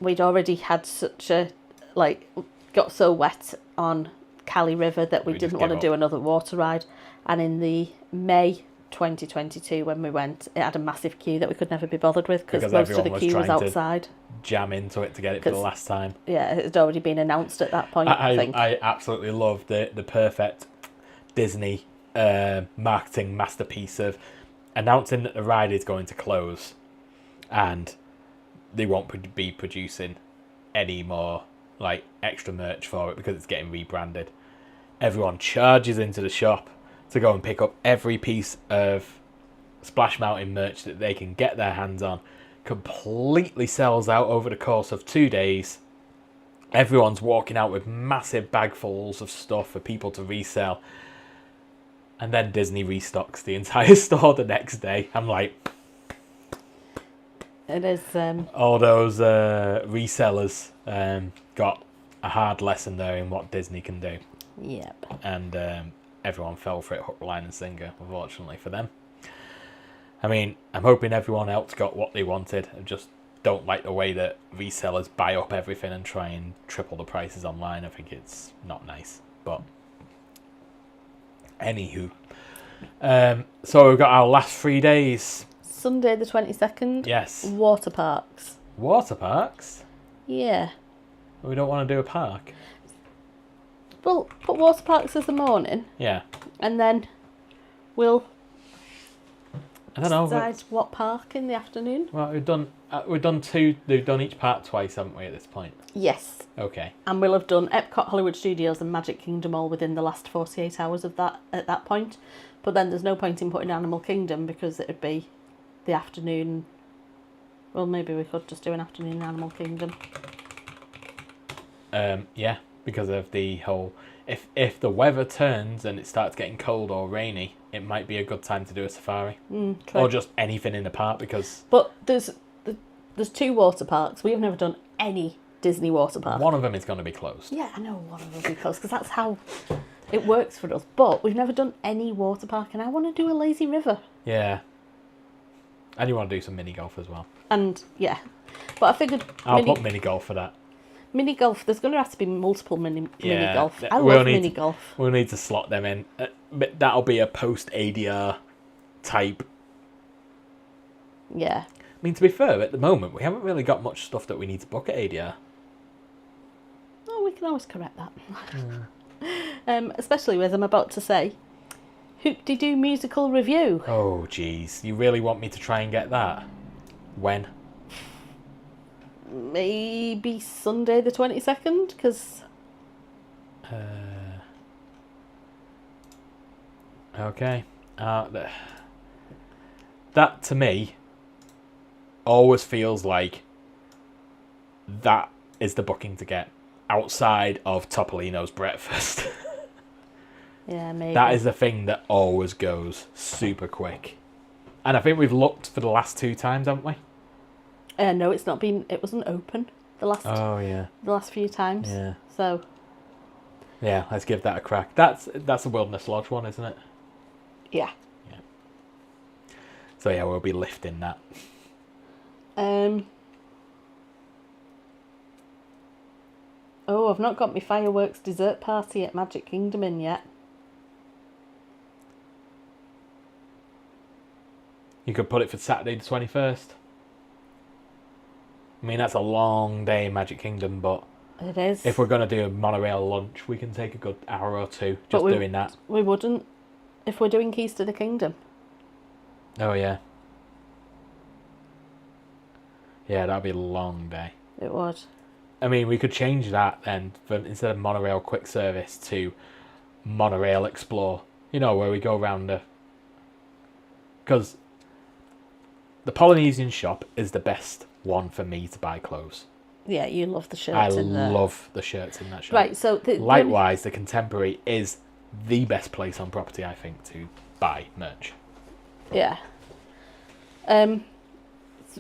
we'd already had got so wet on Cali River that we We just didn't want to gave do up. another water ride. And in the May 2022 when we went, it had a massive queue that we could never be bothered with because most of everyone the was queue was trying to outside. jam into it to get it for the 'Cause- last time. Yeah, it had already been announced at that point, I think. I absolutely love the perfect Disney marketing masterpiece of announcing that the ride is going to close and they won't be producing any more like extra merch for it because it's getting rebranded. Everyone charges into the shop to go and pick up every piece of Splash Mountain merch that they can get their hands on. Completely sells out over the course of 2 days. Everyone's walking out with massive bagfuls of stuff for people to resell. And then Disney restocks the entire store the next day. I'm like, It is. all those resellers got a hard lesson there in what Disney can do. Yep. And everyone fell for it hook, line and sinker, unfortunately for them. I mean, I'm hoping everyone else got what they wanted. I just don't like the way that resellers buy up everything and try and triple the prices online. I think it's not nice. But anywho. So we've got our last 3 days. Sunday the 22nd. Yes. Water parks. Water parks? Yeah. We don't want to do a park. Well, put water parks as the morning, Yeah. and then we'll I don't know. decide what park in the afternoon. Well, we've done two. We've done each part twice, haven't we? At this point. Yes. Okay. And we'll have done Epcot, Hollywood Studios and Magic Kingdom all within the last 48 hours of that at that point. But then there's no point in putting Animal Kingdom because it would be the afternoon. Well, maybe we could just do an afternoon in Animal Kingdom. Yeah, because of the whole. If the weather turns and it starts getting cold or rainy, it might be a good time to do a safari or just anything in the park because. But there's 2 water parks. We have never done any Disney water park. One of them is going to be closed. Yeah, I know one of them will be closed because that's how it works for us. But we've never done any water park, and I want to do a lazy river. Yeah. And you want to do some mini golf as well. And yeah, but I figured I'll put mini golf for that. Mini golf. There's going to have to be multiple mini golf. I we'll love need mini to- golf. We'll need to slot them in. But that'll be a post ADR type. Yeah. I mean, to be fair, at the moment, we haven't really got much stuff that we need to book at ADR. Oh, we can always correct that. Especially with I'm about to say, Hoop-de-Doo musical review. Oh, jeez. You really want me to try and get that? When? Maybe Sunday the 22nd, because Okay. That, to me, always feels like that is the booking to get outside of Topolino's breakfast. yeah, maybe. That is the thing that always goes super quick. And I think we've looked for the last 2 times, haven't we? No, it's not been. It wasn't open the last yeah. the last few times. Yeah. So Yeah, let's give that a crack. That's the Wilderness Lodge one, isn't it? yeah. So yeah, we'll be lifting that. Oh, I've not got my fireworks dessert party at Magic Kingdom in yet. You could put it for Saturday the 21st. I mean, that's a long day in Magic Kingdom, but It is. if we're going to do a monorail lunch, we can take a good hour or 2 But just doing that. We wouldn't if we're doing Keys to the Kingdom. Oh, yeah. Yeah, that'd be a long day. It would. I mean, we could change that then, instead of monorail quick service to monorail explore. You know, where we go around the... Because the Polynesian shop is the best one for me to buy clothes. Yeah, you love the shirts I in there. love the shirts in that shop. Right, so... Likewise, the Contemporary is the best place on property, I think, to buy merch. Yeah.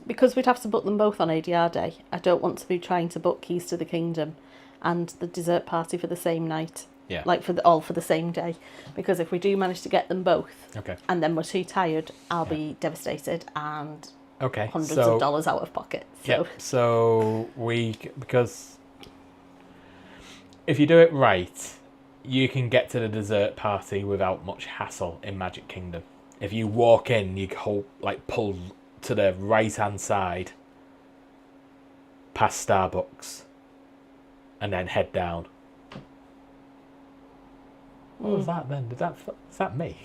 Because we'd have to book them both on ADR day, I don't want to be trying to book Keys to the Kingdom and the dessert party for the same night. Yeah. Like all for the same day. Because if we do manage to get them both, Okay. and then we're too tired, I'll be devastated and Okay. hundreds of dollars out of pocket. So. Yeah. So because if you do it right, you can get to the dessert party without much hassle in Magic Kingdom. If you walk in, you pull to the right-hand side, past Starbucks, and then head down. What was that then? Is that me?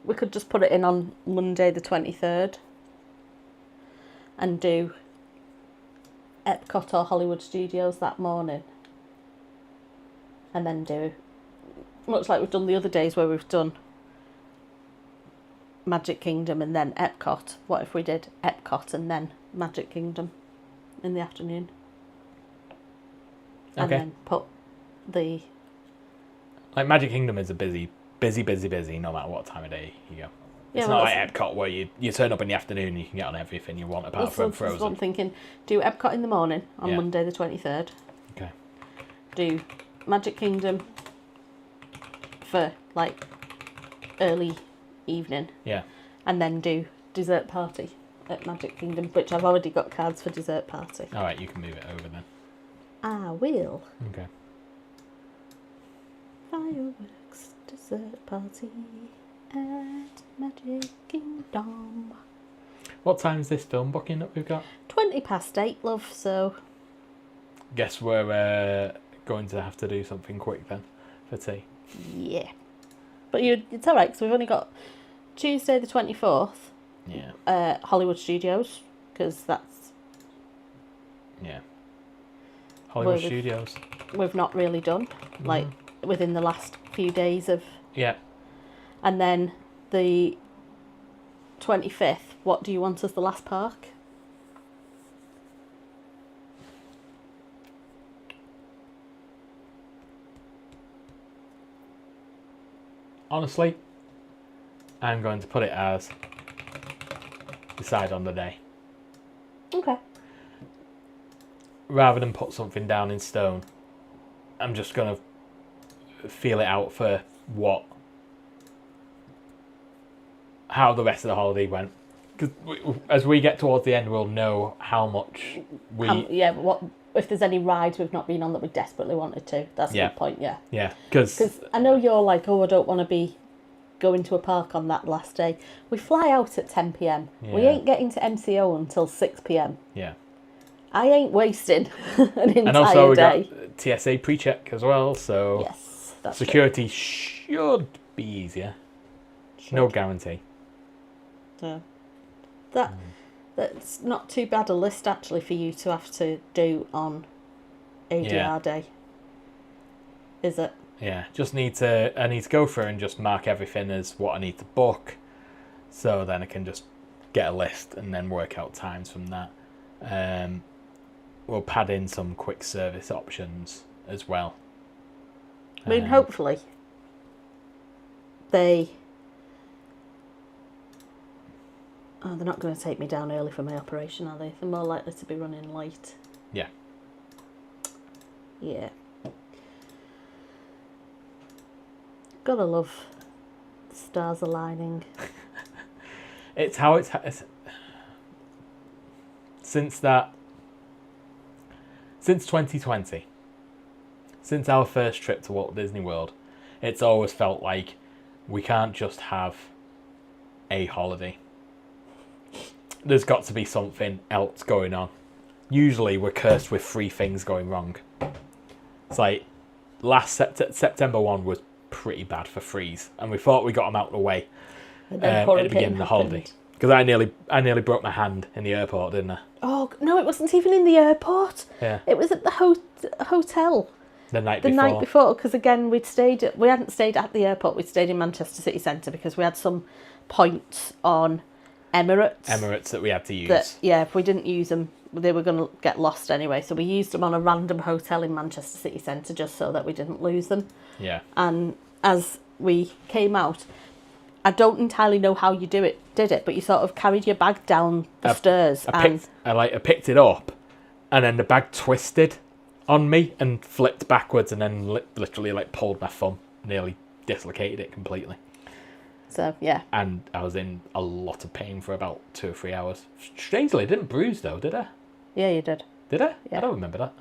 We could just put it in on Monday the 23rd and do Epcot or Hollywood Studios that morning. And then do, much like we've done the other days where we've done Magic Kingdom and then Epcot. What if we did Epcot and then Magic Kingdom in the afternoon? And Okay. then put the... Like, Magic Kingdom is a busy, no matter what time of day you go. It's Yeah, not well, like Epcot where you turn up in the afternoon and you can get on everything you want apart from That's what Frozen. I'm thinking. Do Epcot in the morning on Monday the 23rd. Okay. Do Magic Kingdom for like early evening. Yeah. And then do dessert party at Magic Kingdom, which I've already got cards for dessert party. All right, you can move it over then. I will. Okay. Fireworks dessert party at Magic Kingdom. What time is this film booking that we've got? 8:20, love, so... Guess we're going to have to do something quick then for tea. Yeah. But it's alright, because we've only got Tuesday the 24th. Yeah. Hollywood Studios, because that's... Yeah. Hollywood Well, Studios. we've not really done, like, within the last few days of... Yeah. And then the 25th, what do you want as the last park? Honestly, I'm going to put it as decide on the day. Okay. Rather than put something down in stone, I'm just going to feel it out for how the rest of the holiday went. Because as we get towards the end, we'll know how much we... what if there's any rides we've not been on that we desperately wanted to. That's a good point, yeah. Yeah, because I know you're like, I don't want to be going to a park on that last day. We fly out at 10 p.m. We Yeah. ain't getting to MCO until 6 p.m. Yeah. I ain't wasting an entire And also we day. got TSA pre-check as well, so Yes, that's security should be easier. No guarantee. true. So that's not too bad a list actually for you to have to do on ADR day. Is it? Yeah, I need to go through and just mark everything as what I need to book, so then I can just get a list and then work out times from that. We'll pad in some quick service options as well. I mean, hopefully they're not going to take me down early for my operation, are they? They're more likely to be running late. Yeah. Yeah. Gotta love the stars aligning. It's how it's since 2020, since our first trip to Walt Disney World, it's always felt like we can't just have a holiday. There's got to be something else going on. Usually we're cursed with 3 things going wrong. It's like last September 1 was pretty bad for freeze, and we thought we got them out of the way And then at the beginning of the holiday. happened. Because I nearly broke my hand in the airport, didn't I? Oh no, it wasn't even in the airport. Yeah. It was at the hotel The night the before. night before. Because again, we hadn't stayed at the airport. We'd stayed in Manchester City Centre because we had some points on Emirates that we had to use. that, if we didn't use them, they were going to get lost anyway. So we used them on a random hotel in Manchester City Centre just so that we didn't lose them. Yeah. And as we came out, I don't entirely know how you did it, but you sort of carried your bag down the stairs. I picked it up, and then the bag twisted on me and flipped backwards, and then literally pulled my thumb, nearly dislocated it completely. So yeah. And I was in a lot of pain for about 2 or 3 hours. Strangely, I didn't bruise though, did I? Yeah, you did. Did I? Yeah. I don't remember that.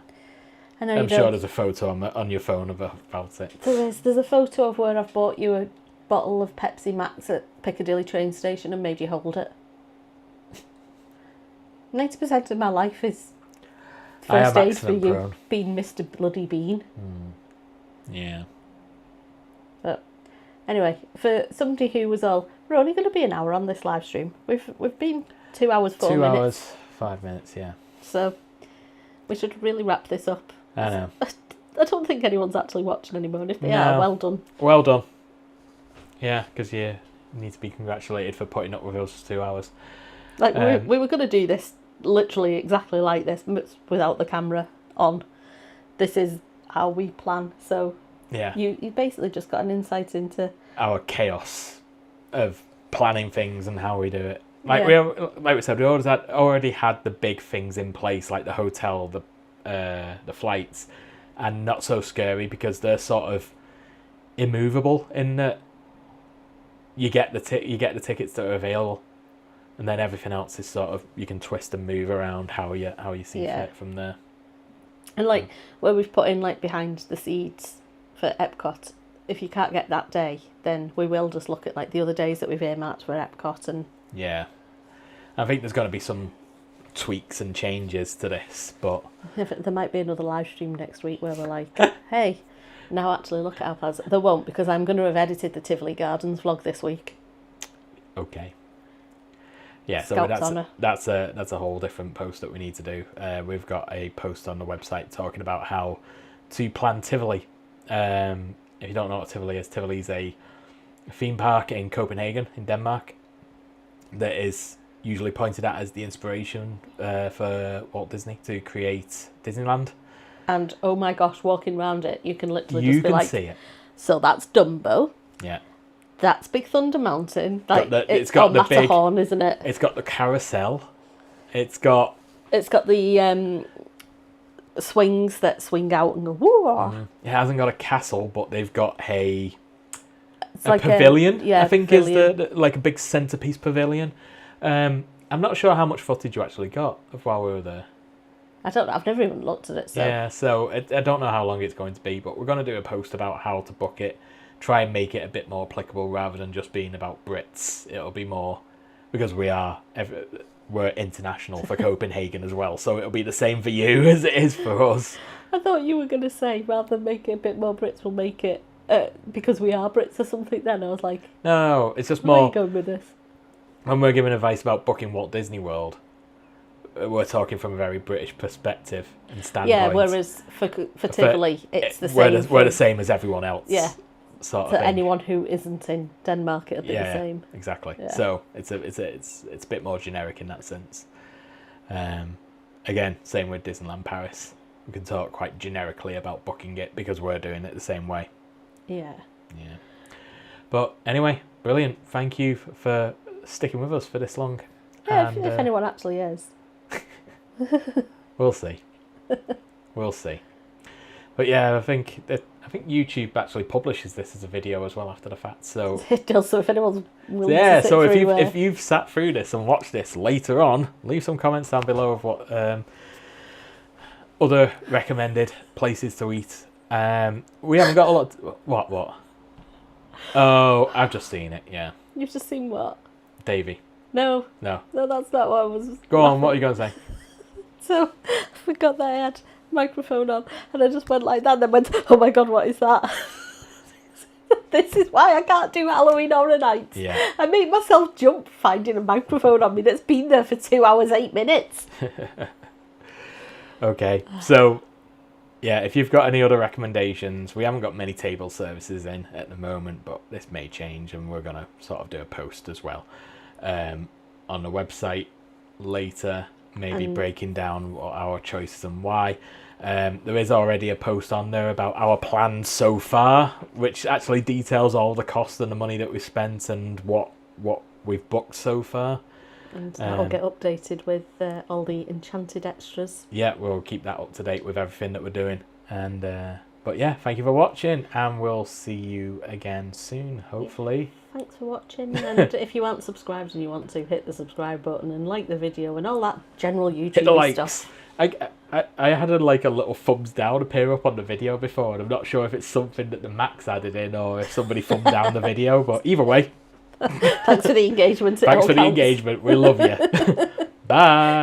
I know I'm you sure don't. there's a photo on your phone about it. There's a photo of where I've bought you a bottle of Pepsi Max at Piccadilly train station and made you hold it. 90% of my life is I am first aid for accident you prone. being Mr. Bloody Bean. Yeah. But anyway, for somebody who was all, we're only going to be an hour on this live stream. We've been 2 hours, 4 minutes. 2 hours, 5 minutes, yeah. So we should really wrap this up. I know. I don't think anyone's actually watching anymore. And if they No. are, well done. Well done. Yeah, because you need to be congratulated for putting up with us for 2 hours. Like we were going to do this literally exactly like this without the camera on. This is how we plan. So Yeah. you basically just got an insight into Our chaos of planning things and how we do it. Like we said, we already had the big things in place, like the hotel, the flights, and not so scary because they're sort of immovable in that you get the tickets that are available, and then everything else is sort of you can twist and move around how you see fit from there. And like where we've put in like behind the scenes for Epcot, if you can't get that day, then we will just look at like the other days that we've earmarked for Epcot. And yeah, I think there's going to be some tweaks and changes to this, but there might be another live stream next week where we're like, hey, now actually look at our plans. There won't, because I'm going to have edited the Tivoli Gardens vlog this week. Okay. Yeah, Scalp's so honour. that's a whole different post that we need to do. We've got a post on the website talking about how to plan Tivoli. If you don't know what Tivoli is, Tivoli's a theme park in Copenhagen, in Denmark, that is usually pointed at as the inspiration for Walt Disney to create Disneyland. And oh my gosh, walking around it, you can literally just be like, see it. So that's Dumbo. Yeah. That's Big Thunder Mountain. Like It's got the big Matterhorn, isn't it? It's got the carousel. It's got the swings that swing out and go woo. It hasn't got a castle, but they've got a Like pavilion. I think pavilion. is the like a big centerpiece pavilion. I'm not sure how much footage you actually got of while we were there. I don't know. I've never even looked at it. So. Yeah, so I don't know how long it's going to be, but we're going to do a post about how to book it. Try and make it a bit more applicable rather than just being about Brits. It'll be more because we're international for Copenhagen as well, so it'll be the same for you as it is for us. I thought you were going to say rather than make it a bit more Brits, we'll make it because we are Brits or something. Then I was like, no, it's just where are more. you going with this? When we're giving advice about booking Walt Disney World, we're talking from a very British perspective and standpoint. Yeah, whereas for Tivoli, it's the same. We're the same as everyone else. Yeah. Sort of To thing. anyone who isn't in Denmark, it'll be the same. Exactly. Yeah. So it's a bit more generic in that sense. Again, same with Disneyland Paris. We can talk quite generically about booking it because we're doing it the same way. Yeah. Yeah. But anyway, brilliant. Thank you for sticking with us for this long. Yeah, And, if anyone actually is. We'll see. We'll see. But yeah, I think YouTube actually publishes this as a video as well after the fact. So It does. So if anyone's willing yeah, to sit so through, if you've sat through this and watched this later on, leave some comments down below of what other recommended places to eat. We haven't got a lot. What? Oh, I've just seen it. Yeah, you've just seen what? Davey. No, No. that's not what I was. Go on. What are you going to say? So I forgot that I had microphone on, and I just went like that, and then went, "Oh my god, what is that?" This is why I can't do Halloween Horror Nights. Yeah. I made myself jump finding a microphone on me that's been there for 2 hours 8 minutes. Okay, so yeah, if you've got any other recommendations, we haven't got many table services in at the moment, but this may change, and we're gonna sort of do a post as well on the website later, maybe breaking down what our choices and why. There is already a post on there about our plans so far, which actually details all the costs and the money that we've spent and what we've booked so far. And that'll get updated with all the enchanted extras. Yeah, we'll keep that up to date with everything that we're doing. And but yeah, thank you for watching, and we'll see you again soon, hopefully. Thanks for watching, and if you aren't subscribed and you want to, hit the subscribe button and like the video and all that general YouTube Hit the likes. stuff. I had a little thumbs down appear up on the video before, and I'm not sure if it's something that the Macs added in or if somebody thumbed down the video. But either way, Thanks for the engagement. thanks for the engagement. We love you. Bye.